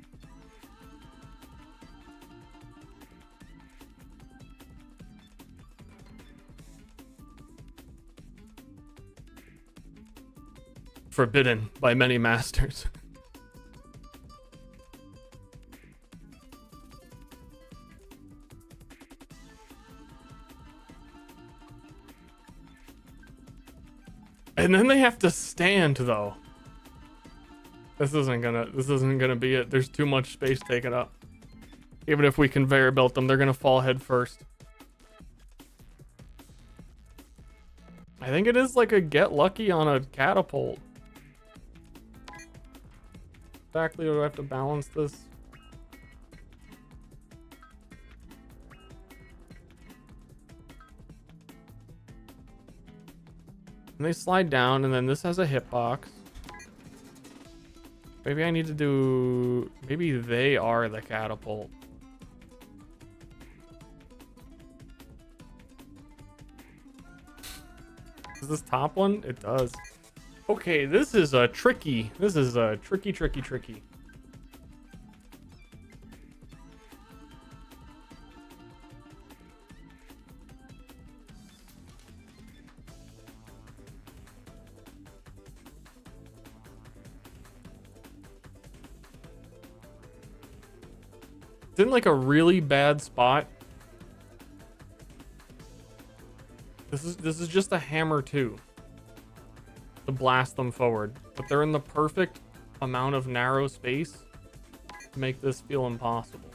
Forbidden by many masters. And then they have to stand though. This isn't gonna be it. There's too much space taken up. Even if we conveyor belt them, they're gonna fall head first. I think it is like a get lucky on a catapult. exactly do I have to balance this? And they slide down, and then this has a hitbox. Maybe I need to do... Maybe they are the catapult. Does this top one? It does. Okay, this is a tricky. This is a tricky. It's in like a really bad spot. This is just a hammer too, to blast them forward, but they're in the perfect amount of narrow space to make this feel impossible.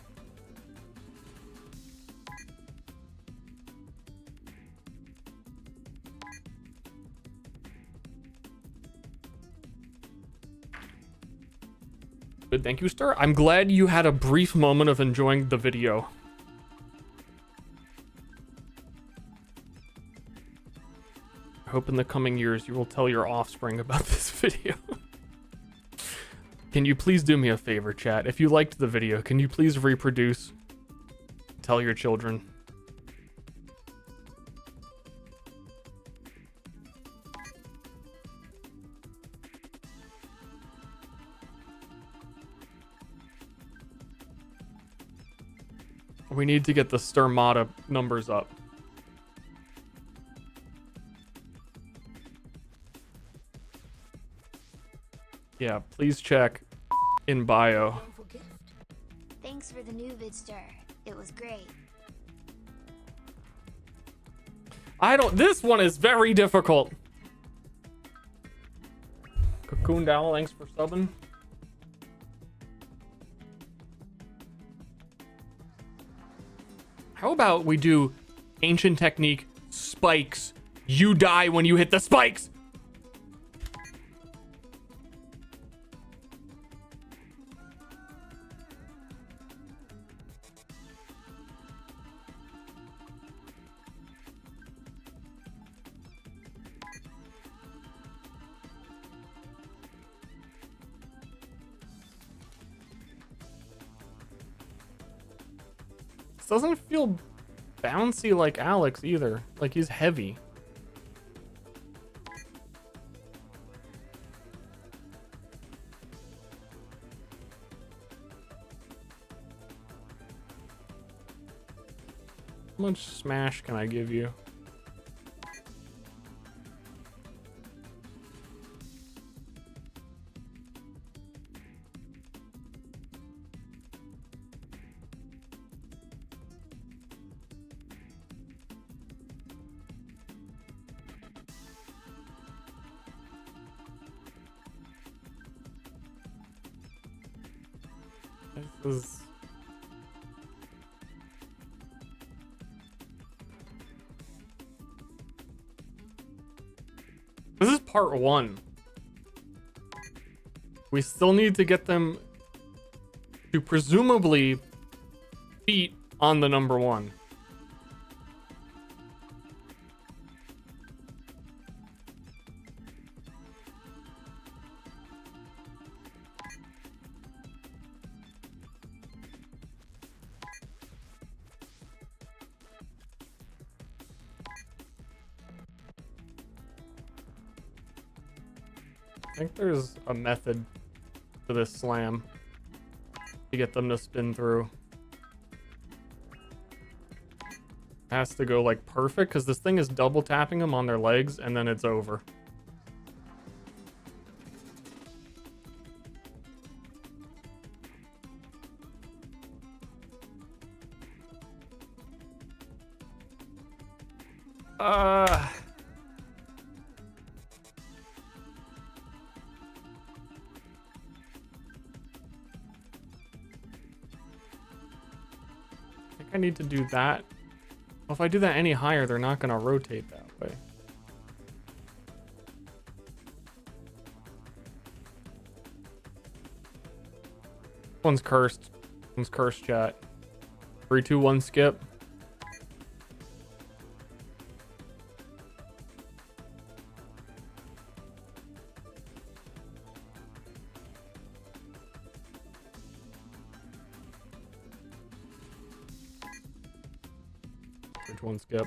Good, thank you, Ster. I'm glad you had a brief moment of enjoying the video. I hope in the coming years you will tell your offspring about this video. Can you please do me a favor, chat? If you liked the video, can you please reproduce? Tell your children. We need to get the Sturmata numbers up. Yeah, please check in bio. Thanks for the new vid, Ster. It was great. This one is very difficult. Cocoon Dowl, thanks for subbing. How about we do ancient technique, spikes. You die when you hit the spikes. Doesn't feel bouncy like Alex either. Like he's heavy. How much smash can I give you? This is part 1. We still need to get them to presumably beat on the number 1. I think there's a method to this slam to get them to spin through. It has to go like perfect because this thing is double tapping them on their legs and then it's over. I need to do that. Well, if I do that any higher, they're not going to rotate that way. one's cursed. This one's cursed, chat. 3, 2, 1, skip. Which one skip?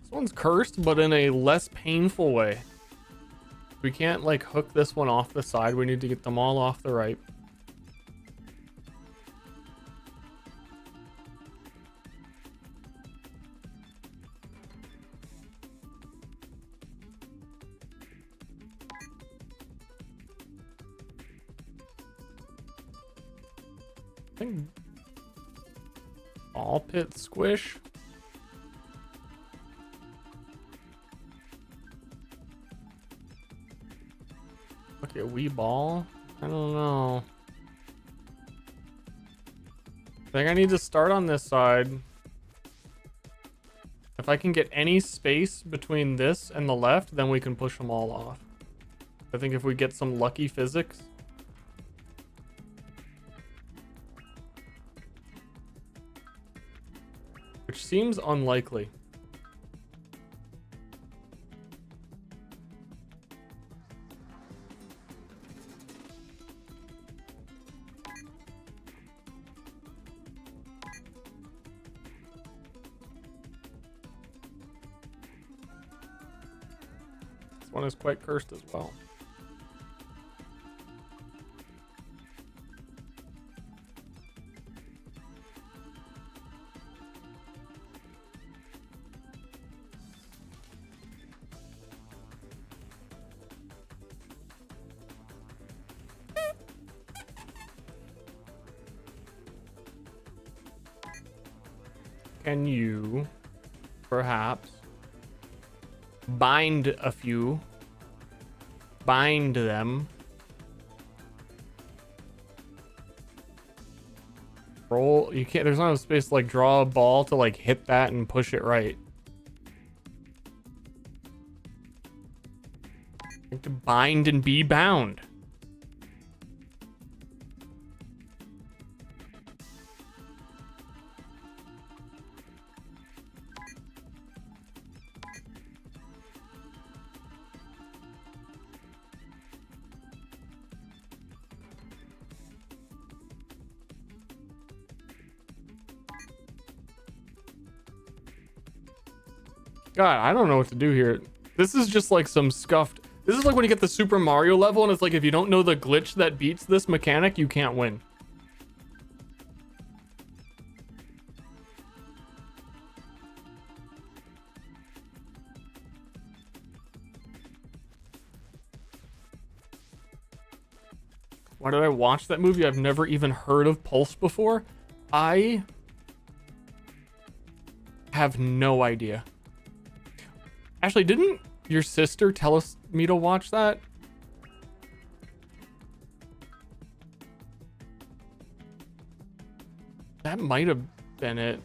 This one's cursed, but in a less painful way. We can't like hook this one off the side. We need to get them all off the right. I think ball pit squish. Okay, wee ball. I don't know. I think I need to start on this side. If I can get any space between this and the left, then we can push them all off. I think if we get some lucky physics. Which seems unlikely. This one is quite cursed as well. Can you perhaps bind a few? Bind them. Roll. You can't. There's not enough space to like draw a ball to like hit that and push it right. Like to bind and be bound. God, I don't know what to do here. This is just like some scuffed. This is like when you get the Super Mario level and it's like if you don't know the glitch that beats this mechanic, you can't win. Why did I watch that movie? I've never even heard of Pulse before. I have no idea. Actually, didn't your sister tell me to watch that? That might have been it.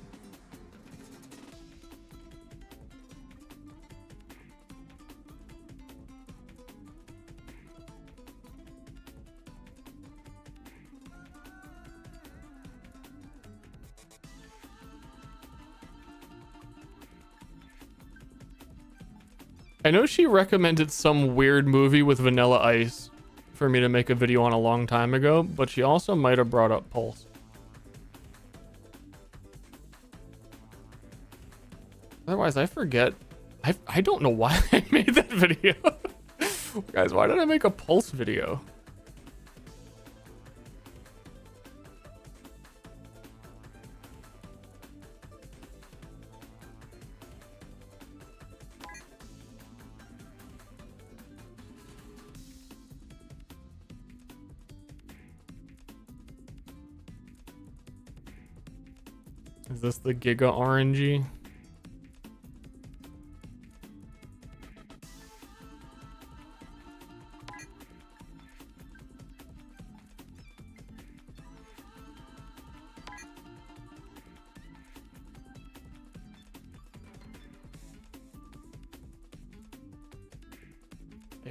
I know she recommended some weird movie with Vanilla Ice for me to make a video on a long time ago, but she also might have brought up Pulse. Otherwise, I forget. I don't know why I made that video. Guys, why did I make a Pulse video? Is this the Giga RNG?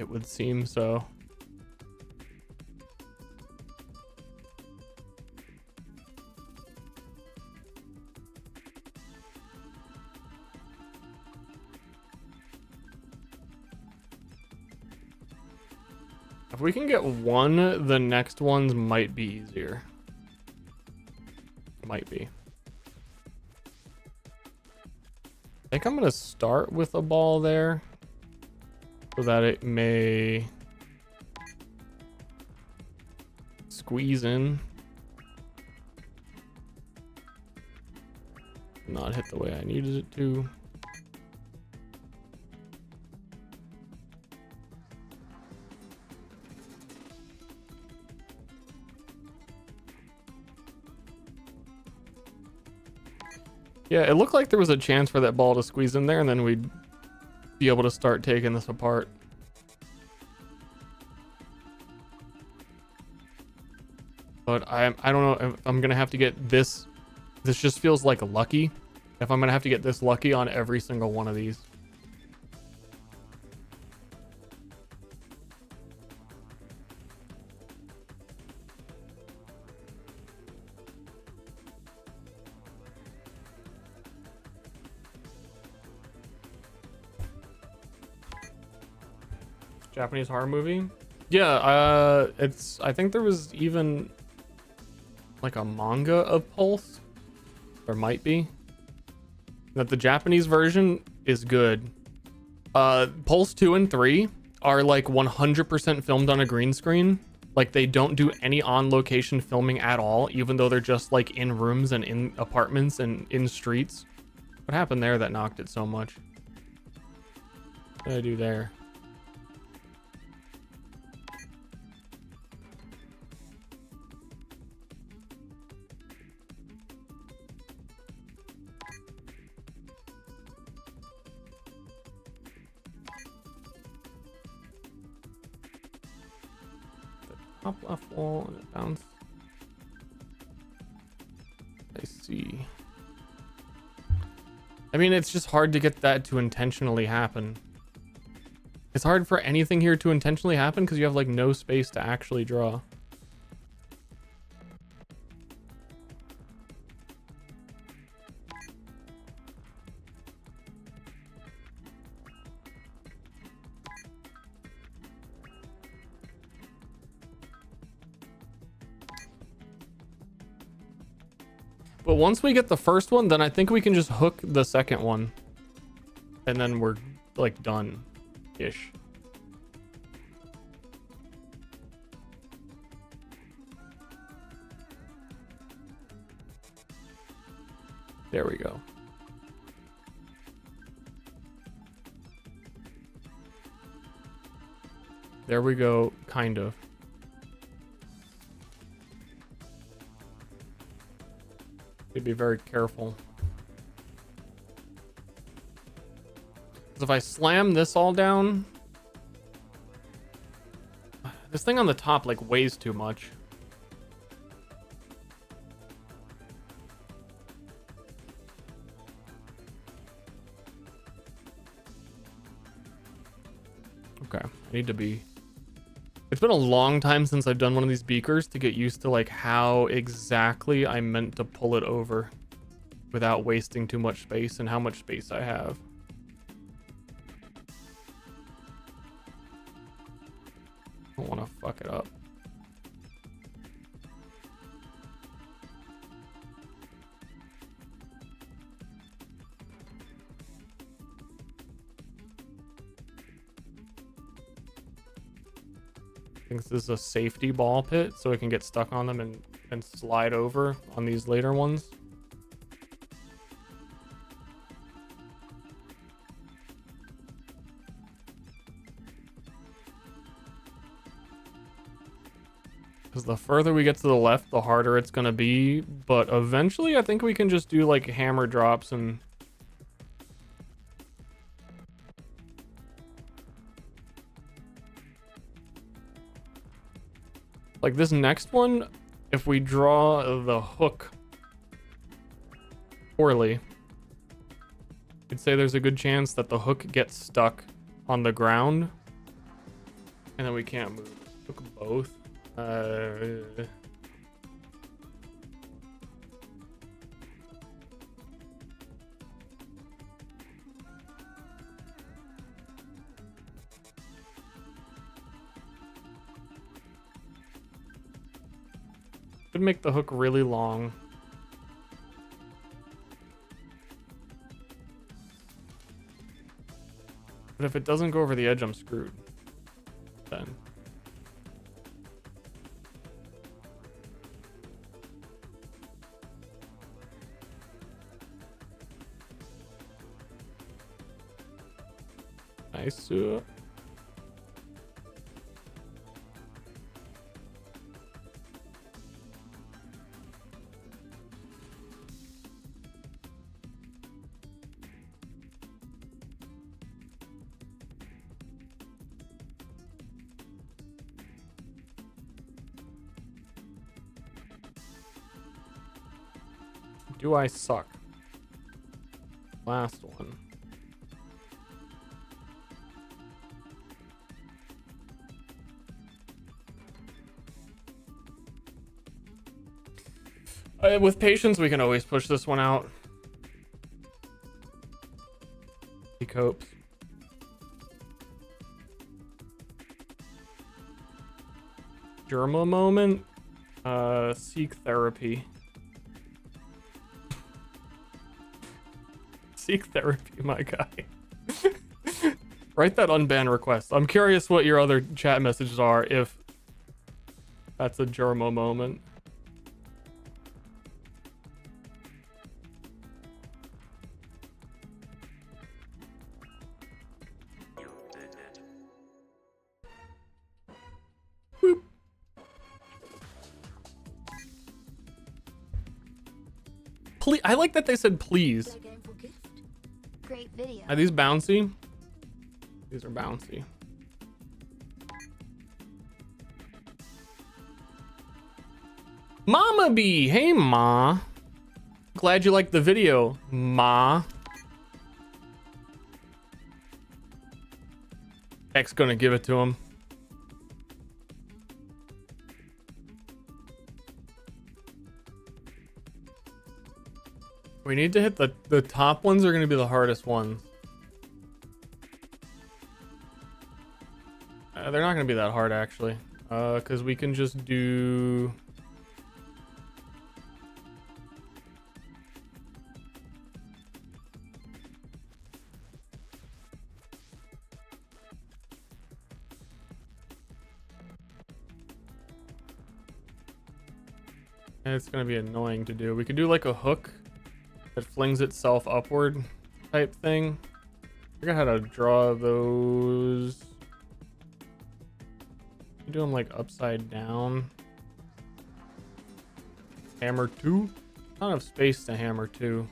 it would seem so. If we can get one, the next ones might be easier. Might be. I think I'm gonna start with a ball there so that it may squeeze in. Not hit the way I needed it to. Yeah, it looked like there was a chance for that ball to squeeze in there, and then we'd be able to start taking this apart. But I don't know if I'm gonna have to get this. This just feels like lucky. If I'm gonna have to get this lucky on every single one of these. Japanese horror movie? Yeah, I think there was even like a manga of Pulse. There might be. That the Japanese version is good. Pulse 2 and 3 are like 100% filmed on a green screen. Like they don't do any on-location filming at all, even though they're just like in rooms and in apartments and in streets. What happened there that knocked it so much? What did I do there? Top left wall and it bounced. I see. I mean, it's just hard to get that to intentionally happen. It's hard for anything here to intentionally happen because you have like no space to actually draw. But once we get the first one, then I think we can just hook the second one. And then we're like done-ish. There we go. There we go, kind of. Be very careful. If I slam this all down, this thing on the top like weighs too much. Okay, I need to be. It's been a long time since I've done one of these beakers to get used to like how exactly I meant to pull it over without wasting too much space and how much space I have. I don't want to fuck it up. I think this is a safety ball pit so it can get stuck on them and slide over on these later ones. Because the further we get to the left, the harder it's going to be. But eventually, I think we can just do like hammer drops and... Like this next one, if we draw the hook poorly, I'd say there's a good chance that the hook gets stuck on the ground And then we can't move. Hook both. Could make the hook really long. But if it doesn't go over the edge, I'm screwed. Then. Nice. Do I suck? Last one. With patience, we can always push this one out. He copes. Germa moment. Seek therapy. Seek therapy, my guy. Write that unban request. I'm curious what your other chat messages are if that's a Germa moment. Please, I like that they said please. Great video. Are these bouncy? These are bouncy. Mama Bee, hey Ma. Glad you liked the video, Ma. X gonna give it to him. We need to hit the top ones are going to be the hardest ones. They're not going to be that hard actually. Because we can just do... And it's going to be annoying to do. We could do like a hook that flings itself upward type thing. I forgot how to draw those. You do them like upside down. Hammer 2? Not enough space to hammer 2.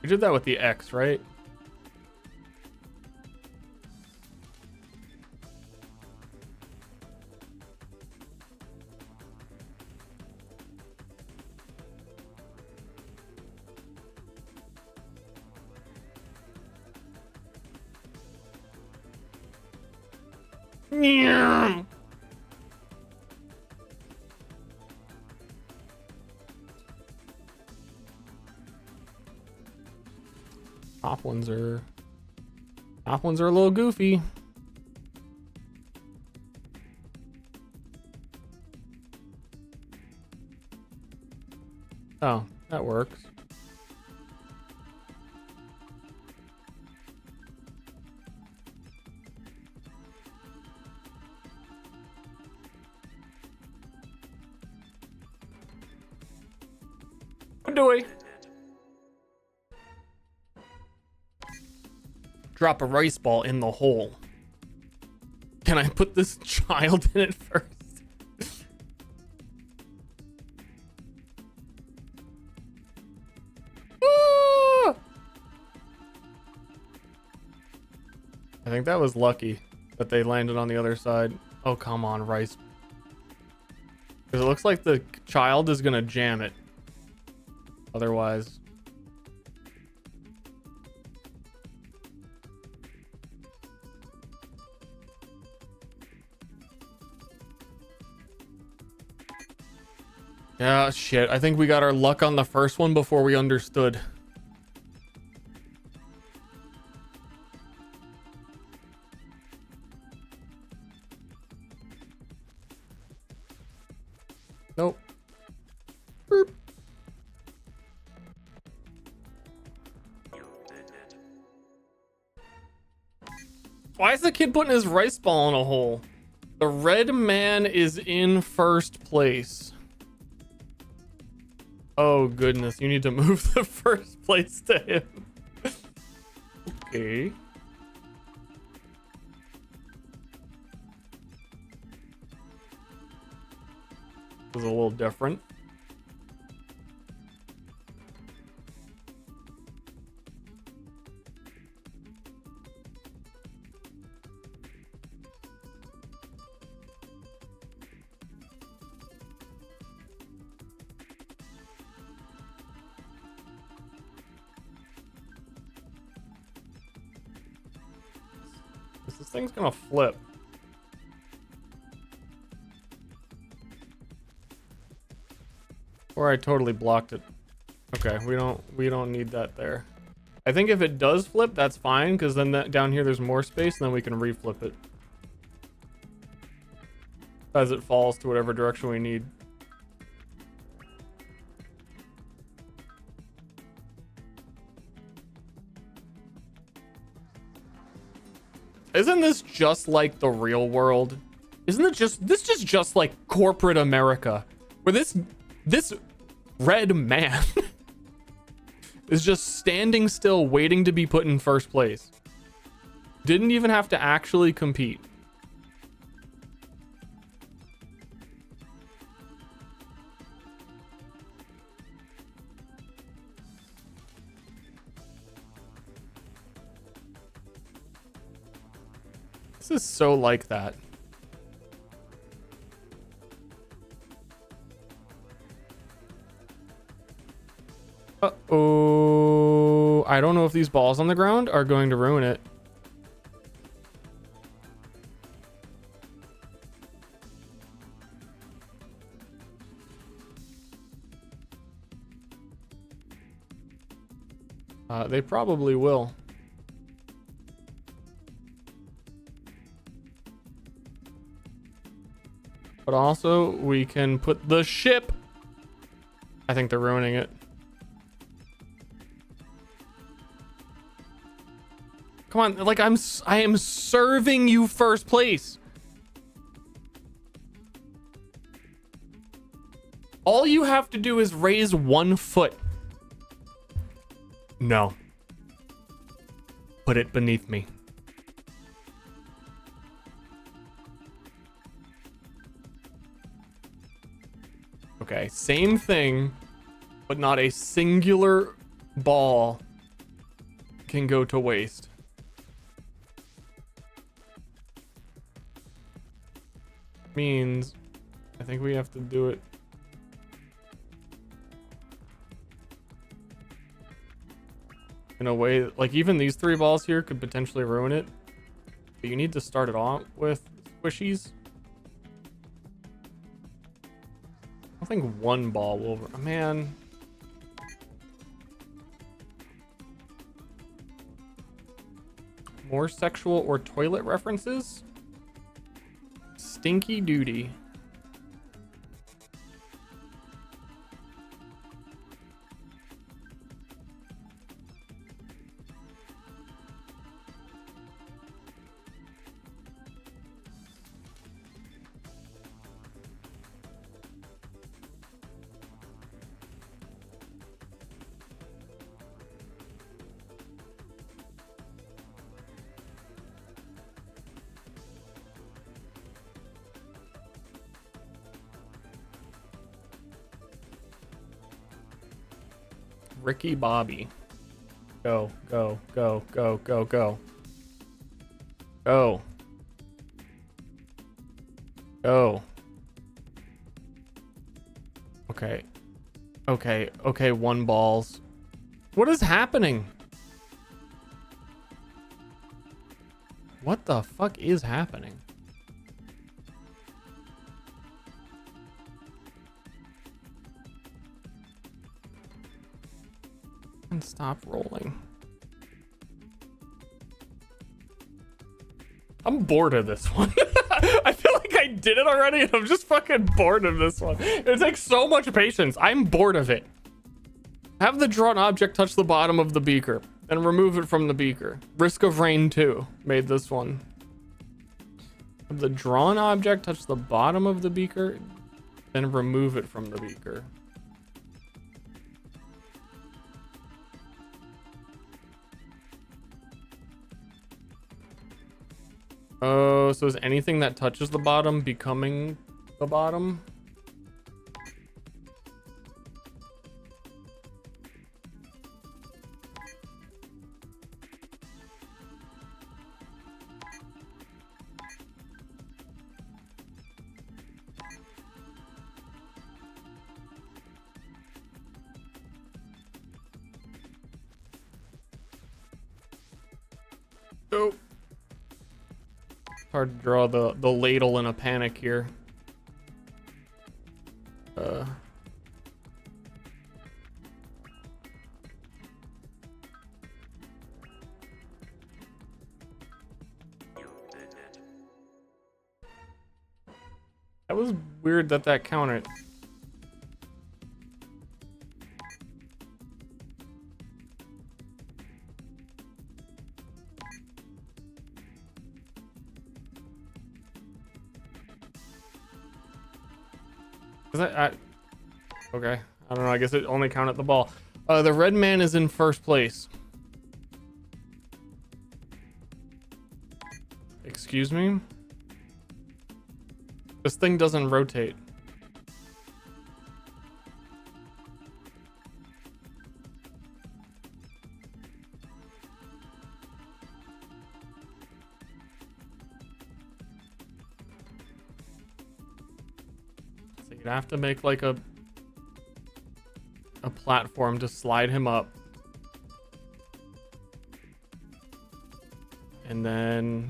We did that with the X, right? Yeah. Top ones are a little goofy. Oh, that works. What do we? Drop a rice ball in the hole. Can I put this child in it first? I think that was lucky. That they landed on the other side. Oh, come on, Rice. Because it looks like the child is going to jam it. Otherwise. Yeah, shit. I think we got our luck on the first one before we understood. Nope. Boop. Why is the kid putting his rice ball in a hole? The red man is in first place. Oh goodness, you need to move the first place to him. Okay. This is a little different. This thing's gonna flip. Or I totally blocked it. Okay, we don't need that there. I think if it does flip, that's fine, because then down here there's more space, and then we can reflip it as it falls to whatever direction we need. Isn't this just like the real world? Isn't it just like corporate America, where this red man is just standing still waiting to be put in first place. Didn't even have to actually compete. This is so like that. Uh-oh. I don't know if these balls on the ground are going to ruin it. They probably will. But also, we can put the ship. I think they're ruining it. Come on, like I am serving you first place. All you have to do is raise 1 foot. No. Put it beneath me. Okay, same thing, but not a singular ball can go to waste. Means I think we have to do it in a way, like even these 3 balls here could potentially ruin it, but you need to start it off with squishies. I think 1 ball will, man. More sexual or toilet references? Stinky duty. Ricky Bobby. Go, go, go, go, go, go. Go. Go. Okay. Okay, 1 balls. What is happening? What the fuck is happening? And stop rolling. I'm bored of this one. I feel like I did it already and I'm just fucking bored of this one. It takes so much patience. I'm bored of it. Have the drawn object touch the bottom of the beaker and remove it from the beaker. Risk of Rain 2 made this one. Have the drawn object touch the bottom of the beaker, then remove it from the beaker. Oh, so is anything that touches the bottom becoming the bottom? Oh. Hard to draw the ladle in a panic here. That was weird that counted. Okay, I don't know. I guess it only counted the ball. The red man is in first place. Excuse me? This thing doesn't rotate. So you'd have to make like a platform to slide him up. And then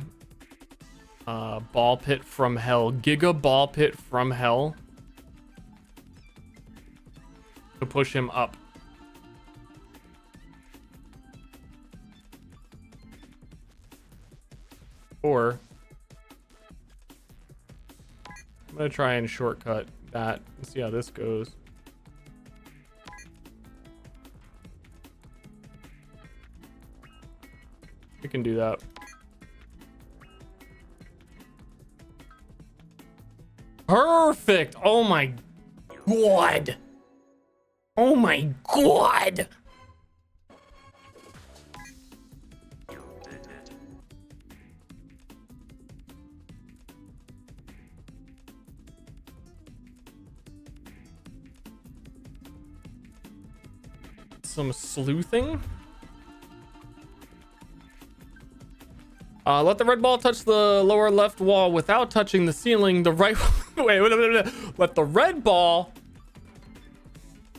ball pit from hell. Giga ball pit from hell to push him up. Or I'm gonna try and shortcut that and see how this goes. We can do that. Perfect. Oh my god. Oh my god. Some sleuthing. Let the red ball touch the lower left wall without touching the ceiling. The right wait. Let the red ball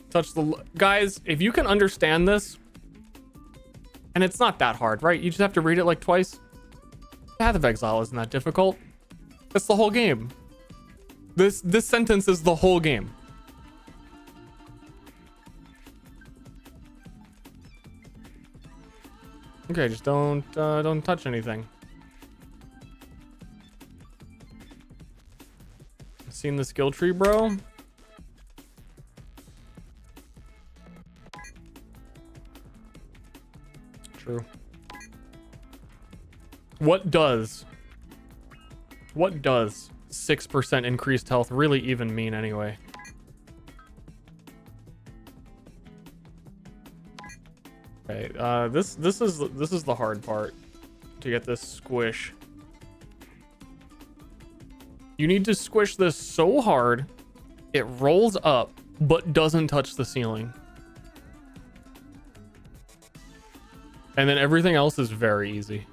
touch the guys. If you can understand this, and it's not that hard, right? You just have to read it like twice. Path of Exile isn't that difficult. That's the whole game. This sentence is the whole game. Okay, just don't touch anything. Seen the skill tree, bro? True. What does 6% increased health really even mean anyway? Okay, this is the hard part to get this squish. You need to squish this so hard it rolls up but doesn't touch the ceiling. And then everything else is very easy.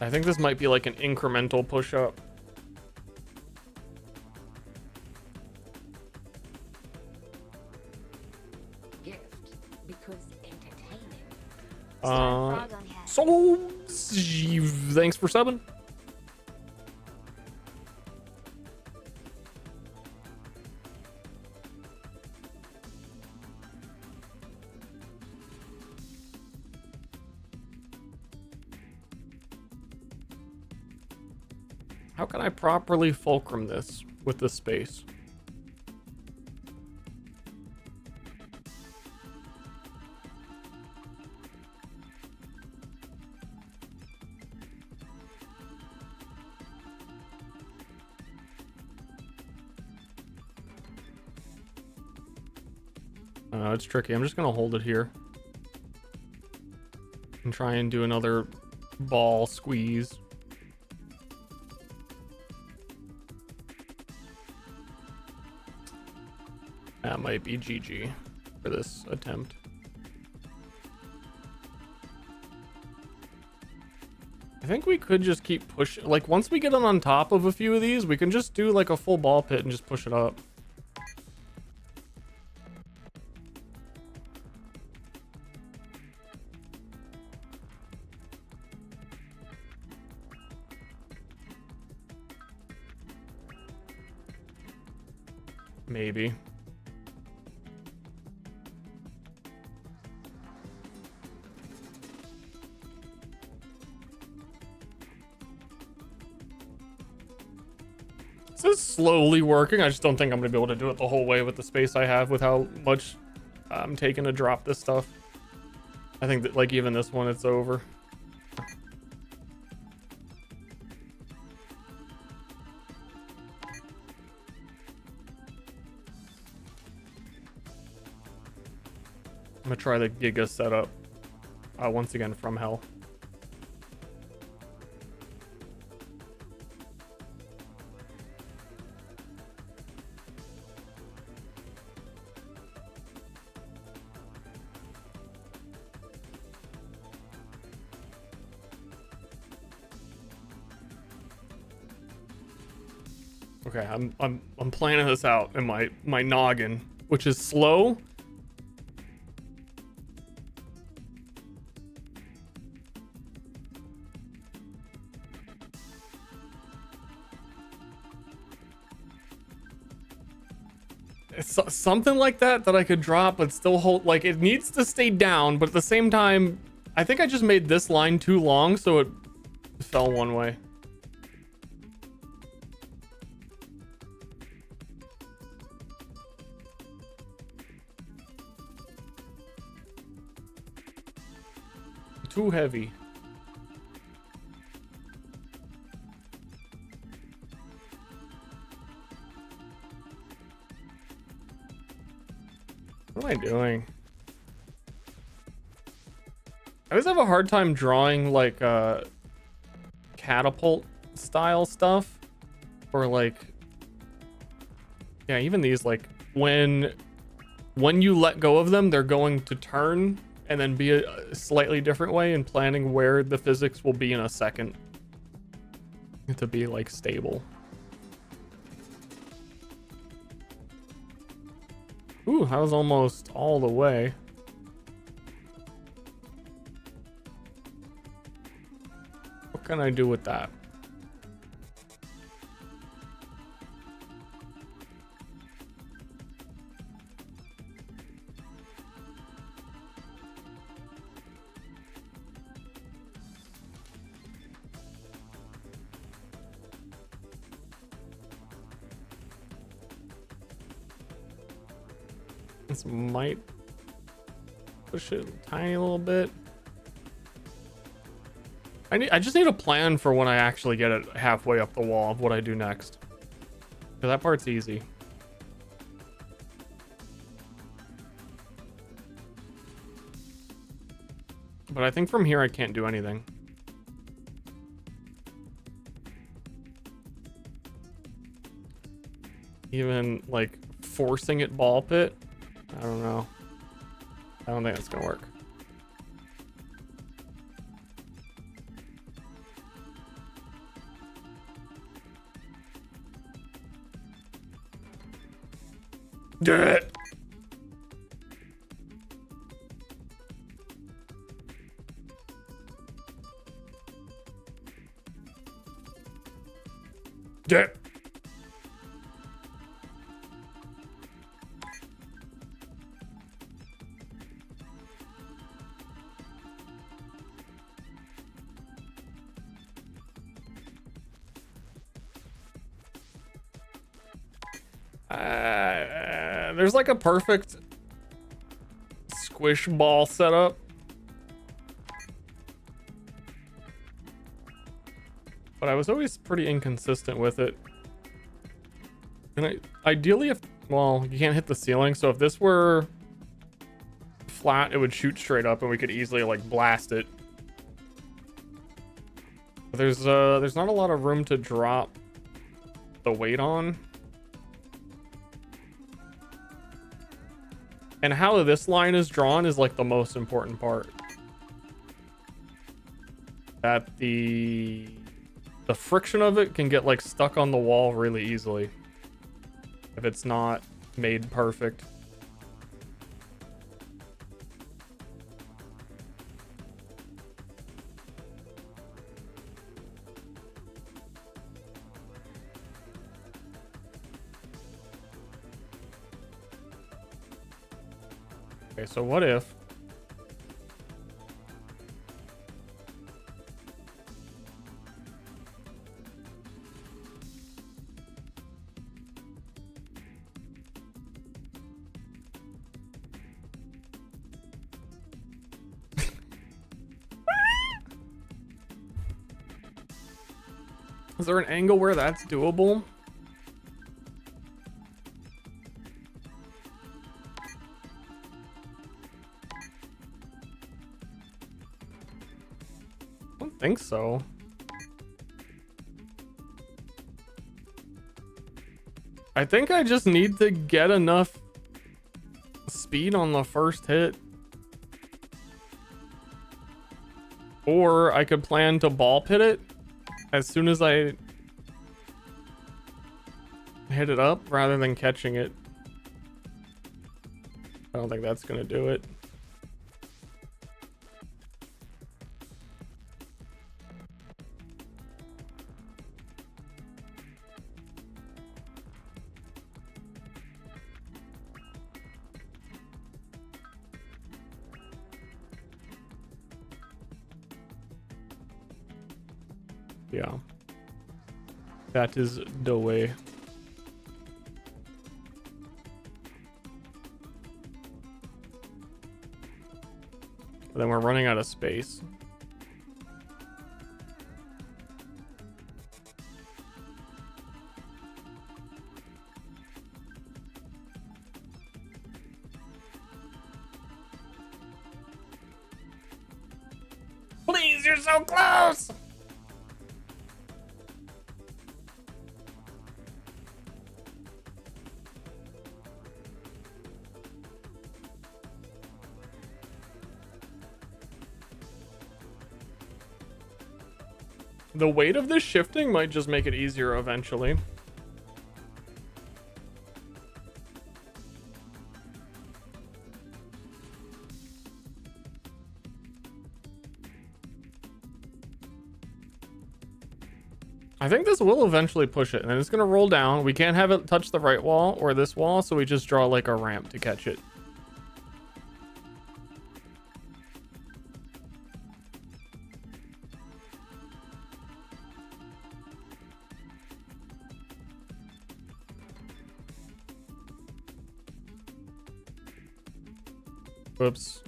I think this might be like an incremental push-up. Gift because entertaining. So thanks for subbing. How can I properly fulcrum this with the space? It's tricky. I'm just gonna hold it here and try and do another ball squeeze. That might be GG for this attempt. I think we could just keep pushing. Like, once we get on top of a few of these, we can just do like a full ball pit and just push it up. Maybe. This is slowly working. I just don't think I'm gonna be able to do it the whole way with the space I have, with how much I'm taking to drop this stuff. I think that, like, even this one, it's over. I'm gonna try the Giga setup once again from hell. Okay, I'm planning this out in my noggin, which is slow. It's something like that I could drop but still hold. Like, it needs to stay down, but at the same time, I think I just made this line too long, so it fell one way. Too heavy. What am I doing? I always have a hard time drawing like catapult style stuff, or like, yeah, even these, like when you let go of them, they're going to turn and then be a slightly different way, and planning where the physics will be in a second to be like stable. Ooh, I was almost all the way. What can I do with that? This might push it a tiny little bit. I just need a plan for when I actually get it halfway up the wall of what I do next. Because that part's easy. But I think from here I can't do anything. Even like forcing it ball pit, I don't know. I don't think that's gonna work. Duh. Duh. There's like a perfect squish ball setup. But I was always pretty inconsistent with it. And ideally, if, well, you can't hit the ceiling, so if this were flat, it would shoot straight up and we could easily like blast it. But there's not a lot of room to drop the weight on. And how this line is drawn is like the most important part. That the friction of it can get like stuck on the wall really easily if it's not made perfect. Okay, so what if is there an angle where that's doable? I don't think so. I think I just need to get enough speed on the first hit. Or I could plan to ball pit it as soon as I hit it up rather than catching it. I don't think that's gonna do it. Yeah. That is the way. But then we're running out of space. Please, you're so close! The weight of this shifting might just make it easier eventually. I think this will eventually push it, and then it's gonna roll down. We can't have it touch the right wall or this wall, so we just draw like a ramp to catch it. Whoops.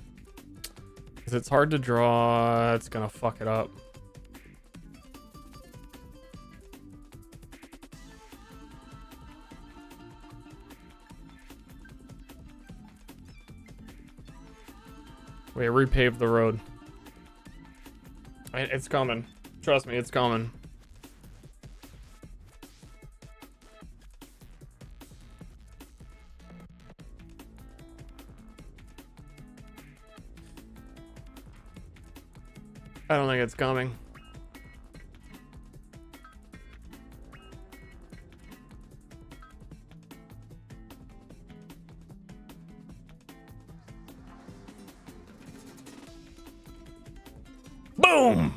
Because it's hard to draw, it's gonna fuck it up. Wait, repave the road. It's coming. Trust me, it's coming. I don't think it's coming. Boom!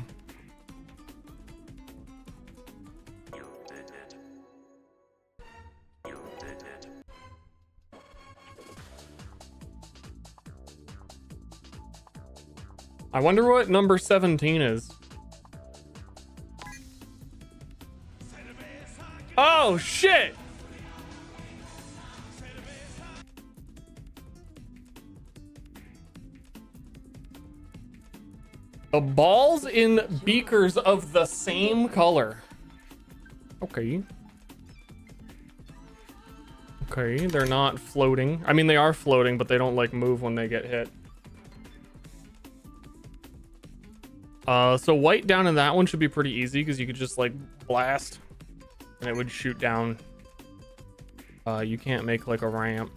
I wonder what number 17 is. Oh, shit! The balls in beakers of the same color. Okay. Okay, they're not floating. I mean, they are floating, but they don't, like, move when they get hit. So white down in that one should be pretty easy because you could just, like, blast and it would shoot down. You can't make, like, a ramp.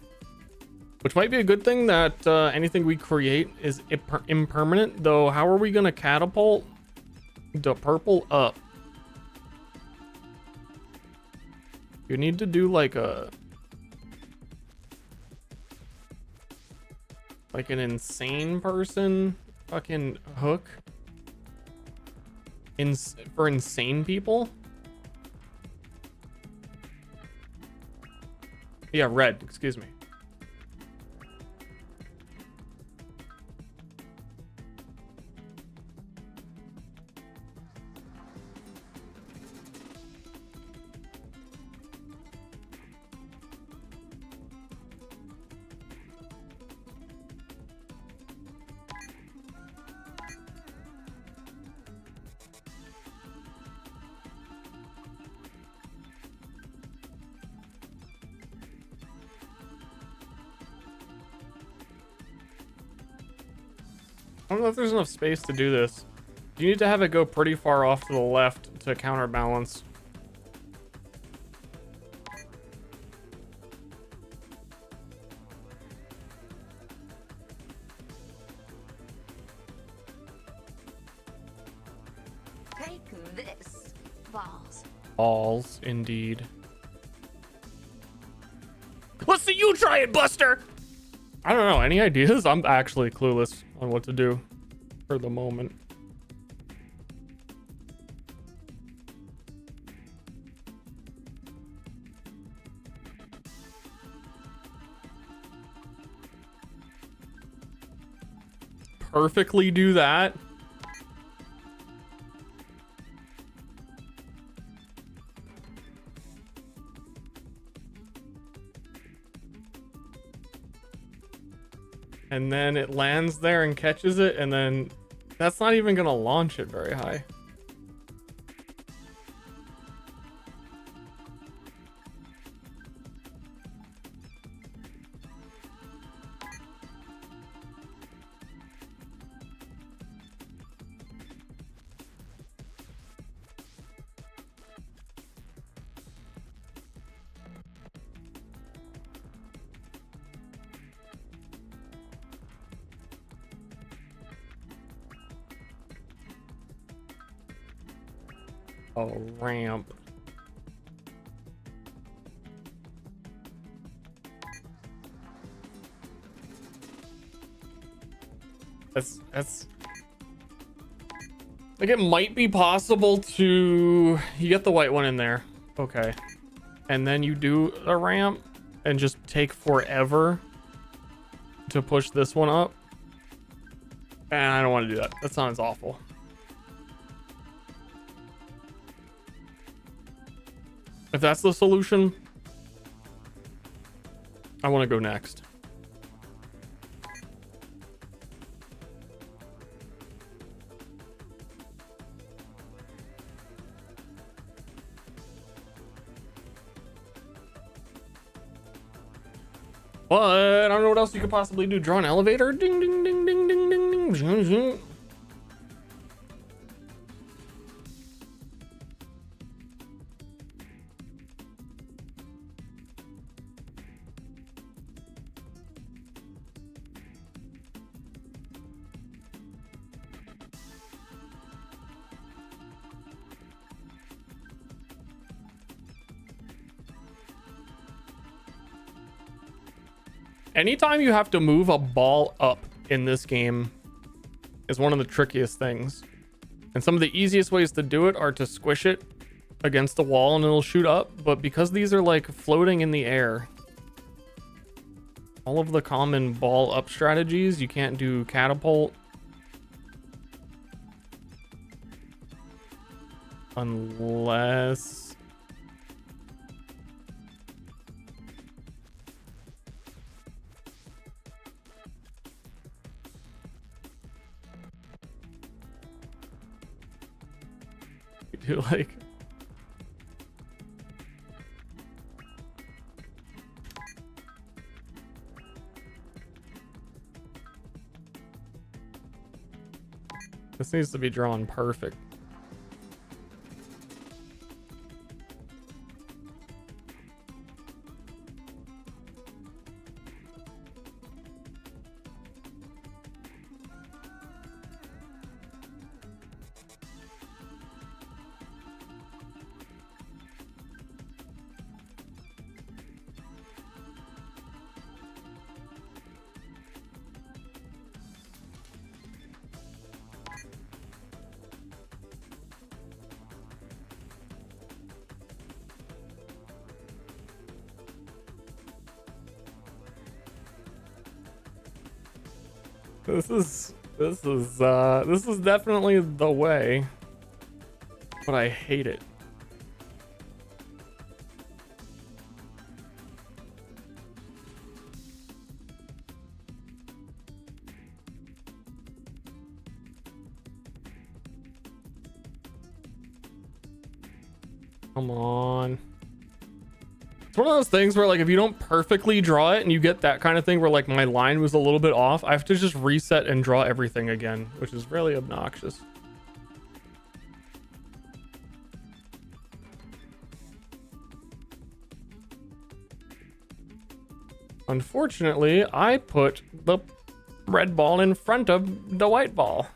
Which might be a good thing that anything we create is impermanent, though. How are we gonna catapult the purple up? You need to do like an insane person fucking hook for insane people. Yeah, red, excuse me. I don't know if there's enough space to do this. You need to have it go pretty far off to the left to counterbalance. Take this. Balls. Balls, indeed. Let's see you try it, Buster! I don't know, any ideas? I'm actually clueless on what to do for the moment. Perfectly do that. And then it lands there and catches it, and then that's not even gonna launch it very high. A ramp. That's like, it might be possible to, you get the white one in there, okay, and then you do a ramp and just take forever to push this one up, and I don't want to do that. That sounds awful. If that's the solution, I want to go next. But I don't know what else you could possibly do. Draw an elevator. Ding, ding, ding, ding, ding, ding, ding. Zoom, zoom. Anytime you have to move a ball up in this game is one of the trickiest things. And some of the easiest ways to do it are to squish it against the wall and it'll shoot up. But because these are like floating in the air, all of the common ball up strategies, you can't do catapult. Unless... you do like... This needs to be drawn perfect. This is definitely the way, but I hate it. Come on. It's one of those things where like if you don't perfectly draw it and you get that kind of thing where like my line was a little bit off, I have to just reset and draw everything again, which is really obnoxious. Unfortunately, I put the red ball in front of the white ball.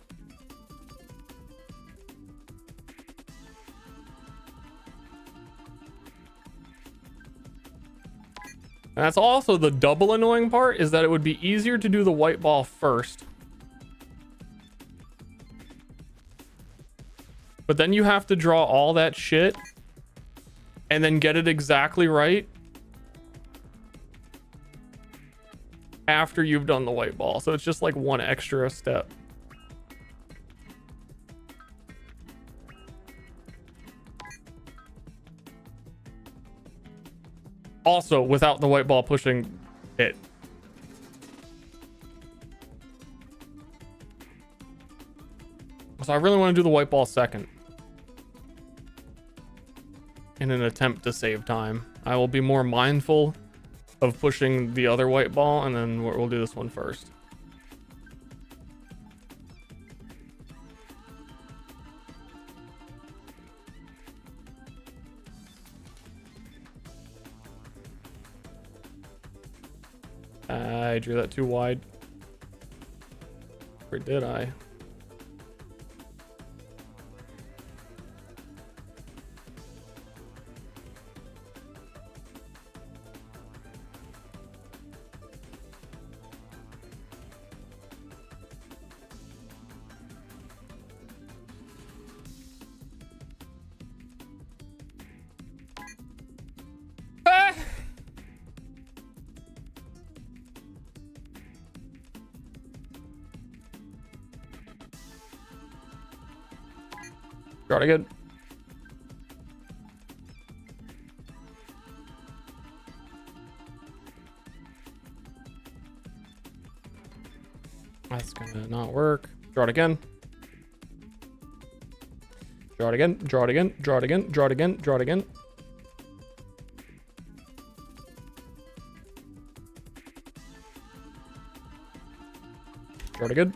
And that's also the double annoying part, is that it would be easier to do the white ball first. But then you have to draw all that shit and then get it exactly right after you've done the white ball. So it's just like one extra step. Also, without the white ball pushing it. So I really want to do the white ball second. In an attempt to save time. I will be more mindful of pushing the other white ball, and then we'll do this one first. I drew that too wide. Or did I? Draw it again. That's gonna not work. Draw it again. Draw it again. Draw it again. Draw it again. Draw it again. Draw it again. Draw it again.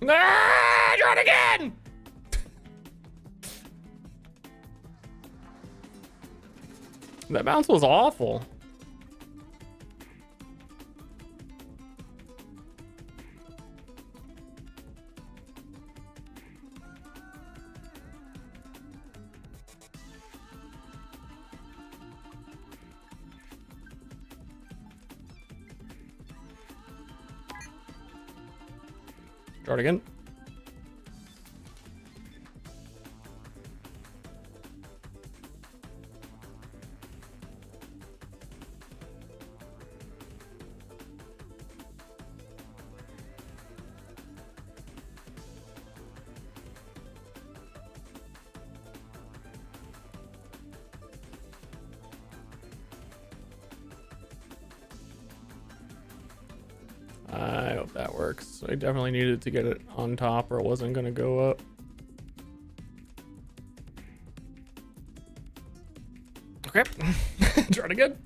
Ah, draw it again! That bounce was awful. Start again. I hope that works. I definitely needed to get it on top or it wasn't going to go up. Okay. Try it again.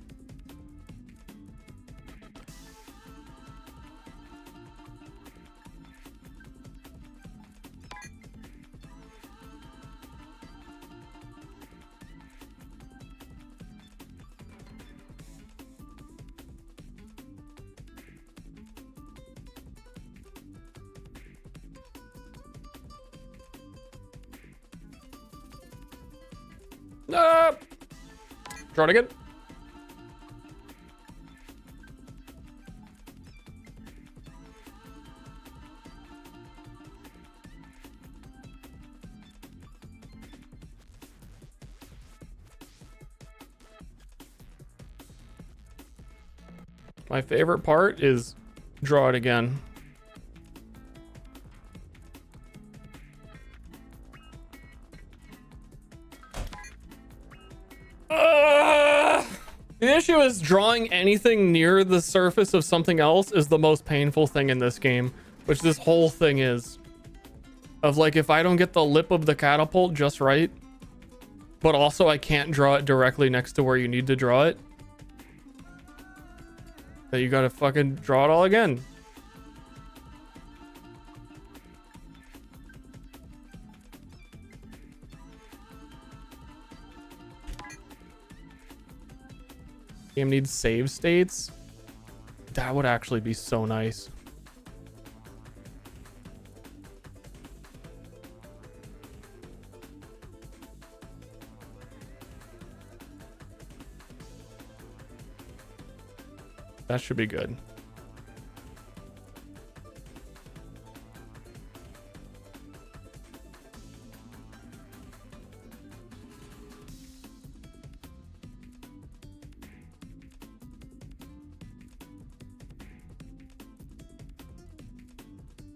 Try it again. My favorite part is draw it again. The issue is drawing anything near the surface of something else is the most painful thing in this game, which this whole thing is. Of like, if I don't get the lip of the catapult just right, but also I can't draw it directly next to where you need to draw it, then you gotta fucking draw it all again. Game needs save states. That would actually be so nice. That should be good.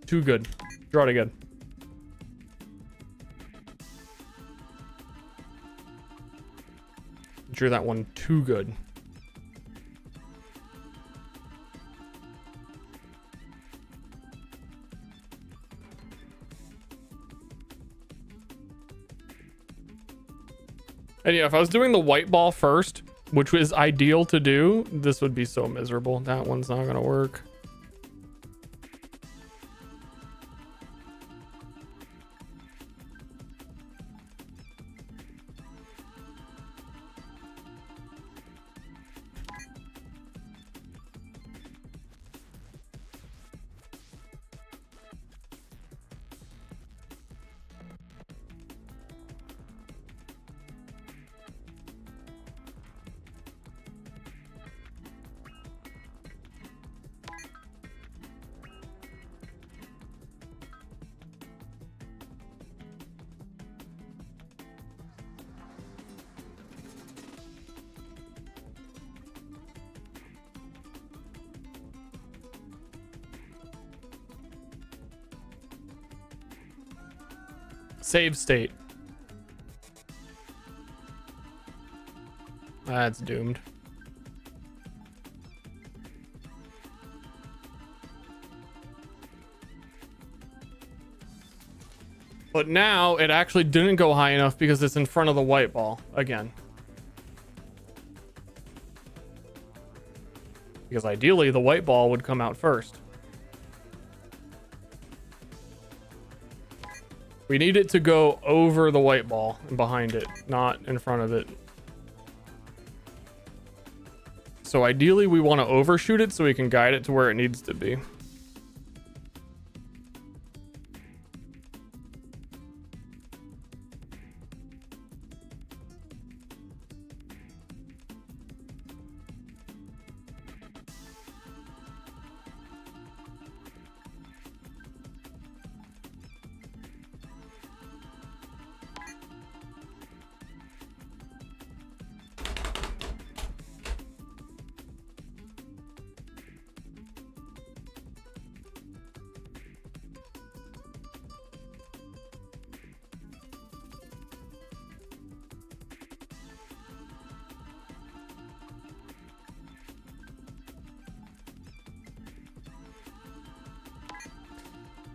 Too good. Draw it again. Drew that one too good. And yeah, if I was doing the white ball first, which was ideal to do, this would be so miserable. That one's not gonna work. Save state. That's doomed. But now it actually didn't go high enough because it's in front of the white ball again. Because ideally the white ball would come out first. We need it to go over the white ball and behind it, not in front of it. So ideally we want to overshoot it so we can guide it to where it needs to be.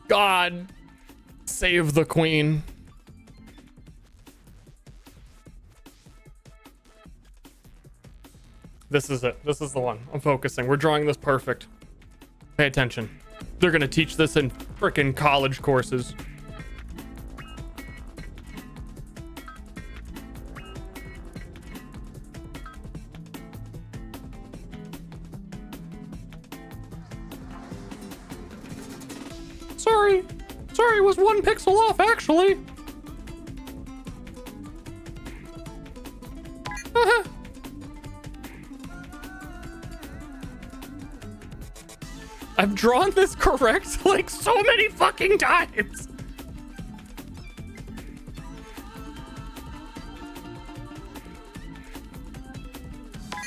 God, save the queen. This is it. This is the one. I'm focusing. We're drawing this perfect. Pay attention. They're gonna teach this in frickin' college courses. Sorry, it was 1 pixel off, actually. I've drawn this correct like so many fucking times.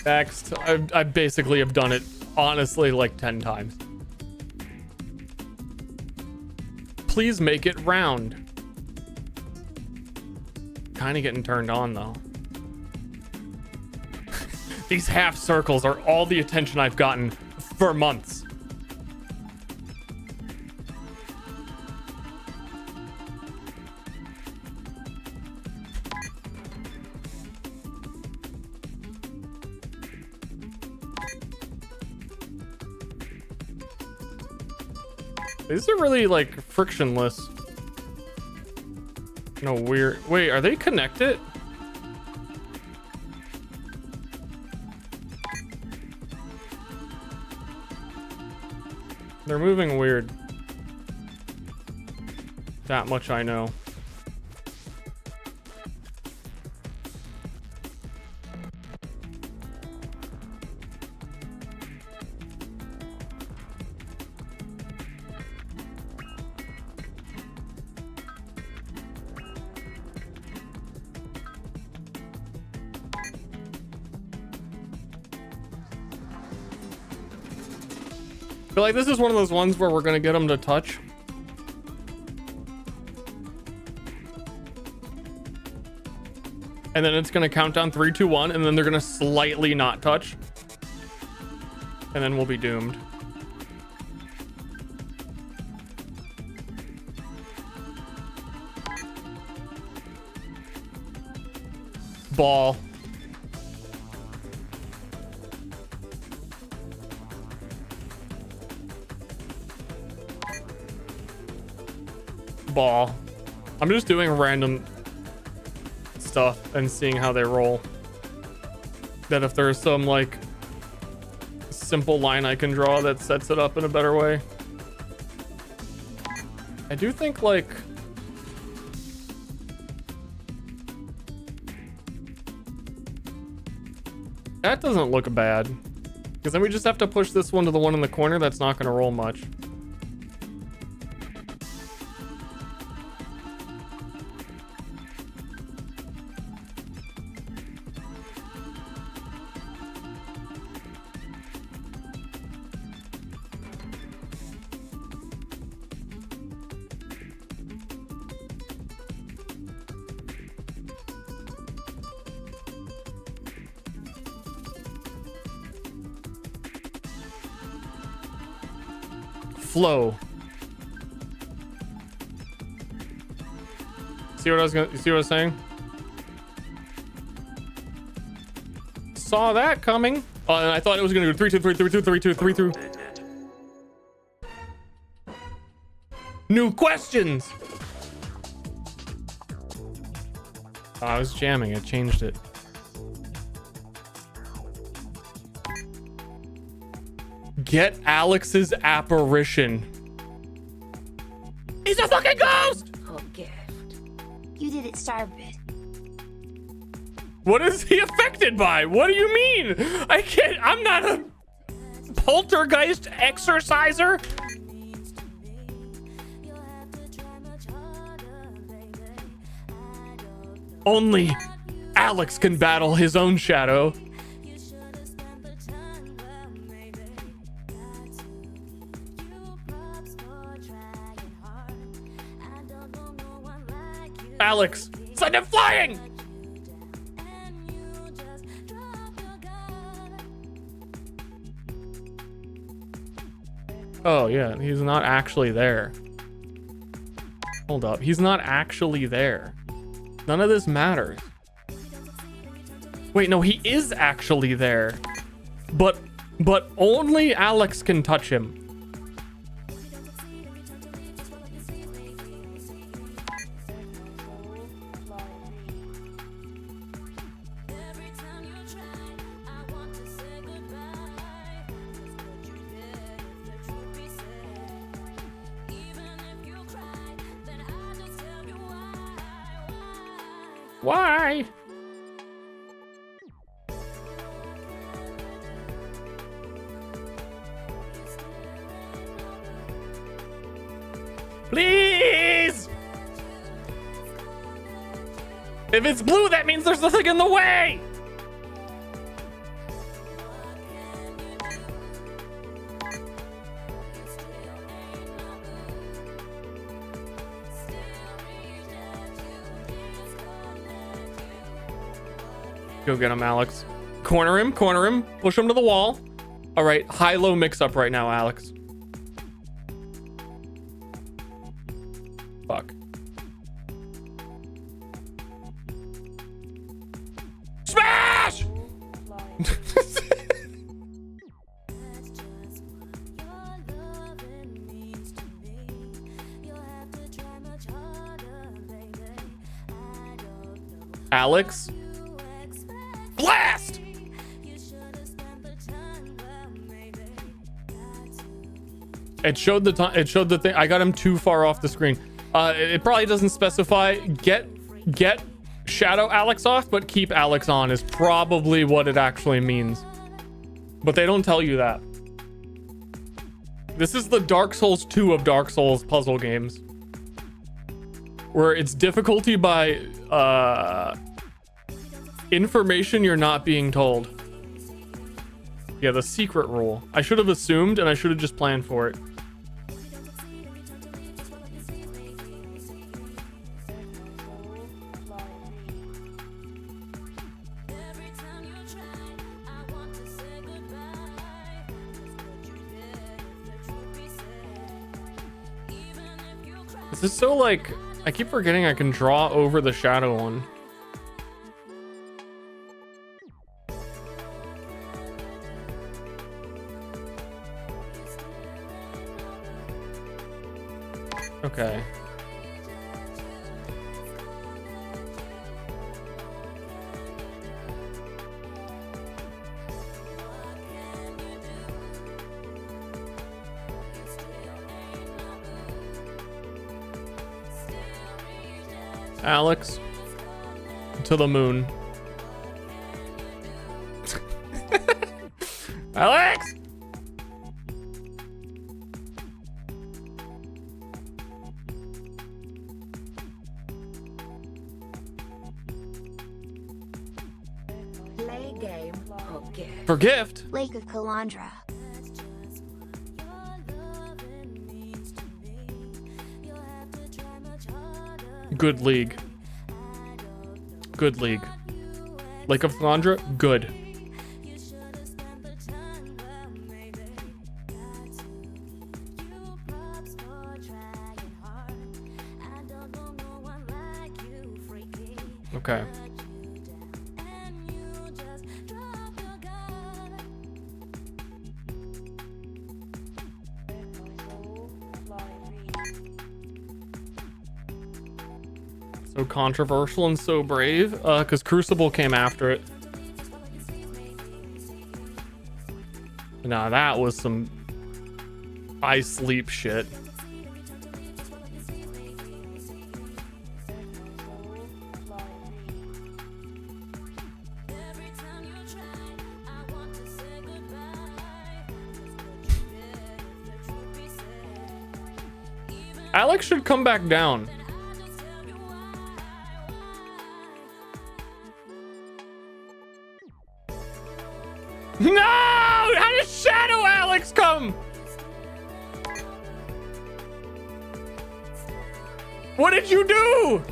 Next, I basically have done it honestly like 10 times. Please make it round. Kind of getting turned on though. These half circles are all the attention I've gotten for months. These are really like frictionless. No weird. Wait, are they connected? They're moving weird. That much I know. I feel like this is one of those ones where we're gonna get them to touch. And then it's gonna count down 3, 2, 1, and then they're gonna slightly not touch. And then we'll be doomed. Ball. Ball. I'm just doing random stuff and seeing how they roll. That if there's some like simple line I can draw that sets it up in a better way. I do think like that doesn't look bad, because then we just have to push this one to the one in the corner that's not going to roll much. Flow. See what I was gonna? You see what I was saying? Saw that coming. Oh, and I thought it was gonna go 3, 2, 3, 3, 2, 3, 2, 3, 2. New questions. Oh, I was jamming. I changed it. Get Alex's apparition. He's a fucking ghost! Oh, gift. You did it, Starbit. What is he affected by? What do you mean? I can't. I'm not a poltergeist exorciser. Only Alex can battle his own shadow. Alex, send him flying! Oh yeah, he's not actually there. Hold up, he's not actually there. None of this matters. Wait, no, he is actually there. But only Alex can touch him. Why? Please! If it's blue, that means there's nothing in the way! Go get him, Alex. Corner him, push him to the wall. All right, high-low mix-up right now, Alex. Fuck. Smash! Alex? Blast! It showed the time. It showed the thing. I got him too far off the screen. It probably doesn't specify get Shadow Alex off, but keep Alex on is probably what it actually means. But they don't tell you that. This is the Dark Souls 2 of Dark Souls puzzle games, where it's difficulty by information you're not being told. Yeah, the secret rule. I should have assumed, and I should have just planned for it. This is so like, I keep forgetting I can draw over the shadow one. Okay. Alex, to the moon. Alex! Play game or gift. For gift? Lake of Calandra. Good league. Good league. Lake of Calandra? Good. Okay. So controversial and so brave, because Crucible came after it. Nah, that was some I sleep shit. Alex should come back down. No! How did Shadow Alex come? What did you do?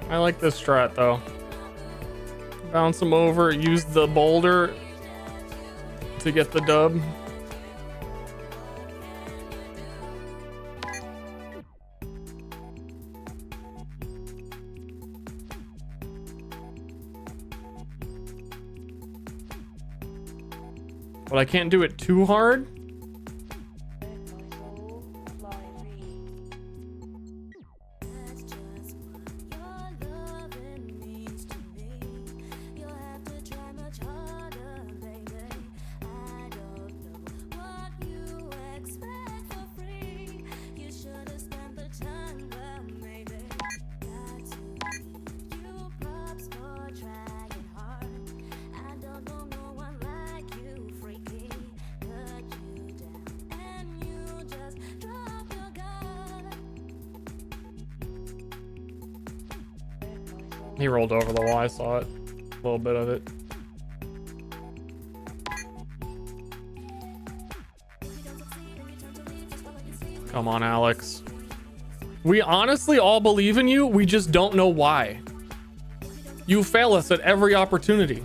I like this strat though. Bounce him over, use the boulder to get the dub. But I can't do it too hard. He rolled over the wall, I saw it. A little bit of it. Come on, Alex. We honestly all believe in you, we just don't know why. You fail us at every opportunity.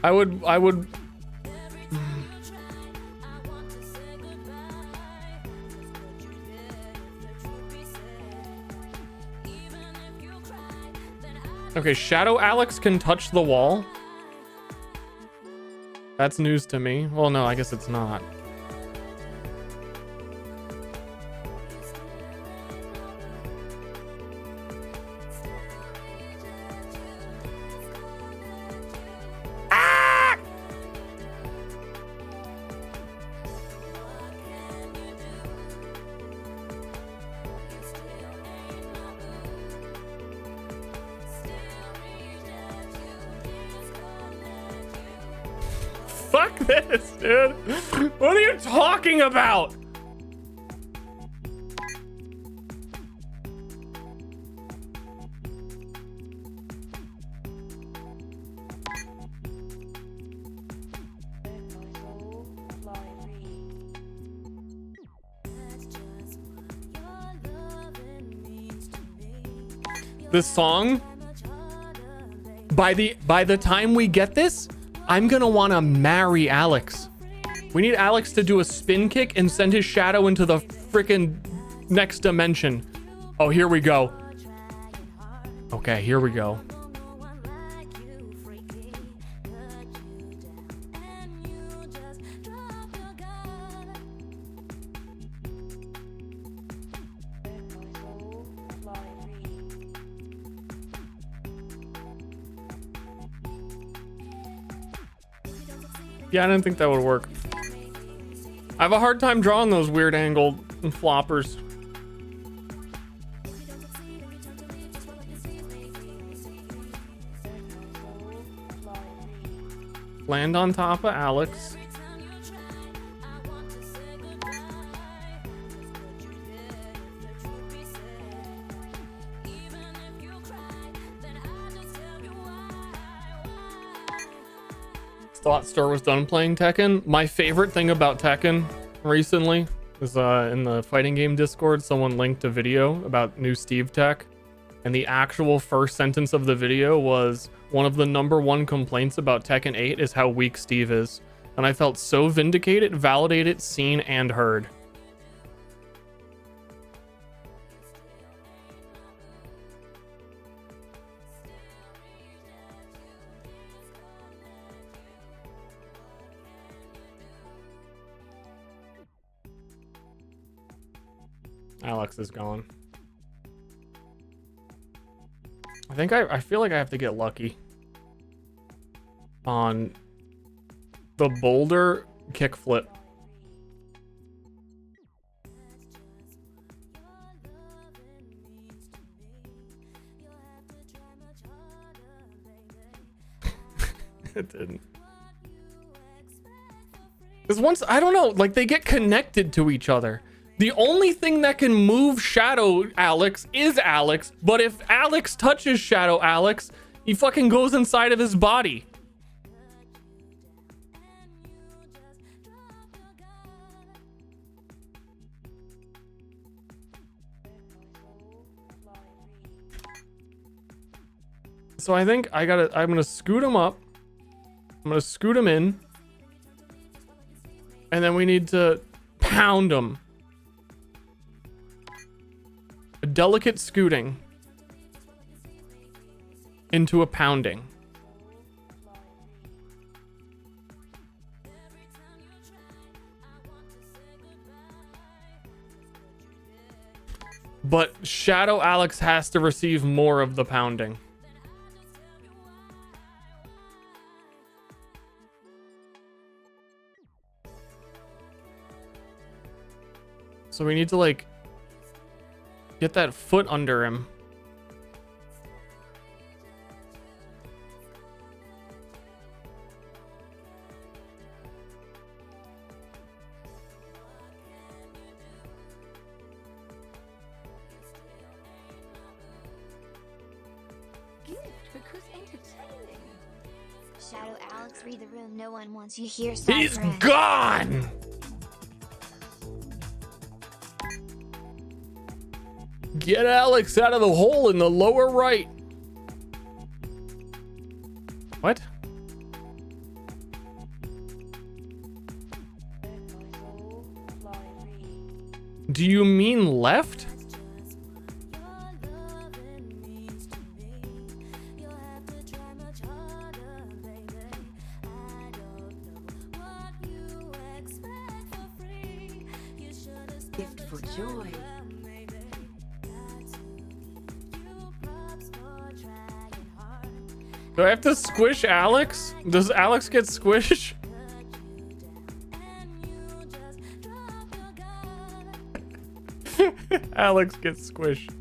I would Okay, Shadow Alex can touch the wall. That's news to me. Well, no, I guess it's not. Ah! Fuck this, dude. What are you talking about? This song, by the time we get this, I'm gonna wanna marry Alex. We need Alex to do a spin kick and send his shadow into the freaking next dimension. Oh, here we go. Okay, here we go. Yeah, I didn't think that would work. I have a hard time drawing those weird angled floppers. Land on top of Alex. Thought Ster was done playing Tekken. My favorite thing about Tekken recently is in the fighting game Discord, someone linked a video about new Steve tech, and the actual first sentence of the video was, one of the #1 complaints about Tekken 8 is how weak Steve is. And I felt so vindicated, validated, seen, and heard. Alex is gone. I feel like I have to get lucky on the boulder kickflip. It didn't. Because once, I don't know, like they get connected to each other. The only thing that can move Shadow Alex is Alex, but if Alex touches Shadow Alex, he fucking goes inside of his body. So I think I'm gonna scoot him up. I'm gonna scoot him in. And then we need to pound him. A delicate scooting into a pounding. But Shadow Alex has to receive more of the pounding. So we need to like get that foot under him. Because entertaining. Shadow Alex, read the room. No one wants you here. He's gone. Get Alex out of the hole in the lower right. What? Do you mean left? Gift for joy. Do I have to squish Alex? Does Alex get squished? Alex gets squished.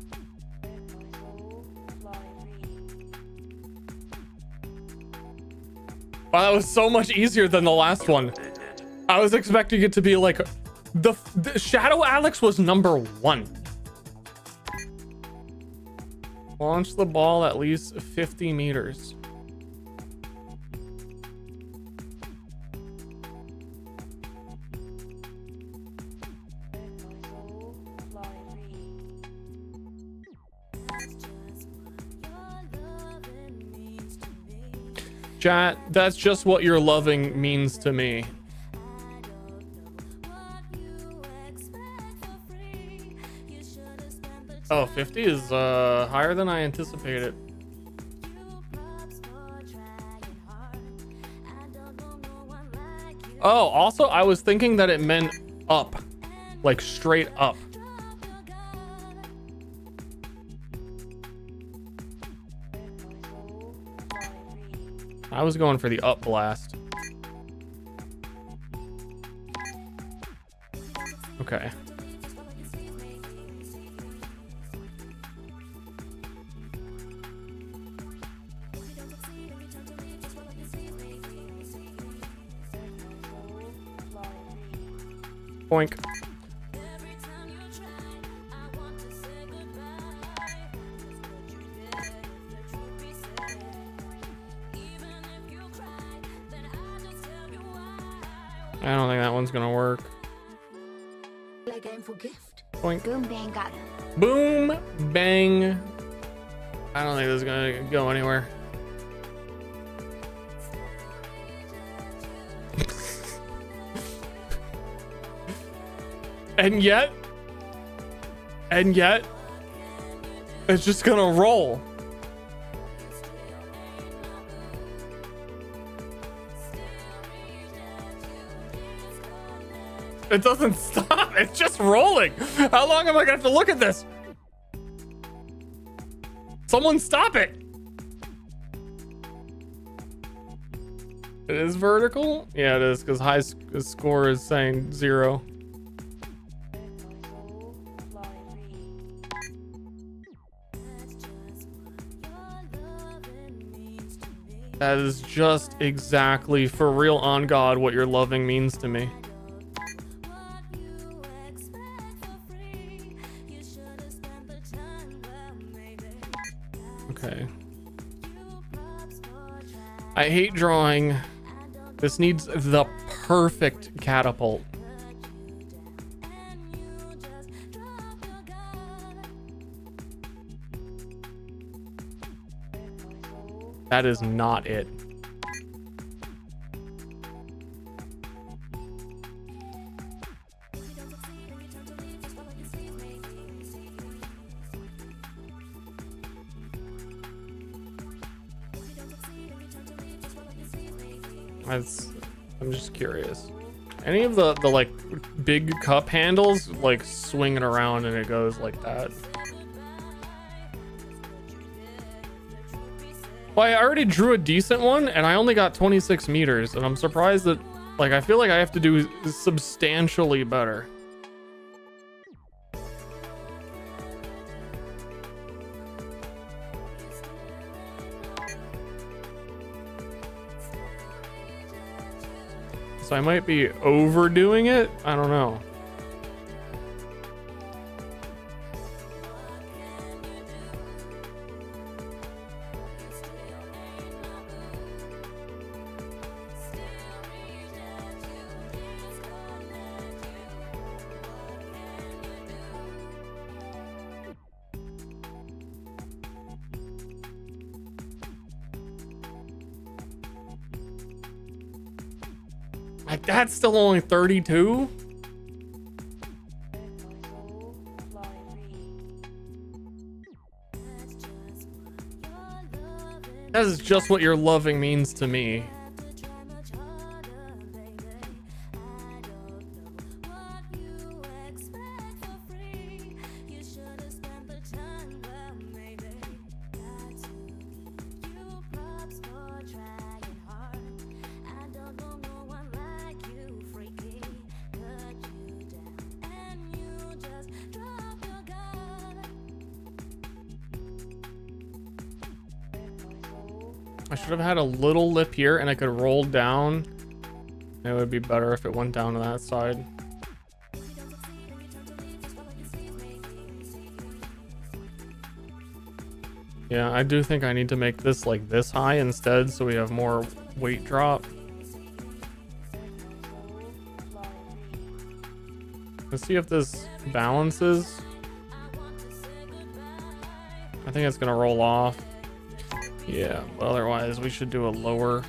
Wow, that was so much easier than the last one. I was expecting it to be like the Shadow Alex was number 1. Launch the ball at least 50 meters. Chat, that's just what your loving means to me. Oh, 50 is higher than I anticipated. Oh, also, I was thinking that it meant up, like straight up. I was going for the up blast. Okay. Boink. I don't think that one's gonna work. Play game for gift. Boink. Boom bang got him. Boom bang. I don't think this is gonna go anywhere. And yet, it's just gonna roll. It doesn't stop. It's just rolling. How long am I gonna have to look at this? Someone stop it. It is vertical? Yeah, it is, because score is saying 0. That is just exactly, for real, on God, what your loving means to me. Okay. I hate drawing. This needs the perfect catapult. That is not it. I'm just curious. Any of the like big cup handles like swinging around and it goes like that? Well, I already drew a decent one and I only got 26 meters, and I'm surprised that, like, I feel like I have to do substantially better. So I might be overdoing it. I don't know. Like, that's still only 32? That is just what your loving means to me. I should have had a little lip here and I could roll down. It would be better if it went down to that side. Yeah, I do think I need to make this like this high instead so we have more weight drop. Let's see if this balances. I think it's gonna roll off. Yeah, but otherwise we should do a lower.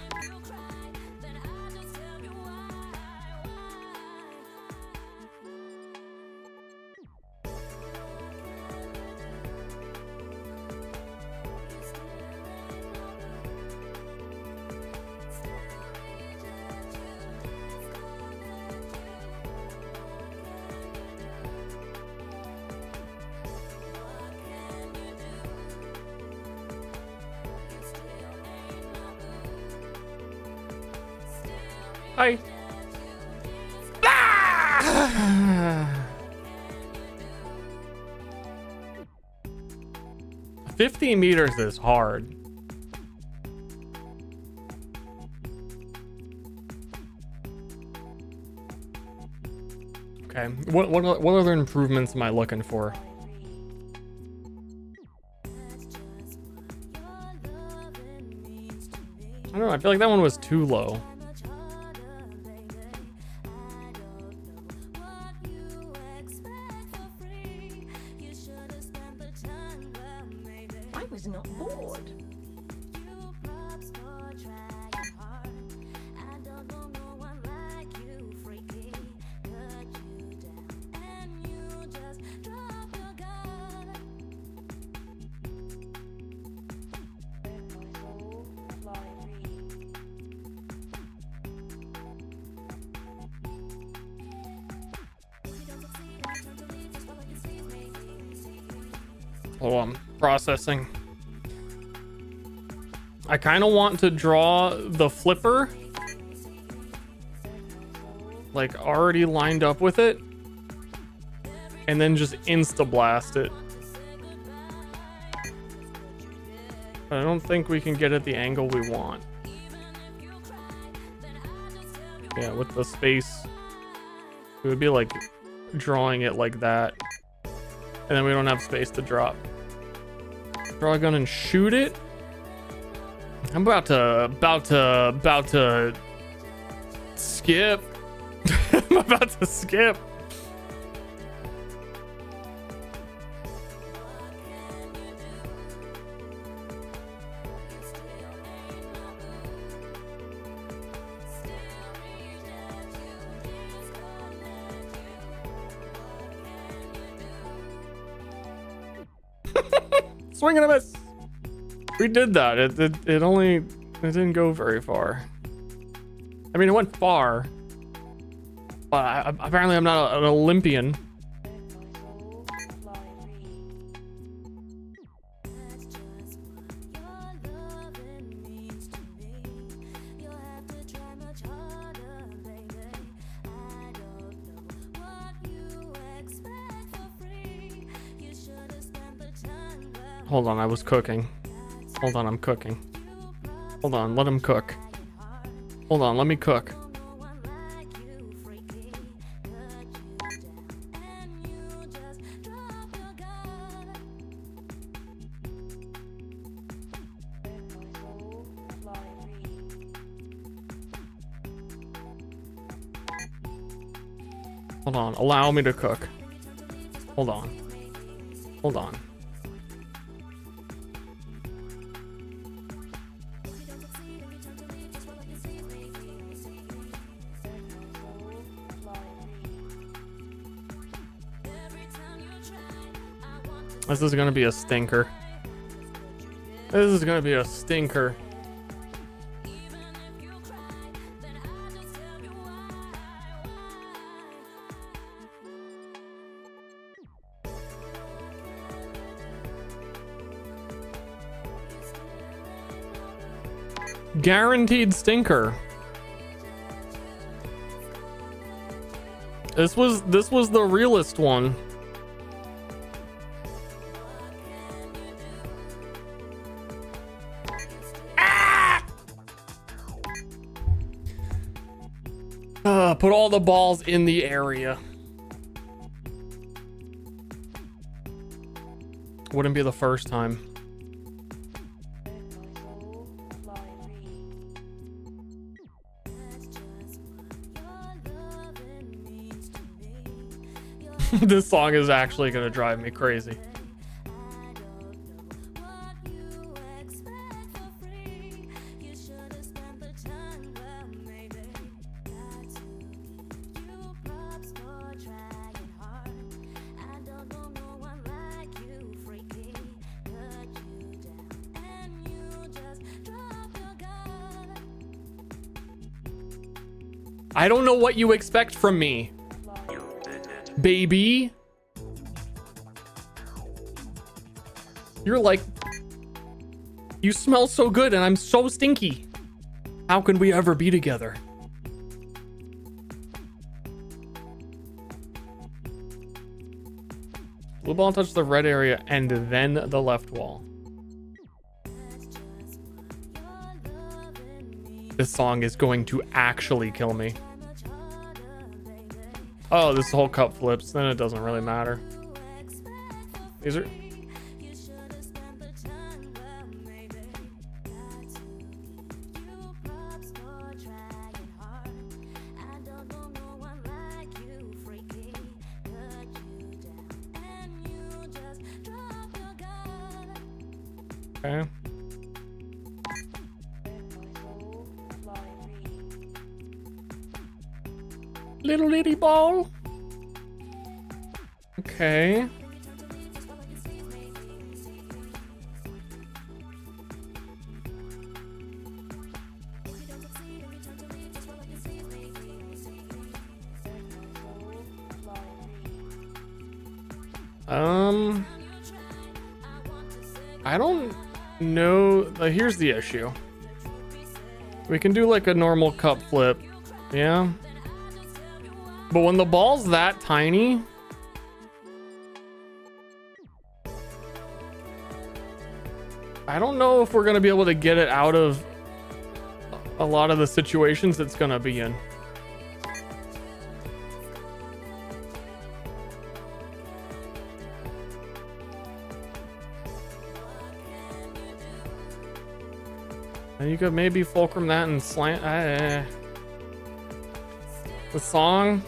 Hi. Ah! 50 meters is hard. Okay, what other improvements am I looking for? I don't know, I feel like that one was too low. I was not bored. Hold on, processing. I kind of want to draw the flipper like already lined up with it and then just insta blast it. But I don't think we can get at the angle we want. Yeah, with the space, it would be like drawing it like that. And then we don't have space to drop. Draw a gun and shoot it. I'm about to skip. I'm about to skip. Swing and a miss. We did that. It didn't go very far. I mean, it went far, but apparently I'm not an Olympian. Hold on, I was cooking. Hold on, I'm cooking. Hold on, let him cook. Hold on, let me cook. Hold on, allow me to cook. Hold on. Hold on. This is gonna be a stinker. This is gonna be a stinker. Guaranteed stinker. This was the realest one. Put all the balls in the area. Wouldn't be the first time. This song is actually gonna drive me crazy. I don't know what you expect from me, baby. You're like, you smell so good and I'm so stinky. How can we ever be together? Blue ball touch the red area and then the left wall. This song is going to actually kill me. Oh, this whole cup flips, then it doesn't really matter. These are... Okay. Little bitty ball. Okay. I don't know. Here's the issue. We can do like a normal cup flip. Yeah. But when the ball's that tiny, I don't know if we're going to be able to get it out of a lot of the situations it's going to be in. And you could maybe fulcrum that and slant. The song.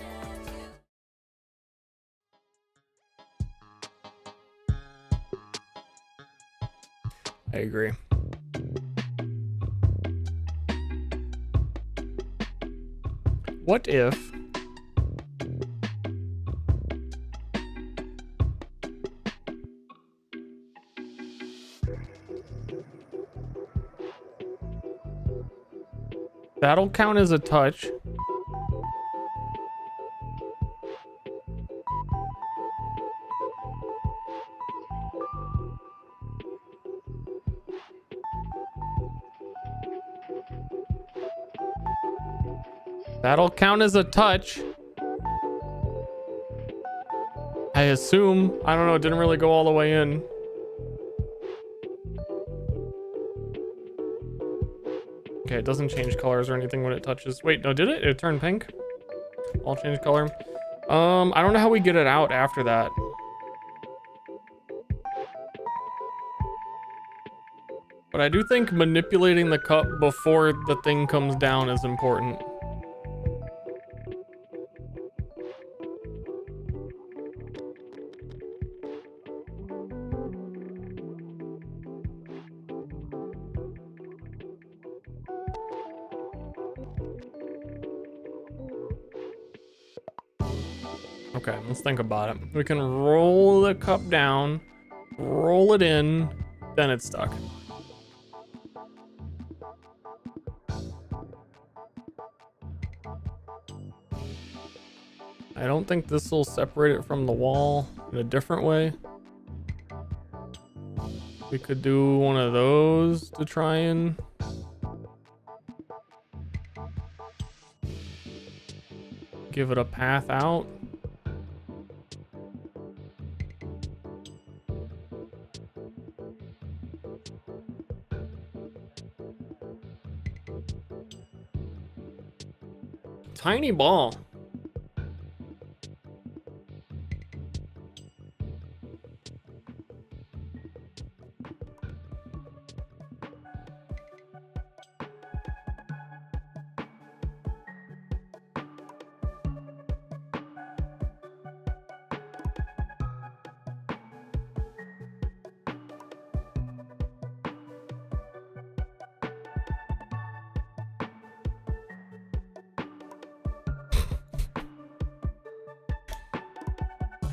I agree. What if that'll count as a touch? That'll count as a touch. I assume. I don't know. It didn't really go all the way in. Okay, it doesn't change colors or anything when it touches. Wait, no, did it? It turned pink? All change color. I don't know how we get it out after that. But I do think manipulating the cup before the thing comes down is important. Okay, let's think about it. We can roll the cup down, roll it in, then it's stuck. I don't think this will separate it from the wall in a different way. We could do one of those to try and give it a path out. Tiny ball.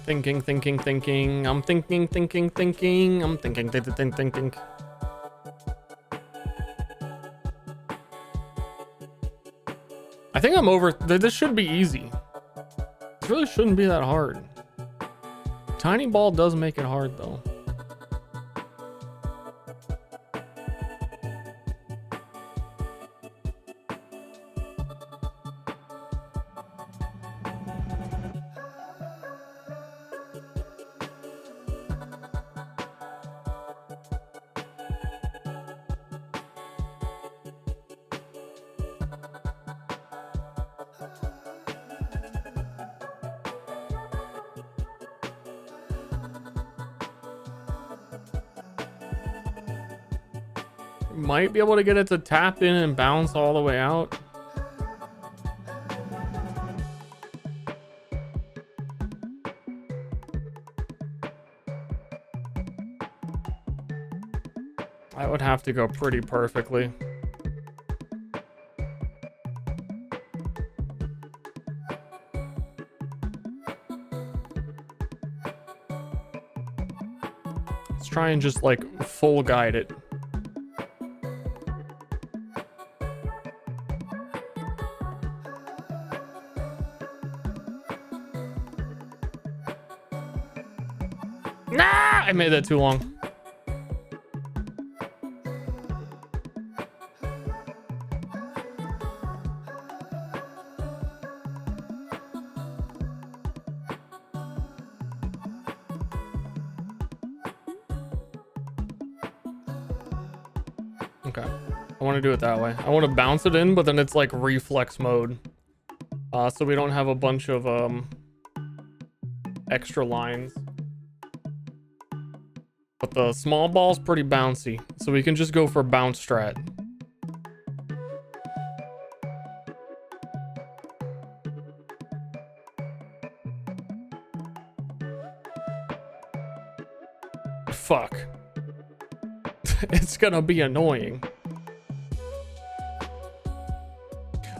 Thinking. I'm thinking. I'm thinking. I think I'm over. This should be easy. This really shouldn't be that hard. Tiny ball does make it hard though. Might be able to get it to tap in and bounce all the way out. I would have to go pretty perfectly. Let's try and just like full guide it. Nah, I made that too long. Okay. I want to do it that way. I want to bounce it in, but then it's like reflex mode. So we don't have a bunch of extra lines. But the small ball's pretty bouncy, so we can just go for bounce strat. Fuck. It's gonna be annoying.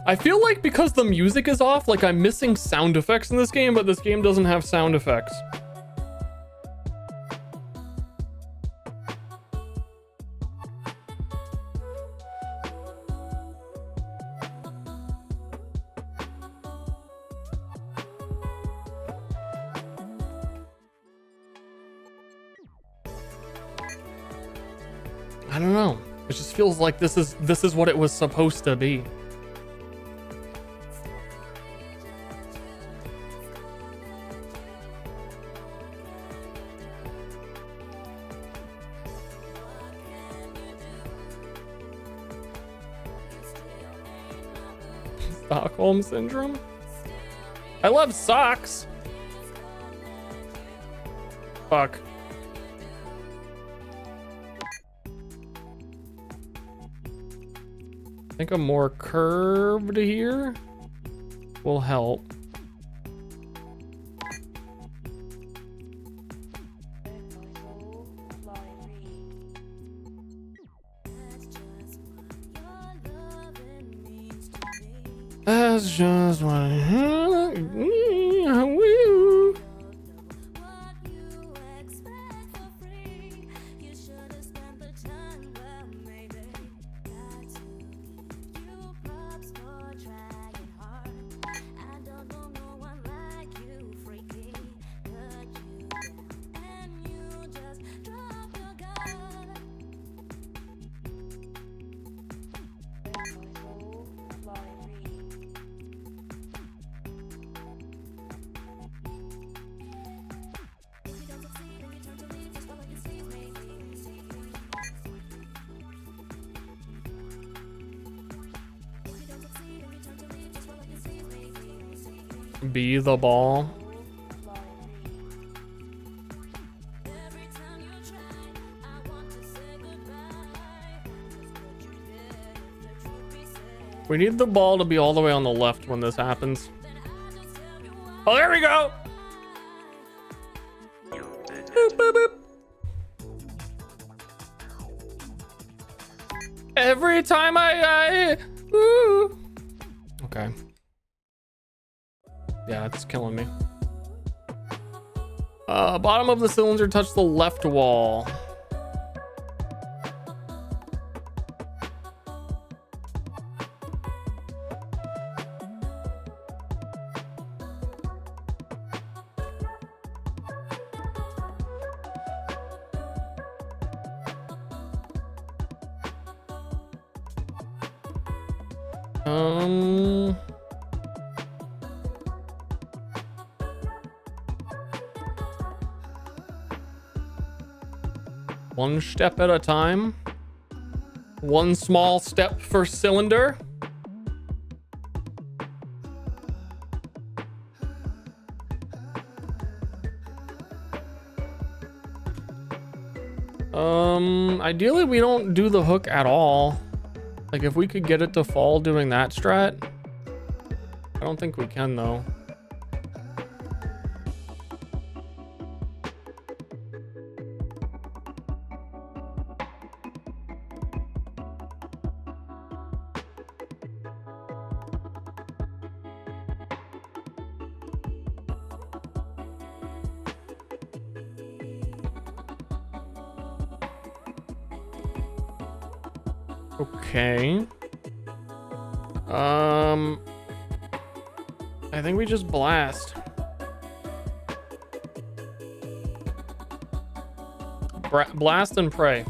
I feel like because the music is off, like I'm missing sound effects in this game, but this game doesn't have sound effects. I don't know. It just feels like this is what it was supposed to be. Stockholm Syndrome? I love socks. Fuck. I think a more curved here will help. That's just what woo. Be the ball. We need the ball to be all the way on the left when this happens. Oh, there we go. Boop, boop, boop. Every time ooh. Okay. Yeah, it's killing me. Bottom of the cylinder touch the left wall. One step at a time. One small step for cylinder. Ideally we don't do the hook at all. Like if we could get it to fall doing that strat. I don't think we can though. Okay. I think we just blast. Blast and pray.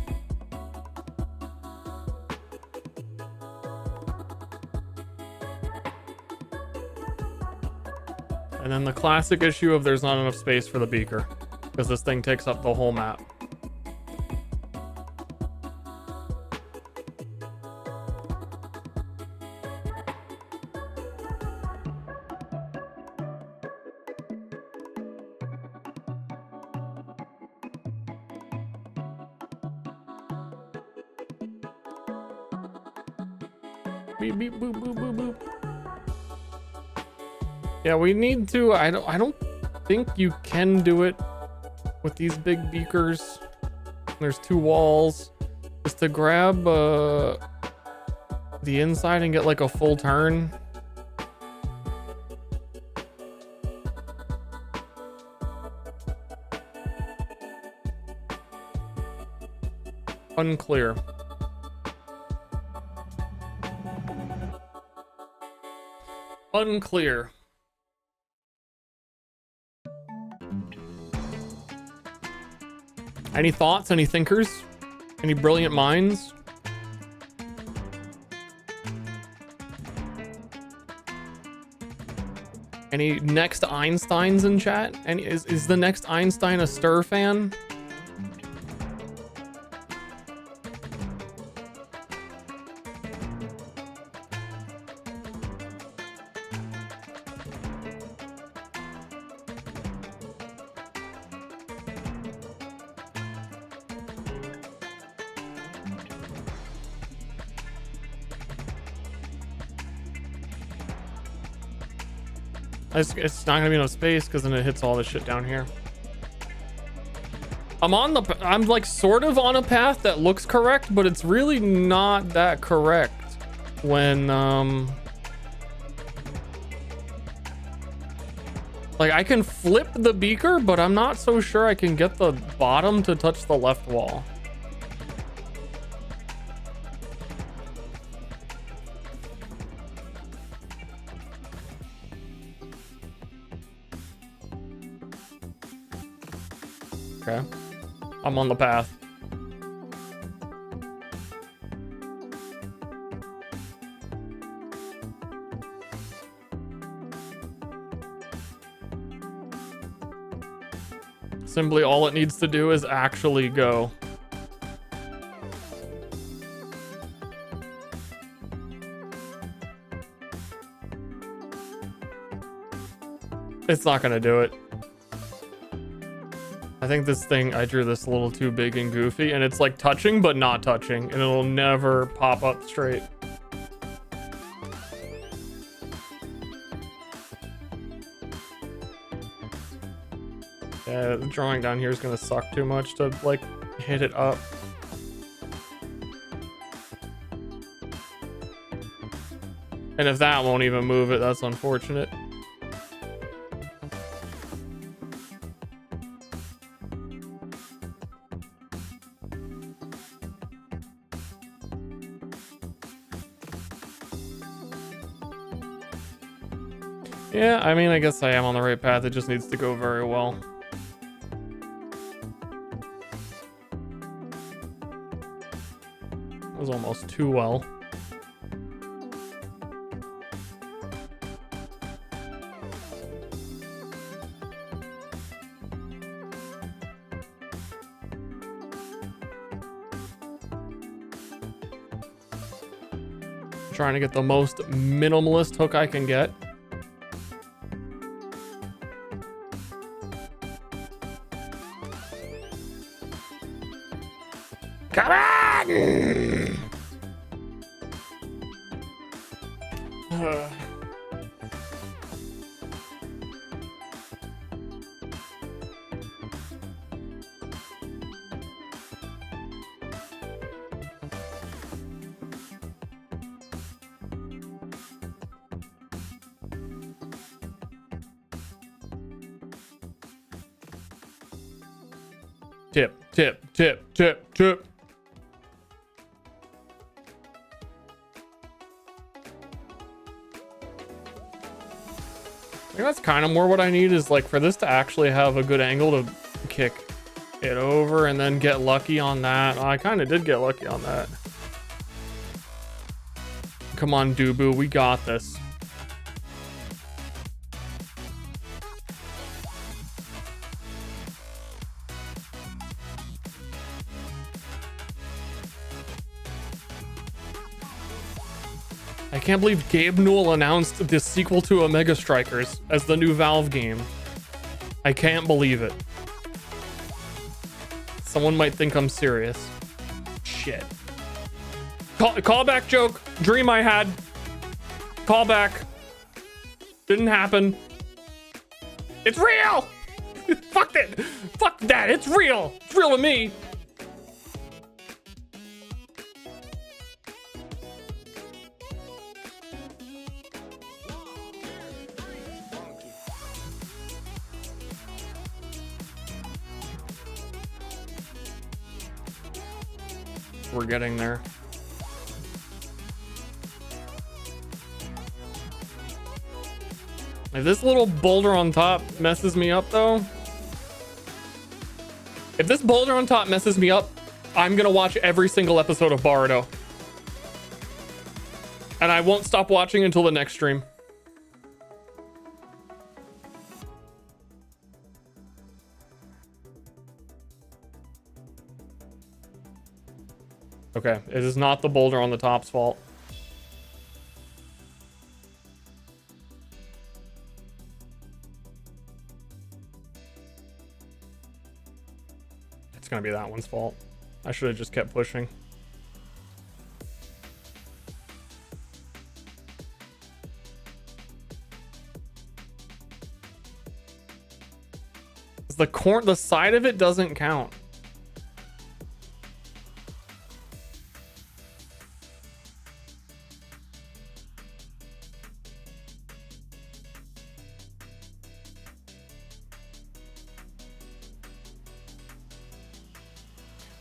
And then the classic issue of there's not enough space for the beaker, because this thing takes up the whole map. Beep, beep, boop, boop, boop, boop. Yeah, we need to. I don't think you can do it with these big beakers. There's 2 walls. Just to grab the inside and get like a full turn. Unclear. Unclear. Any thoughts? Any thinkers? Any brilliant minds? Any next Einsteins in chat? Any is the next Einstein a Ster fan? It's not gonna be enough space because then it hits all this shit down here. I'm like sort of on a path that looks correct, but it's really not that correct when like I can flip the beaker, but I'm not so sure I can get the bottom to touch the left wall. Okay, I'm on the path. Simply all it needs to do is actually go. It's not gonna do it. I think this thing, I drew this a little too big and goofy, and it's like touching but not touching, and it'll never pop up straight. Yeah, the drawing down here is gonna suck too much to like hit it up. And if that won't even move it, that's unfortunate. Yeah, I mean, I guess I am on the right path. It just needs to go very well. It was almost too well. Trying to get the most minimalist hook I can get. Come on! Tip, tip, tip, tip, tip. I think that's kind of more what I need, is like for this to actually have a good angle to kick it over and then get lucky on that. Oh, I kind of did get lucky on that. Come on, Dubu, we got this. I can't believe Gabe Newell announced the sequel to Omega Strikers as the new Valve game. I can't believe it. Someone might think I'm serious. Shit. Callback joke. Dream I had. Call back. Didn't happen. It's real! Fuck that! Fuck that! It's real! It's real to me! We're getting there. If this little boulder on top messes me up though, if this boulder on top messes me up, I'm gonna watch every single episode of Boruto. And I won't stop watching until the next stream. Okay, it is not the boulder on the top's fault. It's gonna be that one's fault. I should have just kept pushing. The side of it doesn't count.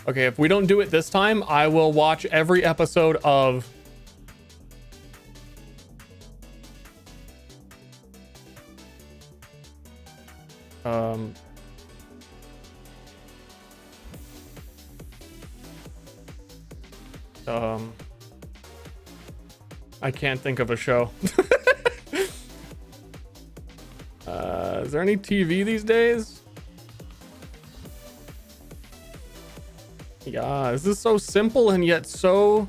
Okay, if we don't do it this time, I will watch every episode of I can't think of a show. Is there any TV these days? Yeah, this is so simple and yet so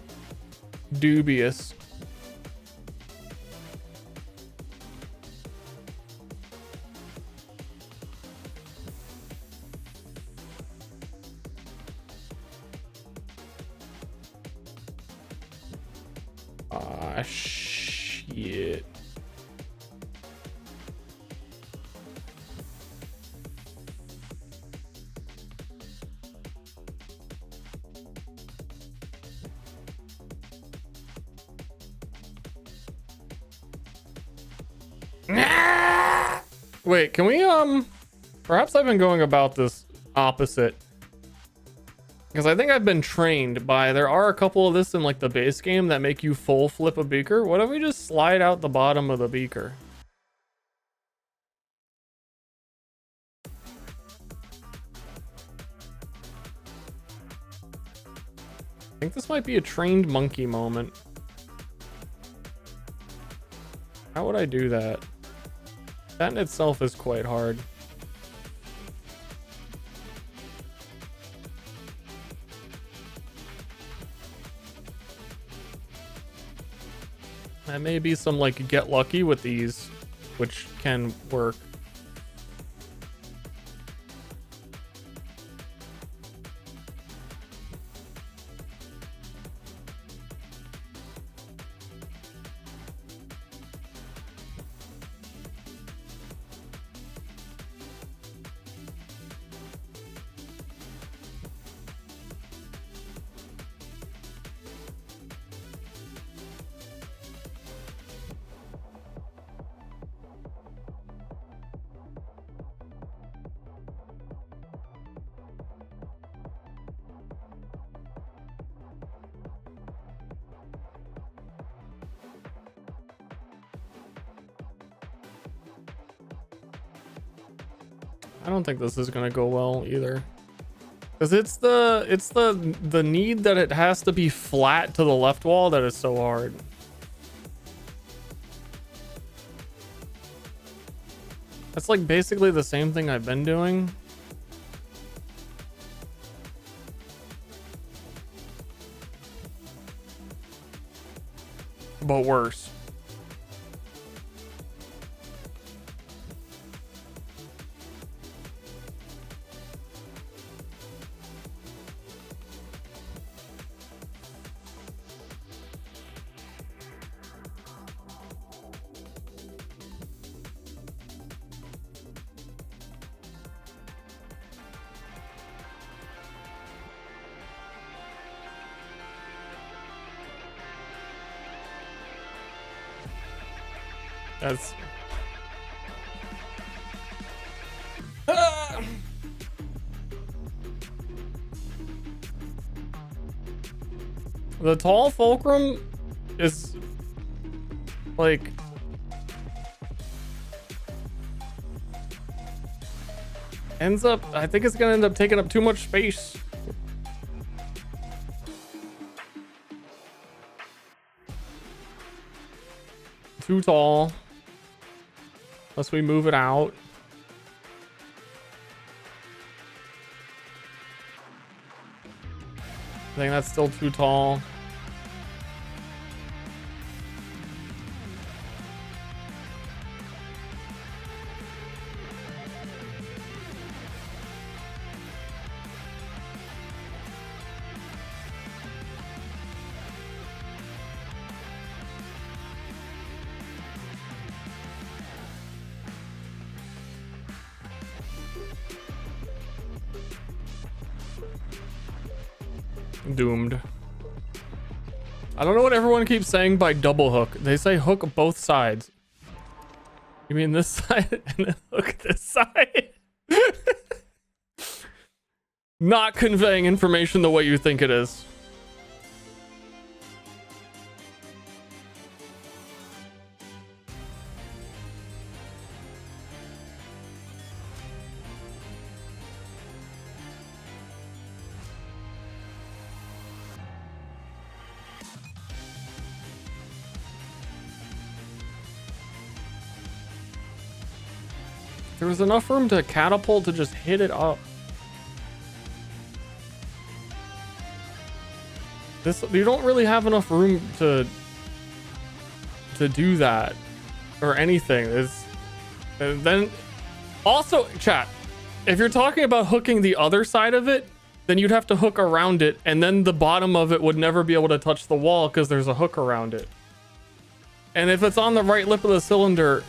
dubious. Ah, shit. Wait, can we, perhaps I've been going about this opposite. Because I think I've been trained by, there are a couple of this in like the base game that make you full flip a beaker. What if we just slide out the bottom of the beaker? I think this might be a trained monkey moment. How would I do that? That in itself is quite hard. That may be some like get lucky with these, which can work. I don't think this is gonna go well either. Cause it's the need that it has to be flat to the left wall that is so hard. That's like basically the same thing I've been doing. But worse. That's... The tall fulcrum is like ends up, I think it's gonna end up taking up too much space. Too tall. Unless we move it out. I think that's still too tall. Doomed. I don't know what everyone keeps saying by double hook. They say hook both sides. You mean this side and then hook this side? Not conveying information the way you think it is. There was enough room to catapult to just hit it up. This, you don't really have enough room to do that or anything. And then also, chat, if you're talking about hooking the other side of it, then you'd have to hook around it, and then the bottom of it would never be able to touch the wall because there's a hook around it. And if it's on the right lip of the cylinder,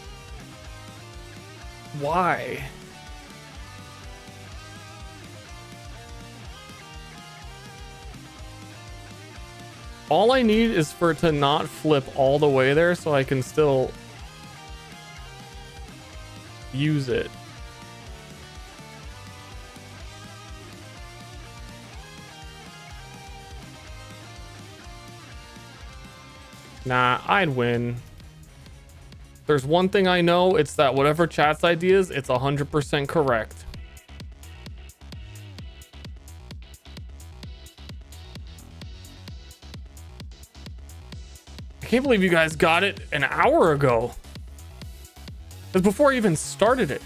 why? All I need is for it to not flip all the way there so I can still use it. Nah, I'd win. There's one thing I know, it's that whatever chat's idea is, it's 100% correct. I can't believe you guys got it an hour ago. That's before I even started it.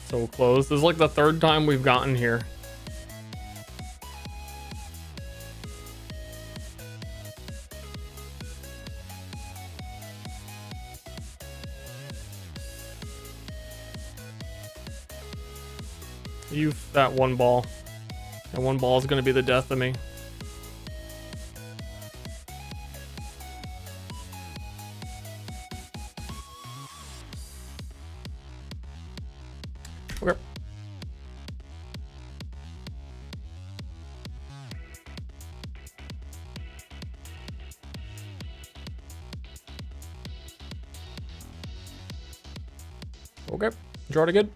So close. This is like the third time we've gotten here. That one ball. That one ball is going to be the death of me. Okay. Okay. Draw it again.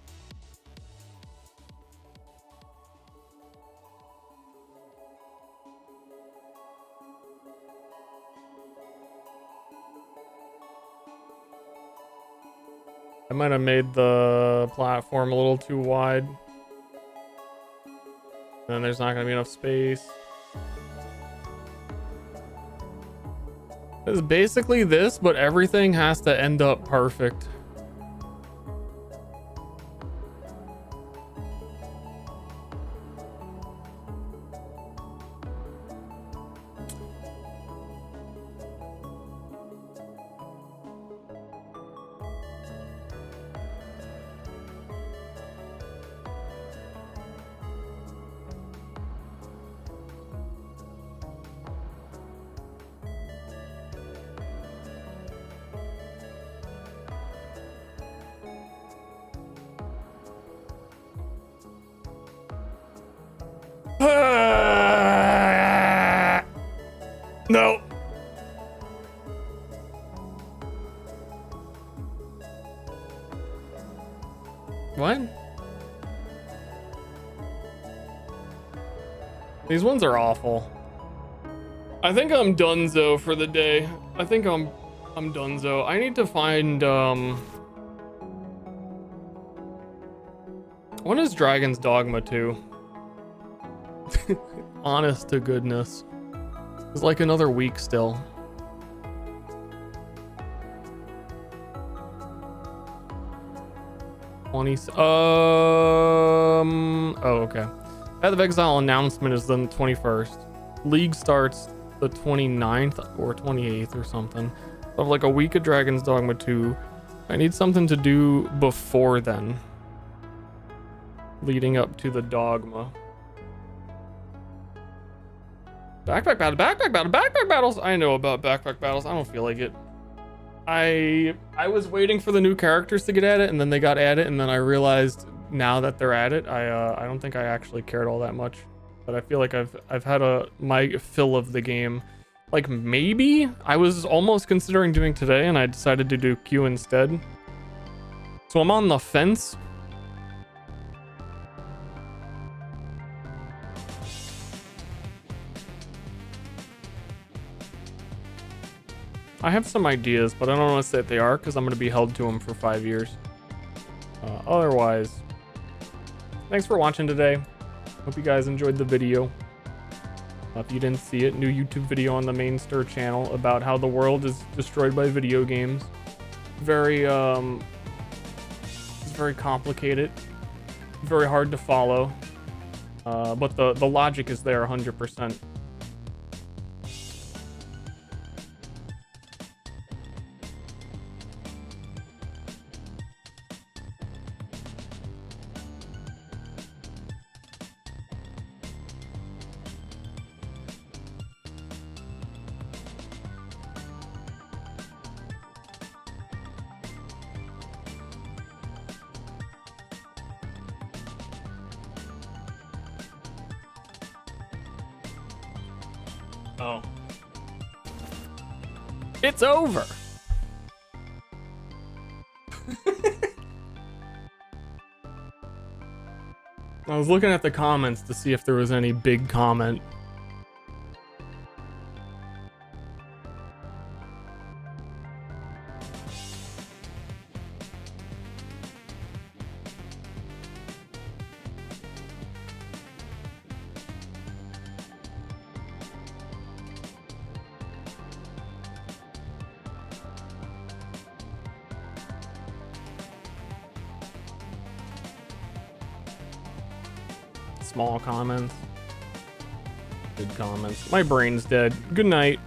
I might have made the platform a little too wide. Then there's not going to be enough space. It's basically this, but everything has to end up perfect. No. What? These ones are awful. I think I'm donezo for the day. I think I'm donezo. I need to find when is Dragon's Dogma 2? Honest to goodness. It's like another week still. Oh, okay. Path of Exile announcement is the 21st. League starts the 29th or 28th or something. I have like a week of Dragon's Dogma 2. I need something to do before then. Leading up to the Dogma. Backpack battles. I know about backpack battles. I don't feel like it. I was waiting for the new characters to get at it, and then they got at it, and then I realized now that they're at it, I don't think I actually cared all that much. But I feel like I've had my fill of the game. Like maybe I was almost considering doing today, and I decided to do Q instead. So I'm on the fence. I have some ideas, but I don't want to say that they are because I'm going to be held to them for 5 years. Otherwise, thanks for watching today. Hope you guys enjoyed the video. If you didn't see it, new YouTube video on the main Ster channel about how the world is destroyed by video games. It's very complicated, very hard to follow, but the logic is there 100%. Oh. It's over. I was looking at the comments to see if there was any big comment. Small comments. Good comments. My brain's dead. Good night.